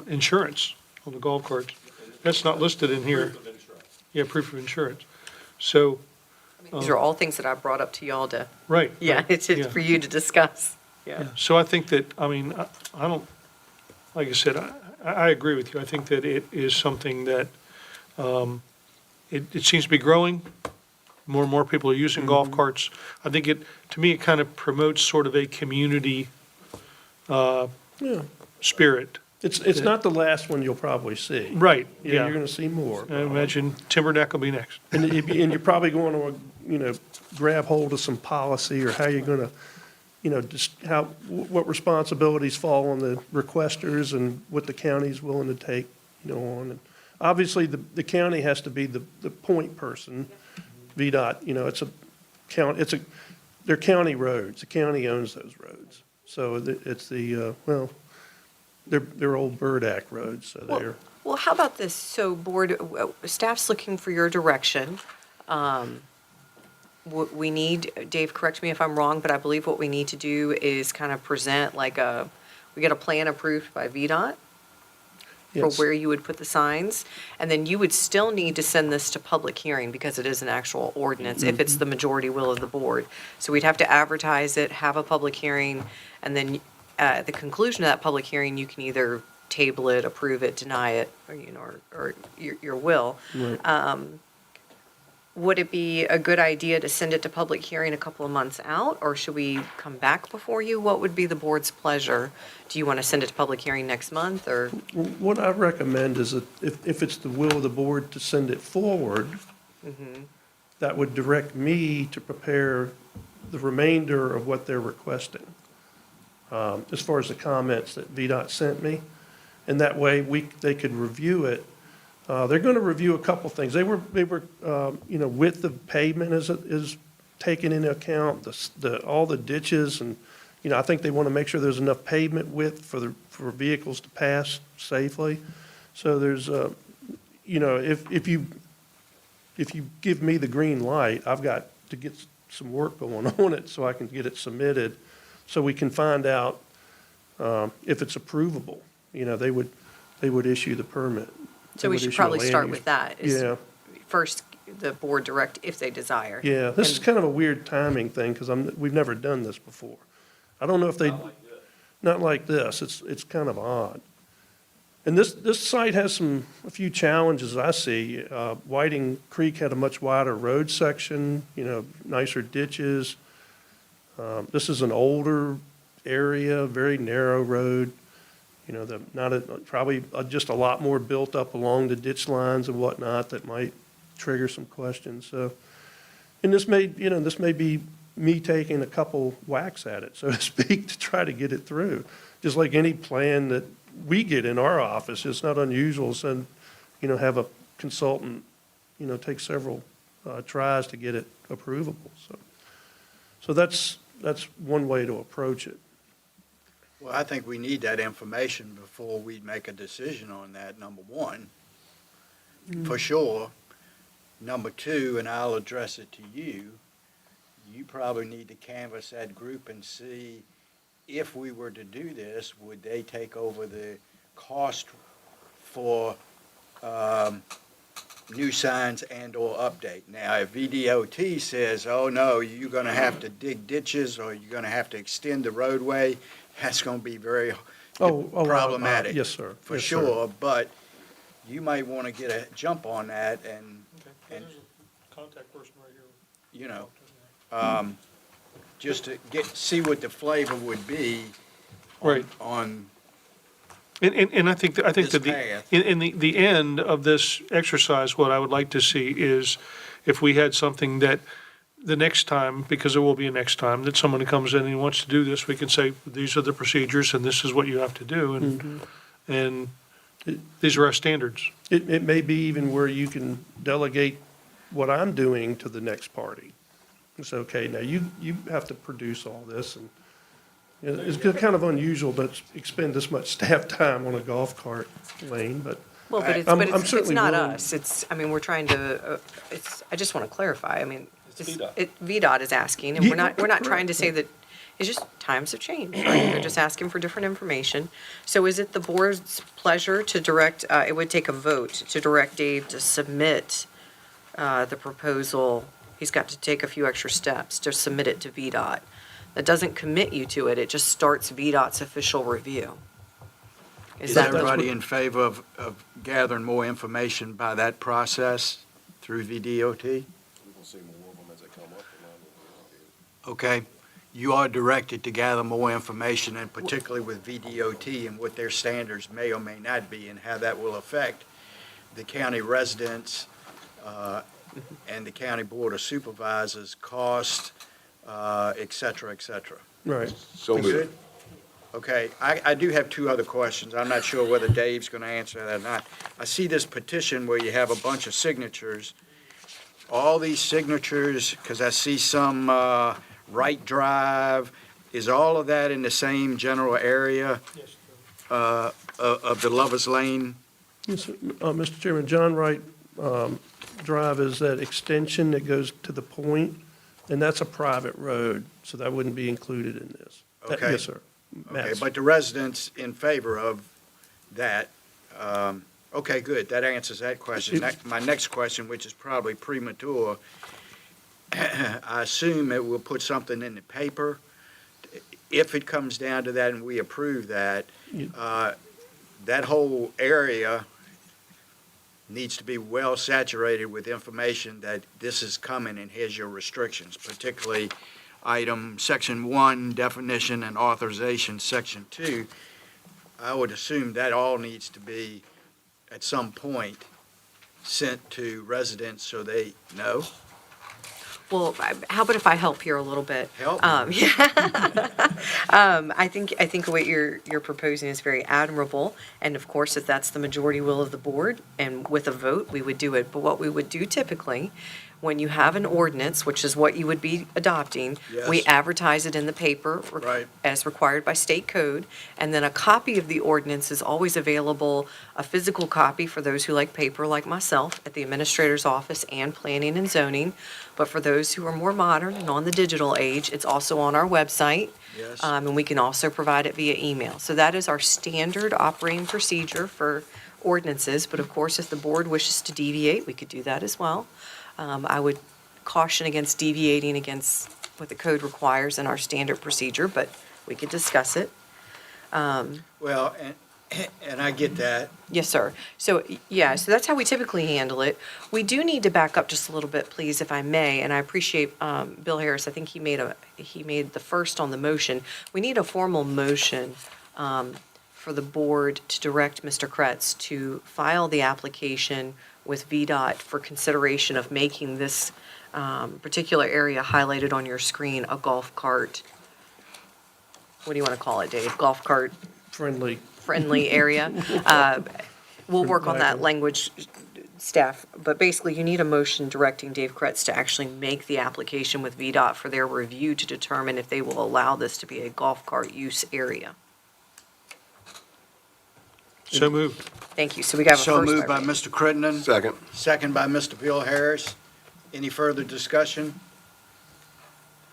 insurance on the golf carts. That's not listed in here. Proof of insurance. Yeah, proof of insurance. So, These are all things that I brought up to y'all to, right. yeah, right, it's yeah. for you to discuss. Yeah, so I think that, I mean, I don't, like I said, I agree with you. I think that it is something that, it seems to be growing. More and more people are using golf carts. I think to me, it kind of promotes sort of a community Yeah. spirit. It's not the last one you'll probably see. Right, Yeah, yeah. you're gonna see more. I imagine Timber Neck will be next. And you're probably going to, grab hold of some policy or how you're gonna, just what responsibilities fall on the requesters and what the county's willing to take, on. And obviously, the county has to be the point person. VDOT, they're county roads. The county owns those roads. So it's they're old Bird Act roads, so they're. Well, how about this? So board, staff's looking for your direction. What we need, Dave, correct me if I'm wrong, but I believe what we need to do is kind of present we get a plan approved by VDOT for Yes. where you would put the signs, and then you would still need to send this to public hearing because it is an actual ordinance, if it's the majority will of the board. So we'd have to advertise it, have a public hearing, and then at the conclusion of that public hearing, you can either table it, approve it, deny it, or your will. Right. Would it be a good idea to send it to public hearing a couple of months out, or should we come back before you? What would be the board's pleasure? Do you want to send it to public hearing next month, or? What I recommend is that if it's the will of the board to send it forward, that would direct me to prepare the remainder of what they're requesting, as far as the comments that VDOT sent me. And that way, they could review it. They're going to review a couple things. They were, width of pavement is taken into account, all the ditches, and, I think they want to make sure there's enough pavement width for vehicles to pass safely. So there's, if you give me the green light, I've got to get some work going on it so I can get it submitted, so we can find out if it's approvable. They would issue the permit. So we should probably start with that. Yeah. First, the board direct if they desire. Yeah, this is kind of a weird timing thing, because we've never done this before. I don't know if they. Not like this. It's kind of odd. And this site has a few challenges I see. Whiting Creek had a much wider road section, nicer ditches. This is an older area, very narrow road. Probably just a lot more built up along the ditch lines and whatnot that might trigger some questions. So, and this may be me taking a couple whacks at it, so to speak, to try to get it through. Just like any plan that we get in our office, it's not unusual to have a consultant, take several tries to get it approvable. So that's one way to approach it. Well, I think we need that information before we make a decision on that, number one, for sure. Number two, and I'll address it to you, you probably need to canvass that group and see if we were to do this, would they take over the cost for new signs and/or update? Now, if VDOT says, oh, no, you're going to have to dig ditches or you're going to have to extend the roadway, that's going to be very problematic. Yes, sir. For Yes, sure, sir. but you might want to get a jump on that and, There's a contact person right here. just to see what the flavor would be Right. on And I think that this the, path. in the end of this exercise, what I would like to see is if we had something that the next time, because there will be a next time, that someone comes in and wants to do this, we can say, these are the procedures and this is what you have to do. And these are our standards. It may be even where you can delegate what I'm doing to the next party. It's okay, now you have to produce all this, and it's kind of unusual to expend this much staff time on a golf cart lane, but. Well, but it's certainly not willing. us. We're trying to, I just want to clarify. It's VDOT. VDOT is asking, and we're not correct. trying to say that, it's just times have changed, right? They're just asking for different information. So is it the board's pleasure to direct, it would take a vote to direct Dave to submit the proposal? He's got to take a few extra steps to submit it to VDOT. That doesn't commit you to it, it just starts VDOT's official review. Is that- everybody in favor of gathering more information by that process through VDOT? Okay, you are directed to gather more information, and particularly with VDOT and what their standards may or may not be, and how that will affect the county residents and the county board of supervisors, cost, et cetera, et cetera. Right. So We moved. good? Okay, I do have two other questions. I'm not sure whether Dave's going to answer that or not. I see this petition where you have a bunch of signatures. All these signatures, because I see some Wright Drive, is all of that in the same general area of the Lovers Lane? Yes, sir. Mr. Chairman, John Wright Drive is that extension that goes to the point, and that's a private road, so that wouldn't be included in this. Okay. Yes, sir. Okay, Matt's- but the residents in favor of that, okay, good, that answers that question. My next question, which is probably premature, I assume it will put something in the paper. If it comes down to that and we approve that, that whole area needs to be well saturated with information that this is coming and here's your restrictions, particularly item section 1, definition and authorization, section 2. I would assume that all needs to be at some point sent to residents so they know. Well, how about if I help here a little bit? Help? I think what you're proposing is very admirable, and of course, if that's the majority will of the board, and with a vote, we would do it. But what we would do typically, when you have an ordinance, which is what you would be adopting, we Yes. advertise it in the paper Right. as required by state code, and then a copy of the ordinance is always available, a physical copy for those who like paper, like myself, at the administrator's office and planning and zoning. But for those who are more modern and on the digital age, it's also on our website. Yes. And we can also provide it via email. So that is our standard operating procedure for ordinances, but of course, if the board wishes to deviate, we could do that as well. I would caution against deviating against what the code requires in our standard procedure, but we could discuss it. Well, and I get that. Yes, sir. So, yeah, so that's how we typically handle it. We do need to back up just a little bit, please, if I may, and I appreciate Bill Harris. I think he made the first on the motion. We need a formal motion for the board to direct Mr. Kretz to file the application with VDOT for consideration of making this particular area highlighted on your screen a golf cart. What do you want to call it, Dave? Golf cart friendly area. We'll work on that language, staff, but basically you need a motion directing Dave Kretz to actually make the application with VDOT for their review to determine if they will allow this to be a golf cart use area. So moved. Thank you. So we got a first. So moved by Mr. Crittenden. Second. Second by Mr. Bill Harris. Any further discussion?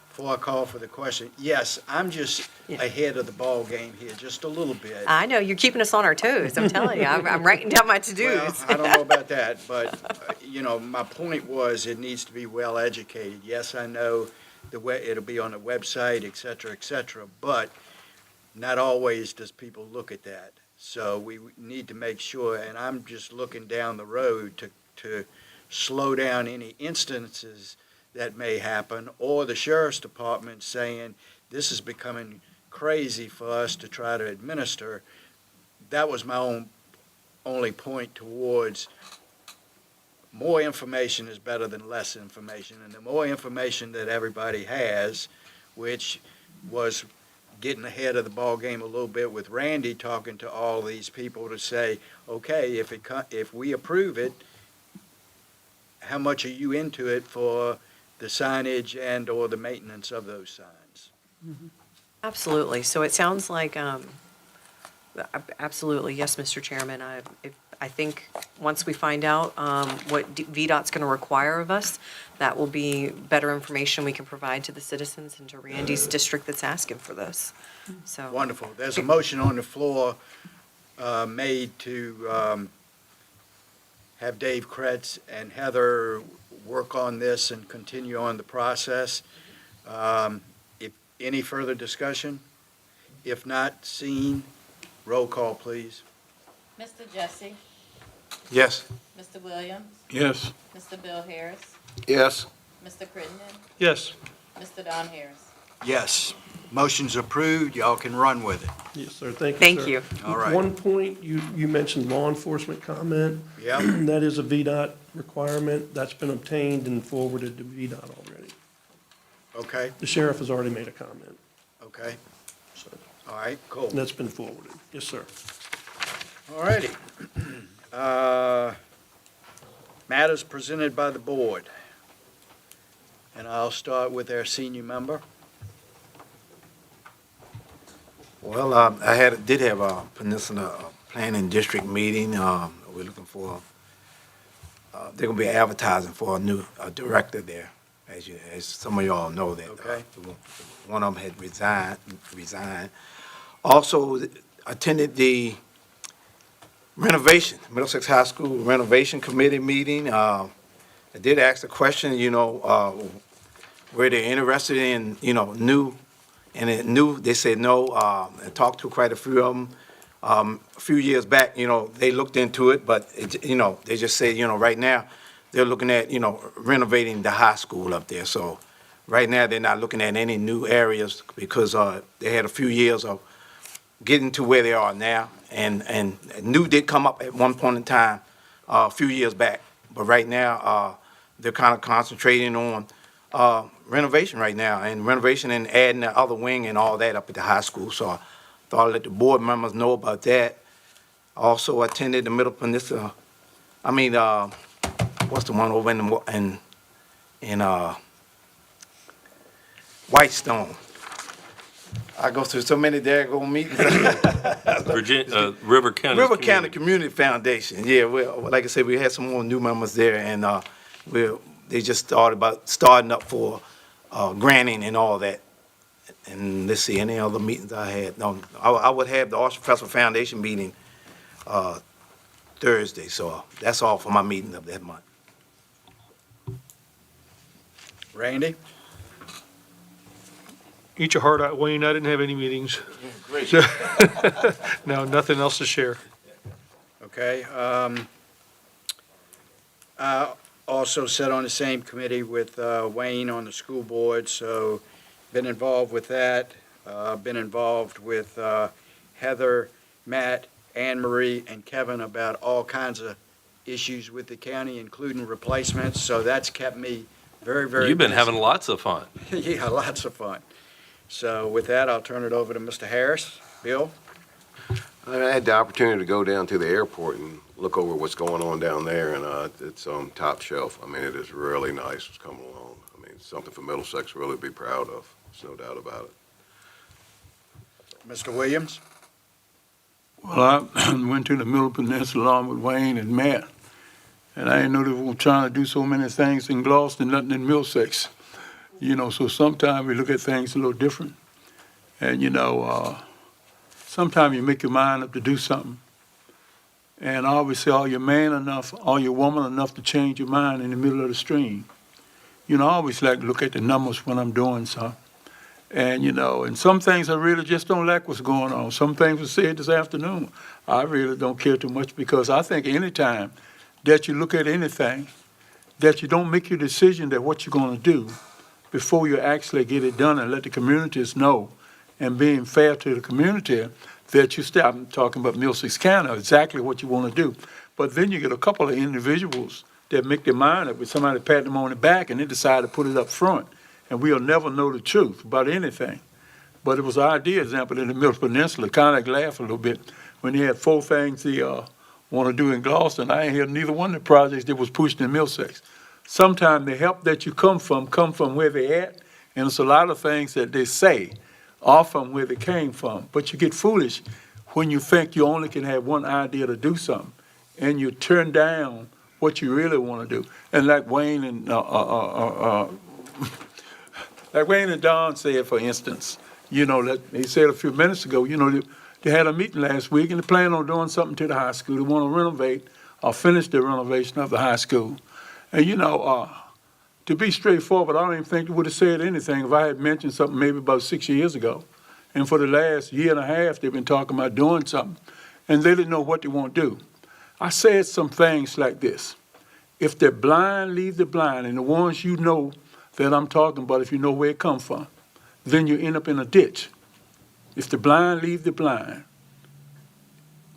Before I call for the question, yes, I'm just ahead of the ball game here, just a little bit. I know, you're keeping us on our toes. I'm telling you, I'm writing down my to-dos. Well, I don't know about that, but, my point was it needs to be well educated. Yes, I know it'll be on the website, et cetera, but not always does people look at that. So we need to make sure, and I'm just looking down the road to slow down any instances that may happen, or the sheriff's department saying, this is becoming crazy for us to try to administer. That was my only point towards more information is better than less information. And the more information that everybody has, which was getting ahead of the ball game a little bit with Randy talking to all these people to say, okay, if we approve it, how much are you into it for the signage and or the maintenance of those signs? Absolutely. So it sounds like, absolutely, yes, Mr. Chairman. I think once we find out what VDOT's going to require of us, that will be better information we can provide to the citizens and to Randy's district that's asking for this. So Wonderful. There's a motion on the floor made to have Dave Kretz and Heather work on this and continue on the process. If any further discussion? If not seen, roll call, please. Mr. Jesse, Yes. Mr. Williams, Yes. Mr. Bill Harris, Yes. Mr. Crittenden, Yes. Mr. Don Harris. Yes. Motion's approved. Y'all can run with it. Yes, sir, thank you, Thank sir. you. All right. One point, you mentioned law enforcement comment. Yep. That is a VDOT requirement. That's been obtained and forwarded to VDOT already. Okay, The sheriff has already made a comment, okay. so, All right, cool. and that's been forwarded. Yes, sir. All righty. Matters presented by the board. And I'll start with our senior member. Well, did have a Peninsula Planning District meeting. We're looking for, they're gonna be advertising for a new director there, as some of y'all know that. Okay. One of them had resigned. Also attended the Middlesex High School renovation committee meeting. I did ask the question, were they interested in, new, and it new, they said no. I talked to quite a few of them. A few years back, they looked into it, but, they just said, right now, they're looking at, renovating the high school up there. So right now, they're not looking at any new areas because they had a few years of getting to where they are now. And new did come up at one point in time, a few years back. But right now, they're kind of concentrating on renovation right now, and renovation and adding the other wing and all that up at the high school. So I thought I'd let the board members know about that. Also attended the Middle Peninsula, what's the one over in Whitestone? I go through so many daggone meetings. River County. River County Community Foundation, yeah, well, like I said, we had some more new members there, and they just starting up for granting and all that. And let's see, any other meetings I had? No, I would have the Archer Festival Foundation meeting Thursday, so that's all for my meeting of that month. Randy? Eat your heart out, Wayne. I didn't have any meetings. Great. No, nothing else to share. Okay. I also sat on the same committee with Wayne on the school board, so been involved with that. Been involved with Heather, Matt, Anne Marie, and Kevin about all kinds of issues with the county, including replacements. So that's kept me very, very You've been busy. having lots of fun. Yeah, lots of fun. So with that, I'll turn it over to Mr. Harris. Bill? I had the opportunity to go down to the airport and look over what's going on down there, and it's on top shelf. It is really nice what's coming along. It's something for Middlesex really to be proud of. There's no doubt about it. Mr. Williams? Well, I went to the Middle Peninsula along with Wayne and Matt, and I didn't know they were trying to do so many things in Gloucester, nothing in Middlesex. So sometimes we look at things a little different. And, sometimes you make your mind up to do something. And obviously, are you man enough, are you woman enough to change your mind in the middle of the stream? I always like to look at the numbers when I'm doing something. And, and some things I really just don't like what's going on. Some things were said this afternoon. I really don't care too much because I think any time that you look at anything, that you don't make your decision that what you're going to do before you actually get it done and let the communities know, and being fair to the community, that you stop talking about Middlesex County, exactly what you want to do. But then you get a couple of individuals that make their mind up with somebody patting them on the back and they decide to put it up front. And we'll never know the truth about anything. But it was an idea, example, in the Middle Peninsula, kind of laugh a little bit when they had 4 things they want to do in Gloucester, and I ain't hear neither one of the projects that was pushed in Middlesex. Sometimes the help that you come from where they at, and it's a lot of things that they say are from where they came from. But you get foolish when you think you only can have one idea to do something, and you turn down what you really want to do. And like Wayne and Don said, for instance, he said a few minutes ago, they had a meeting last week and they plan on doing something to the high school. They want to renovate or finish the renovation of the high school. And, to be straightforward, I don't even think they would have said anything if I had mentioned something maybe about 6 years ago. And for the last year and a half, they've been talking about doing something. and they didn't know what they want to do. I said some things like this. If they're blind, leave the blind. And the ones you know that I'm talking about, if you know where it come from, then you end up in a ditch. If the blind, leave the blind.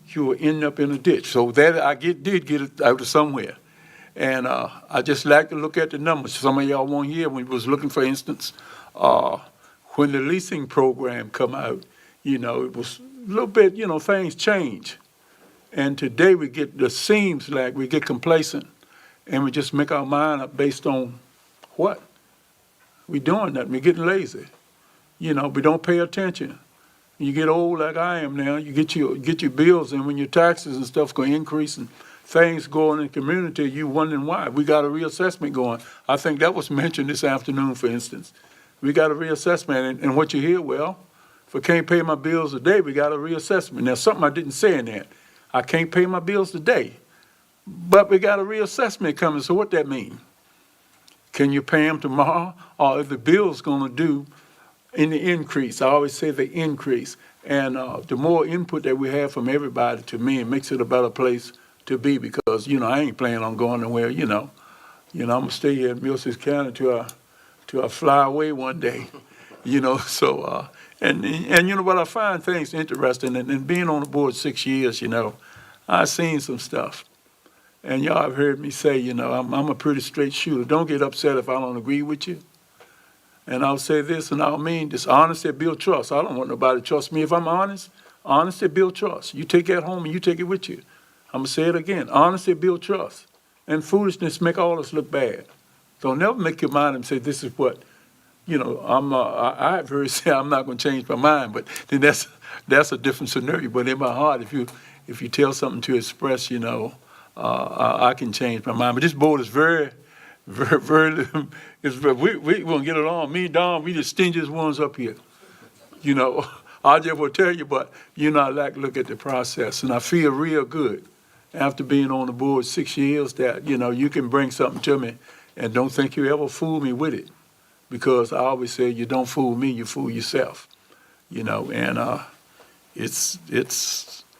You will end up in a ditch. So that I did get it out of somewhere. And I just like to look at the numbers. Some of y'all won't hear when we was looking, for instance, when the leasing program come out, you know, it was a little bit, you know, things change. And today seems like we get complacent and we just make our mind up based on what? We doing nothing. We're getting lazy. You know, we don't pay attention. You get old like I am now, you get your bills, and when your taxes and stuff going to increase and things going in the community, you wondering why. We got a reassessment going. I think that was mentioned this afternoon, for instance. We got a reassessment, and what you hear, well, if I can't pay my bills today, we got a reassessment. Now, something I didn't say in that. I can't pay my bills today, but we got a reassessment coming, so what that mean? Can you pay them tomorrow, or is the bill's going to do in the increase? I always say the increase. And the more input that we have from everybody, to me, it makes it a better place to be, because, you know, I ain't planning on going nowhere, you know. I'm going to stay here in Middlesex County till I fly away one day, you know. So, and you know what, I find things interesting. And being on the board 6 years, you know, I've seen some stuff. And y'all have heard me say, you know, I'm a pretty straight shooter. Don't get upset if I don't agree with you. And I'll say this, and I'll mean this. Honesty builds trust. I don't want nobody to trust me if I'm honest. Honesty builds trust. You take that home and you take it with you. I'm going to say it again. Honesty builds trust. And foolishness make all us look bad. So never make your mind and say, this is what, you know, I've heard say I'm not going to change my mind, but then that's a different scenario. But in my heart, if you tell something to express, you know, I can change my mind. But this board is very, we won't get along. Me and Don, we the stingiest ones up here. You know, I just will tell you, but you know, I like to look at the process, and I feel real good after being on the board 6 years that, you know, you can bring something to me and don't think you ever fool me with it, because I always say you don't fool me, you fool yourself. You know, and it's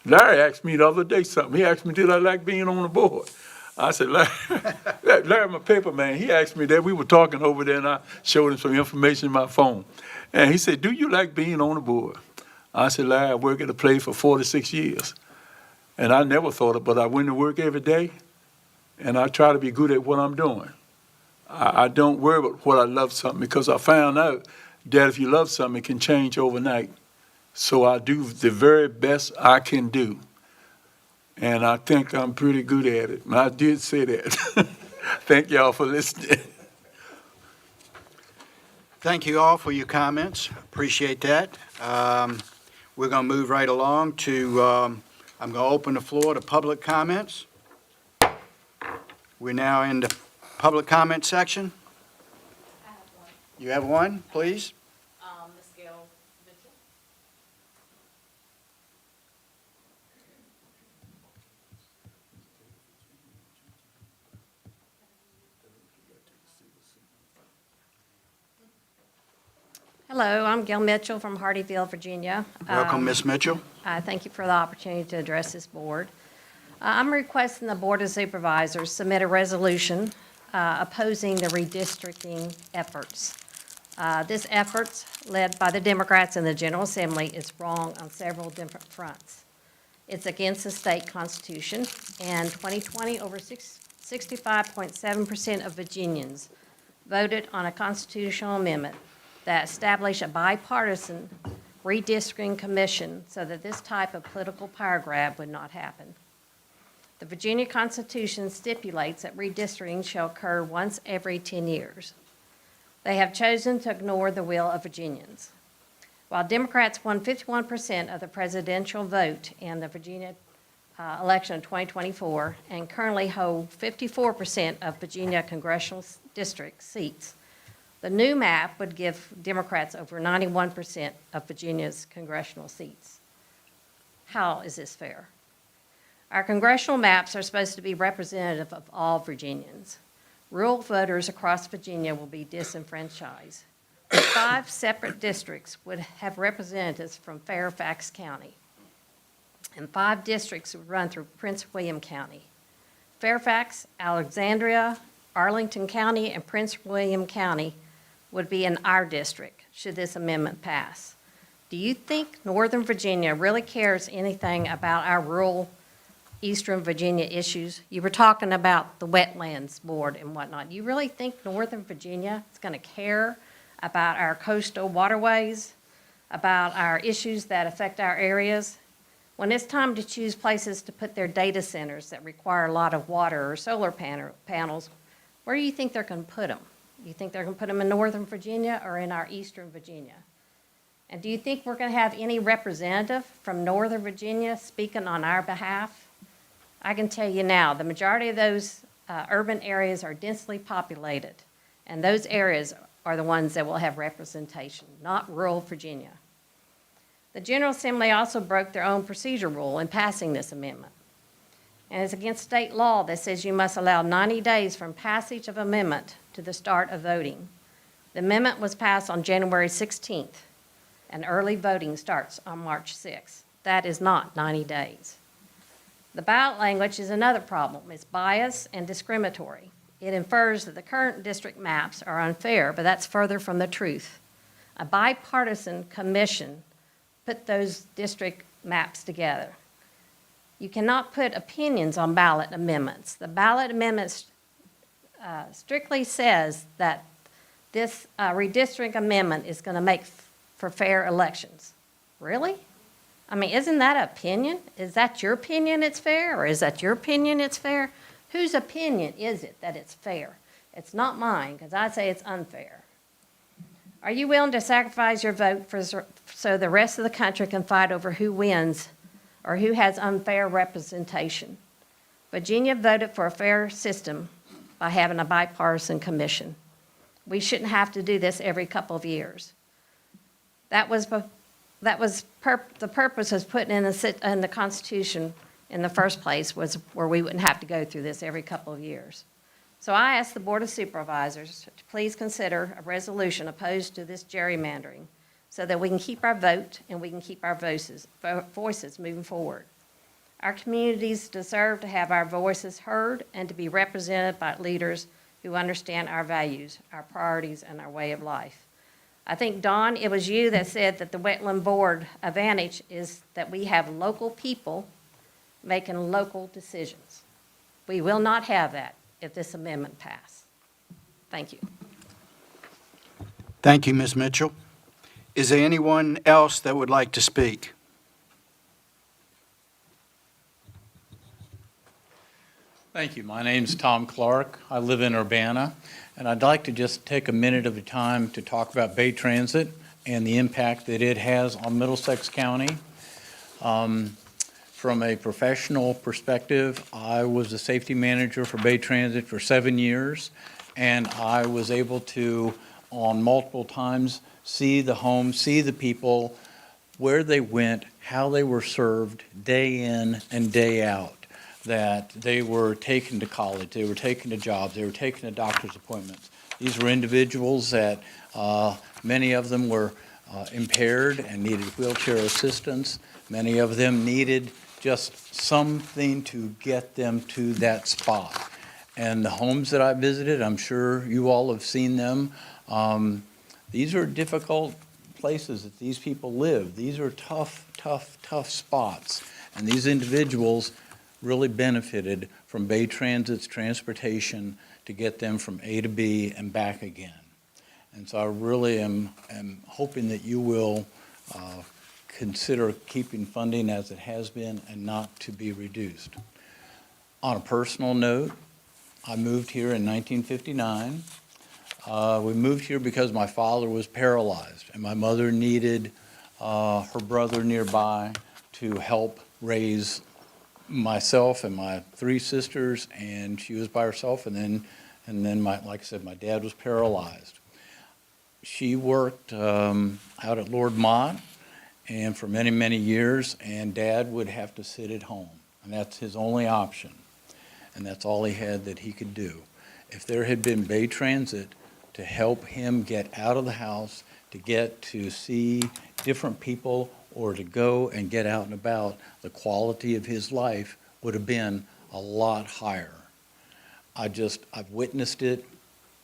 Larry asked me the other day something. He asked me, did I like being on the board? I said, Larry, my paper man, he asked me that. We were talking over there, and I showed him some information in my phone. And he said, do you like being on the board? I said, Larry, I work at a place for 46 years. And I never thought it, but I went to work every day, and I try to be good at what I'm doing. I don't worry about what I love something, because I found out that if you love something, it can change overnight. So I do the very best I can do. And I think I'm pretty good at it. And I did say that. Thank y'all for listening. Thank you all for your comments. Appreciate that. We're going to move right along to, I'm going to open the floor to public comments. We're now in the public comment section. You have one, please? Ms. Gail Mitchell. Hello, I'm Gail Mitchell from Hardyville, Virginia. Welcome, Ms. Mitchell. Thank you for the opportunity to address this board. I'm requesting the Board of Supervisors submit a resolution opposing the redistricting efforts. This effort, led by the Democrats in the General Assembly, is wrong on several different fronts. It's against the state constitution, and 2020, over 65.7% of Virginians voted on a constitutional amendment that established a bipartisan redistricting commission so that this type of political power grab would not happen. The Virginia Constitution stipulates that redistricting shall occur once every 10 years. They have chosen to ignore the will of Virginians. While Democrats won 51% of the presidential vote in the Virginia election of 2024 and currently hold 54% of Virginia congressional district seats, the new map would give Democrats over 91% of Virginia's congressional seats. How is this fair? Our congressional maps are supposed to be representative of all Virginians. Rural voters across Virginia will be disenfranchised. 5 separate districts would have representatives from Fairfax County. and 5 districts would run through Prince William County. Fairfax, Alexandria, Arlington County, and Prince William County would be in our district, should this amendment pass. Do you think Northern Virginia really cares anything about our rural Eastern Virginia issues? You were talking about the Wetlands Board and whatnot. You really think Northern Virginia is going to care about our coastal waterways, about our issues that affect our areas? When it's time to choose places to put their data centers that require a lot of water or solar panels, where do you think they're going to put them? You think they're going to put them in Northern Virginia or in our Eastern Virginia? And do you think we're going to have any representative from Northern Virginia speaking on our behalf? I can tell you now, the majority of those urban areas are densely populated, and those areas are the ones that will have representation, not rural Virginia. The General Assembly also broke their own procedure rule in passing this amendment. And it's against state law that says you must allow 90 days from passage of amendment to the start of voting. The amendment was passed on January 16th, and early voting starts on March 6th. That is not 90 days. The ballot language is another problem. It's biased and discriminatory. It infers that the current district maps are unfair, but that's further from the truth. A bipartisan commission put those district maps together. You cannot put opinions on ballot amendments. The ballot amendment strictly says that this redistricting amendment is going to make for fair elections. Really? I mean, isn't that an opinion? Is that your opinion it's fair, or is that your opinion it's fair? Whose opinion is it that it's fair? It's not mine, because I say it's unfair. Are you willing to sacrifice your vote so the rest of the country can fight over who wins or who has unfair representation? Virginia voted for a fair system by having a bipartisan commission. We shouldn't have to do this every couple of years. The purpose was put in the Constitution in the first place, was where we wouldn't have to go through this every couple of years. So I ask the Board of Supervisors to please consider a resolution opposed to this gerrymandering so that we can keep our vote and we can keep our voices moving forward. Our communities deserve to have our voices heard and to be represented by leaders who understand our values, our priorities, and our way of life. I think, Dawn, it was you that said that the Wetland Board advantage is that we have local people making local decisions. We will not have that if this amendment passes. Thank you. Thank you, Ms. Mitchell. Is there anyone else that would like to speak? Thank you. My name's Tom Clark. I live in Urbana, and I'd like to just take a minute of the time to talk about Bay Transit and the impact that it has on Middlesex County. From a professional perspective, I was a safety manager for Bay Transit for 7 years, and I was able to, on multiple times, see the homes, see the people, where they went, how they were served day in and day out, that they were taken to college, they were taken to jobs, they were taken to doctor's appointments. These were individuals that many of them were impaired and needed wheelchair assistance. Many of them needed just something to get them to that spot. And the homes that I visited, I'm sure you all have seen them. These are difficult places that these people live. These are tough, tough, tough spots. And these individuals really benefited from Bay Transit's transportation to get them from A to B and back again. And so I really am hoping that you will consider keeping funding as it has been and not to be reduced. On a personal note, I moved here in 1959. We moved here because my father was paralyzed and my mother needed her brother nearby to help raise myself and my 3 sisters, and she was by herself, and then like I said, my dad was paralyzed. She worked out at Lord Mott and for many, many years, and Dad would have to sit at home, and that's his only option, and that's all he had that he could do. If there had been Bay Transit to help him get out of the house, to get to see different people or to go and get out and about, the quality of his life would have been a lot higher. I've witnessed it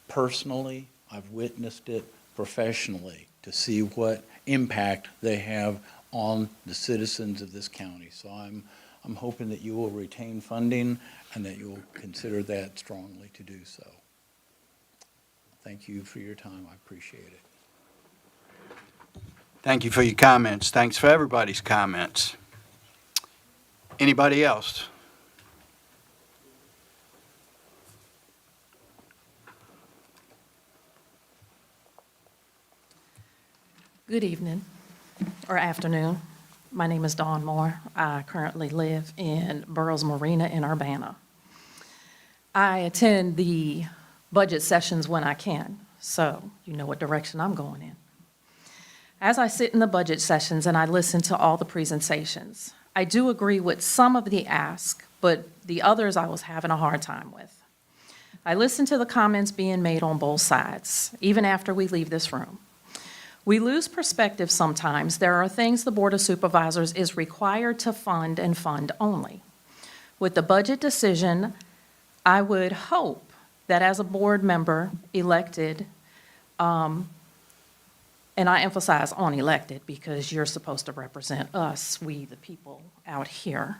personally, I've witnessed it professionally, to see what impact they have on the citizens of this county. So I'm hoping that you will retain funding and that you will consider that strongly to do so. Thank you for your time. I appreciate it. Thank you for your comments. Thanks for everybody's comments. Anybody else? Good evening, or afternoon. My name is Dawn Moore. I currently live in Burroughs Marina in Urbana. I attend the budget sessions when I can, so you know what direction I'm going in. As I sit in the budget sessions and I listen to all the presentations, I do agree with some of the asks, but the others I was having a hard time with. I listen to the comments being made on both sides, even after we leave this room. We lose perspective sometimes. There are things the Board of Supervisors is required to fund and fund only. With the budget decision, I would hope that as a board member elected, and I emphasize on elected because you're supposed to represent us, we the people out here,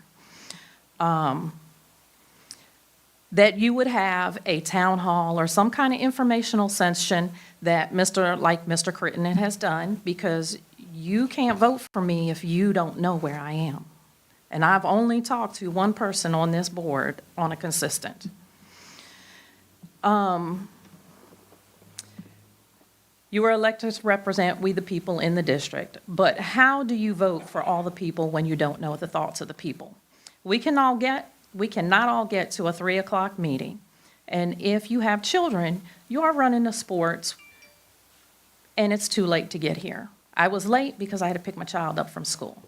that you would have a town hall or some kind of informational session that Mr. Crittenden has done, because you can't vote for me if you don't know where I am. And I've only talked to one person on this board on a consistent. You are elected to represent we the people in the district, but how do you vote for all the people when you don't know the thoughts of the people? We cannot all get to a 3 o'clock meeting, and if you have children, you are running the sports, and it's too late to get here. I was late because I had to pick my child up from school.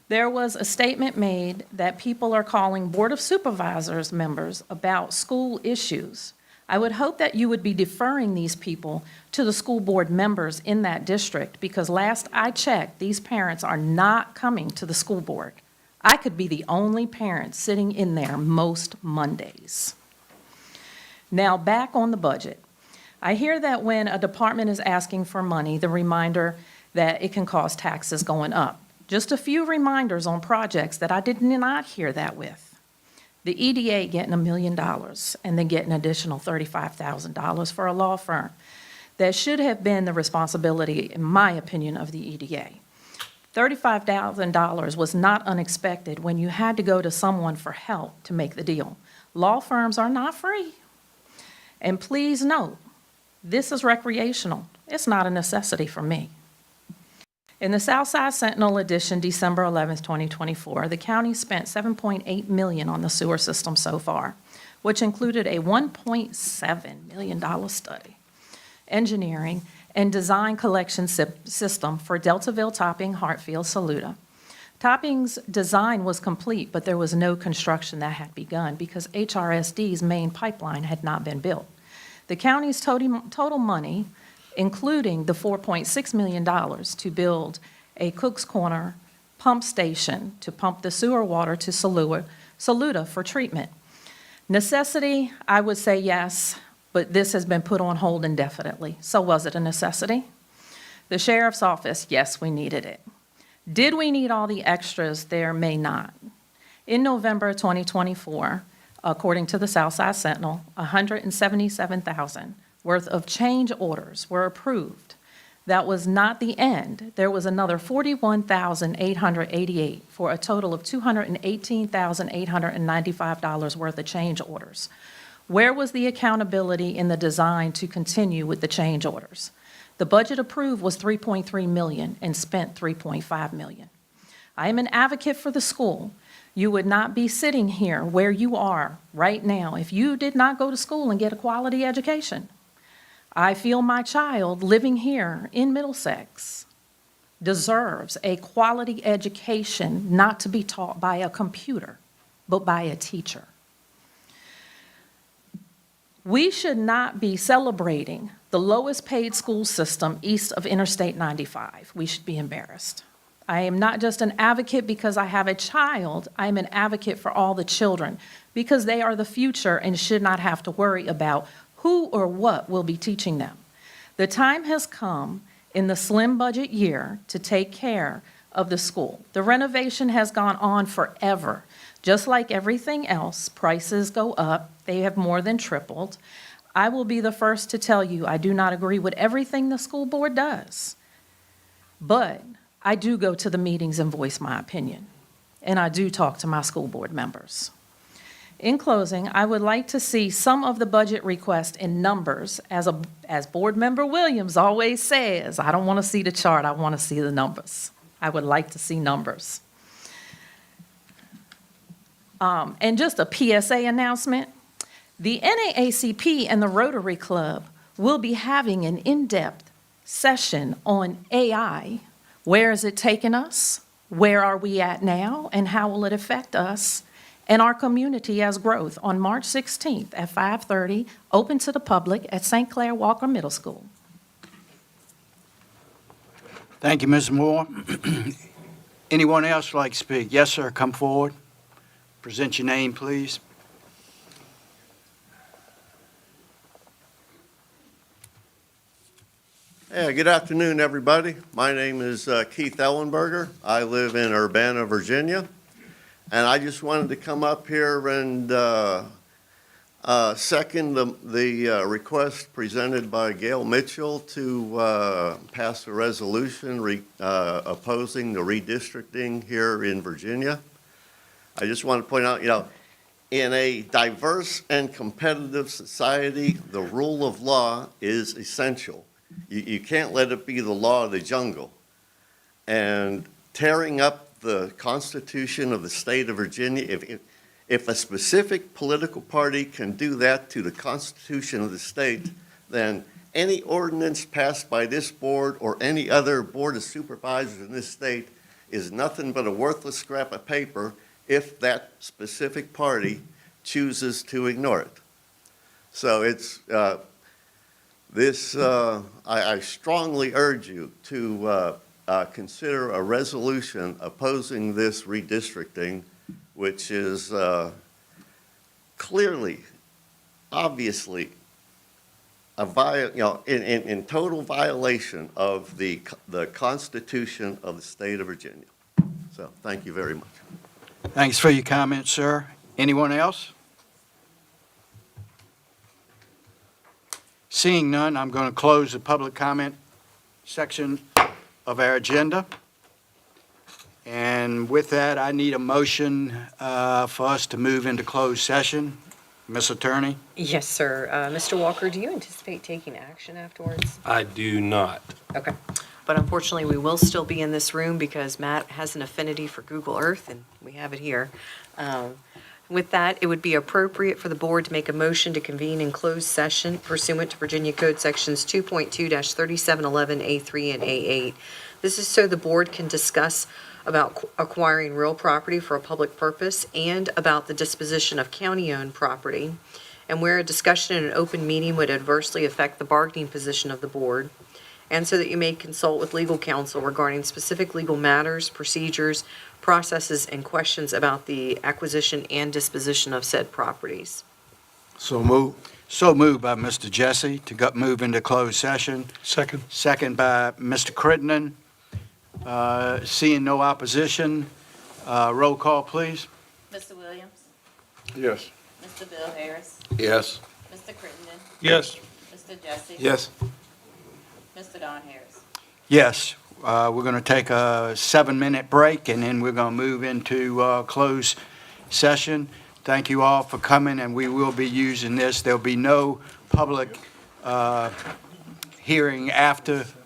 There was a statement made that people are calling Board of Supervisors members about school issues. I would hope that you would be deferring these people to the school board members in that district, because last I checked, these parents are not coming to the school board. I could be the only parent sitting in there most Mondays. Now, back on the budget. I hear that when a department is asking for money, the reminder that it can cause taxes going up. Just a few reminders on projects that I did not hear that with. The EDA getting $1 million and then getting an additional $35,000 for a law firm. That should have been the responsibility, in my opinion, of the EDA. $35,000 was not unexpected when you had to go to someone for help to make the deal. Law firms are not free. And please note, this is recreational. It's not a necessity for me. In the Southside Sentinel edition, December 11th, 2024, the county spent $7.8 million on the sewer system so far, which included a $1.7 million study, engineering, and design collection system for Deltaville Topping, Hartfield, Saluda. Topping's design was complete, but there was no construction that had begun because HRSD's main pipeline had not been built. The county's total money, including the $4.6 million to build a Cook's Corner pump station to pump the sewer water to Saluda for treatment. Necessity, I would say yes, but this has been put on hold indefinitely. So was it a necessity? The sheriff's office, yes, we needed it. Did we need all the extras? There may not. In November 2024, according to the Southside Sentinel, $177,000 worth of change orders were approved. That was not the end. There was another $41,888 for a total of $218,895 worth of change orders. Where was the accountability in the design to continue with the change orders? The budget approved was $3.3 million and spent $3.5 million. I am an advocate for the school. You would not be sitting here where you are right now if you did not go to school and get a quality education. I feel my child living here in Middlesex deserves a quality education, not to be taught by a computer, but by a teacher. We should not be celebrating the lowest paid school system east of Interstate 95. We should be embarrassed. I am not just an advocate because I have a child. I am an advocate for all the children because they are the future and should not have to worry about who or what will be teaching them. The time has come in the slim budget year to take care of the school. The renovation has gone on forever. Just like everything else, prices go up. They have more than tripled. I will be the first to tell you I do not agree with everything the school board does. But I do go to the meetings and voice my opinion. And I do talk to my school board members. In closing, I would like to see some of the budget requests in numbers. As Board Member Williams always says, I don't want to see the chart, I want to see the numbers. I would like to see numbers. And just a PSA announcement, the NAACP and the Rotary Club will be having an in-depth session on AI. Where is it taking us? Where are we at now? And how will it affect us and our community as growth on March 16th at 5:30, open to the public at St. Clair Walker Middle School. Thank you, Ms. Moore. Anyone else like to speak? Yes, sir, come forward. Present your name, please. Hey, good afternoon, everybody. My name is Keith Ellenberger. I live in Urbana, Virginia. And I just wanted to come up here and second the request presented by Gail Mitchell to pass a resolution opposing the redistricting here in Virginia. I just want to point out, in a diverse and competitive society, the rule of law is essential. You can't let it be the law of the jungle. And tearing up the Constitution of the state of Virginia, if a specific political party can do that to the Constitution of the state, then any ordinance passed by this board or any other board of supervisors in this state is nothing but a worthless scrap of paper if that specific party chooses to ignore it. So it's I strongly urge you to consider a resolution opposing this redistricting, which is clearly, obviously, in total violation of the Constitution of the state of Virginia. So, thank you very much. Thanks for your comments, sir. Anyone else? Seeing none, I'm going to close the public comment section of our agenda. And with that, I need a motion for us to move into closed session. Ms. Attorney? Yes, sir. Mr. Walker, do you anticipate taking action afterwards? I do not. Okay. But unfortunately, we will still be in this room because Matt has an affinity for Google Earth, and we have it here. With that, it would be appropriate for the board to make a motion to convene in closed session pursuant to Virginia Code Sections 2.2-3711A3 and A8. This is so the board can discuss about acquiring real property for a public purpose and about the disposition of county-owned property, and where a discussion in an open meeting would adversely affect the bargaining position of the board, and so that you may consult with legal counsel regarding specific legal matters, procedures, processes, and questions about the acquisition and disposition of said properties. So moved. So moved by Mr. Jesse to move into closed session. Second. Second by Mr. Crittenden. Seeing no opposition, roll call, please. Mr. Williams? Yes. Mr. Bill Harris? Yes. Mr. Crittenden? Yes. Mr. Jesse? Yes. Mr. Don Harris? Yes, we're going to take a 7-minute break, and then we're going to move into closed session. Thank you all for coming, and we will be using this. There'll be no public hearing after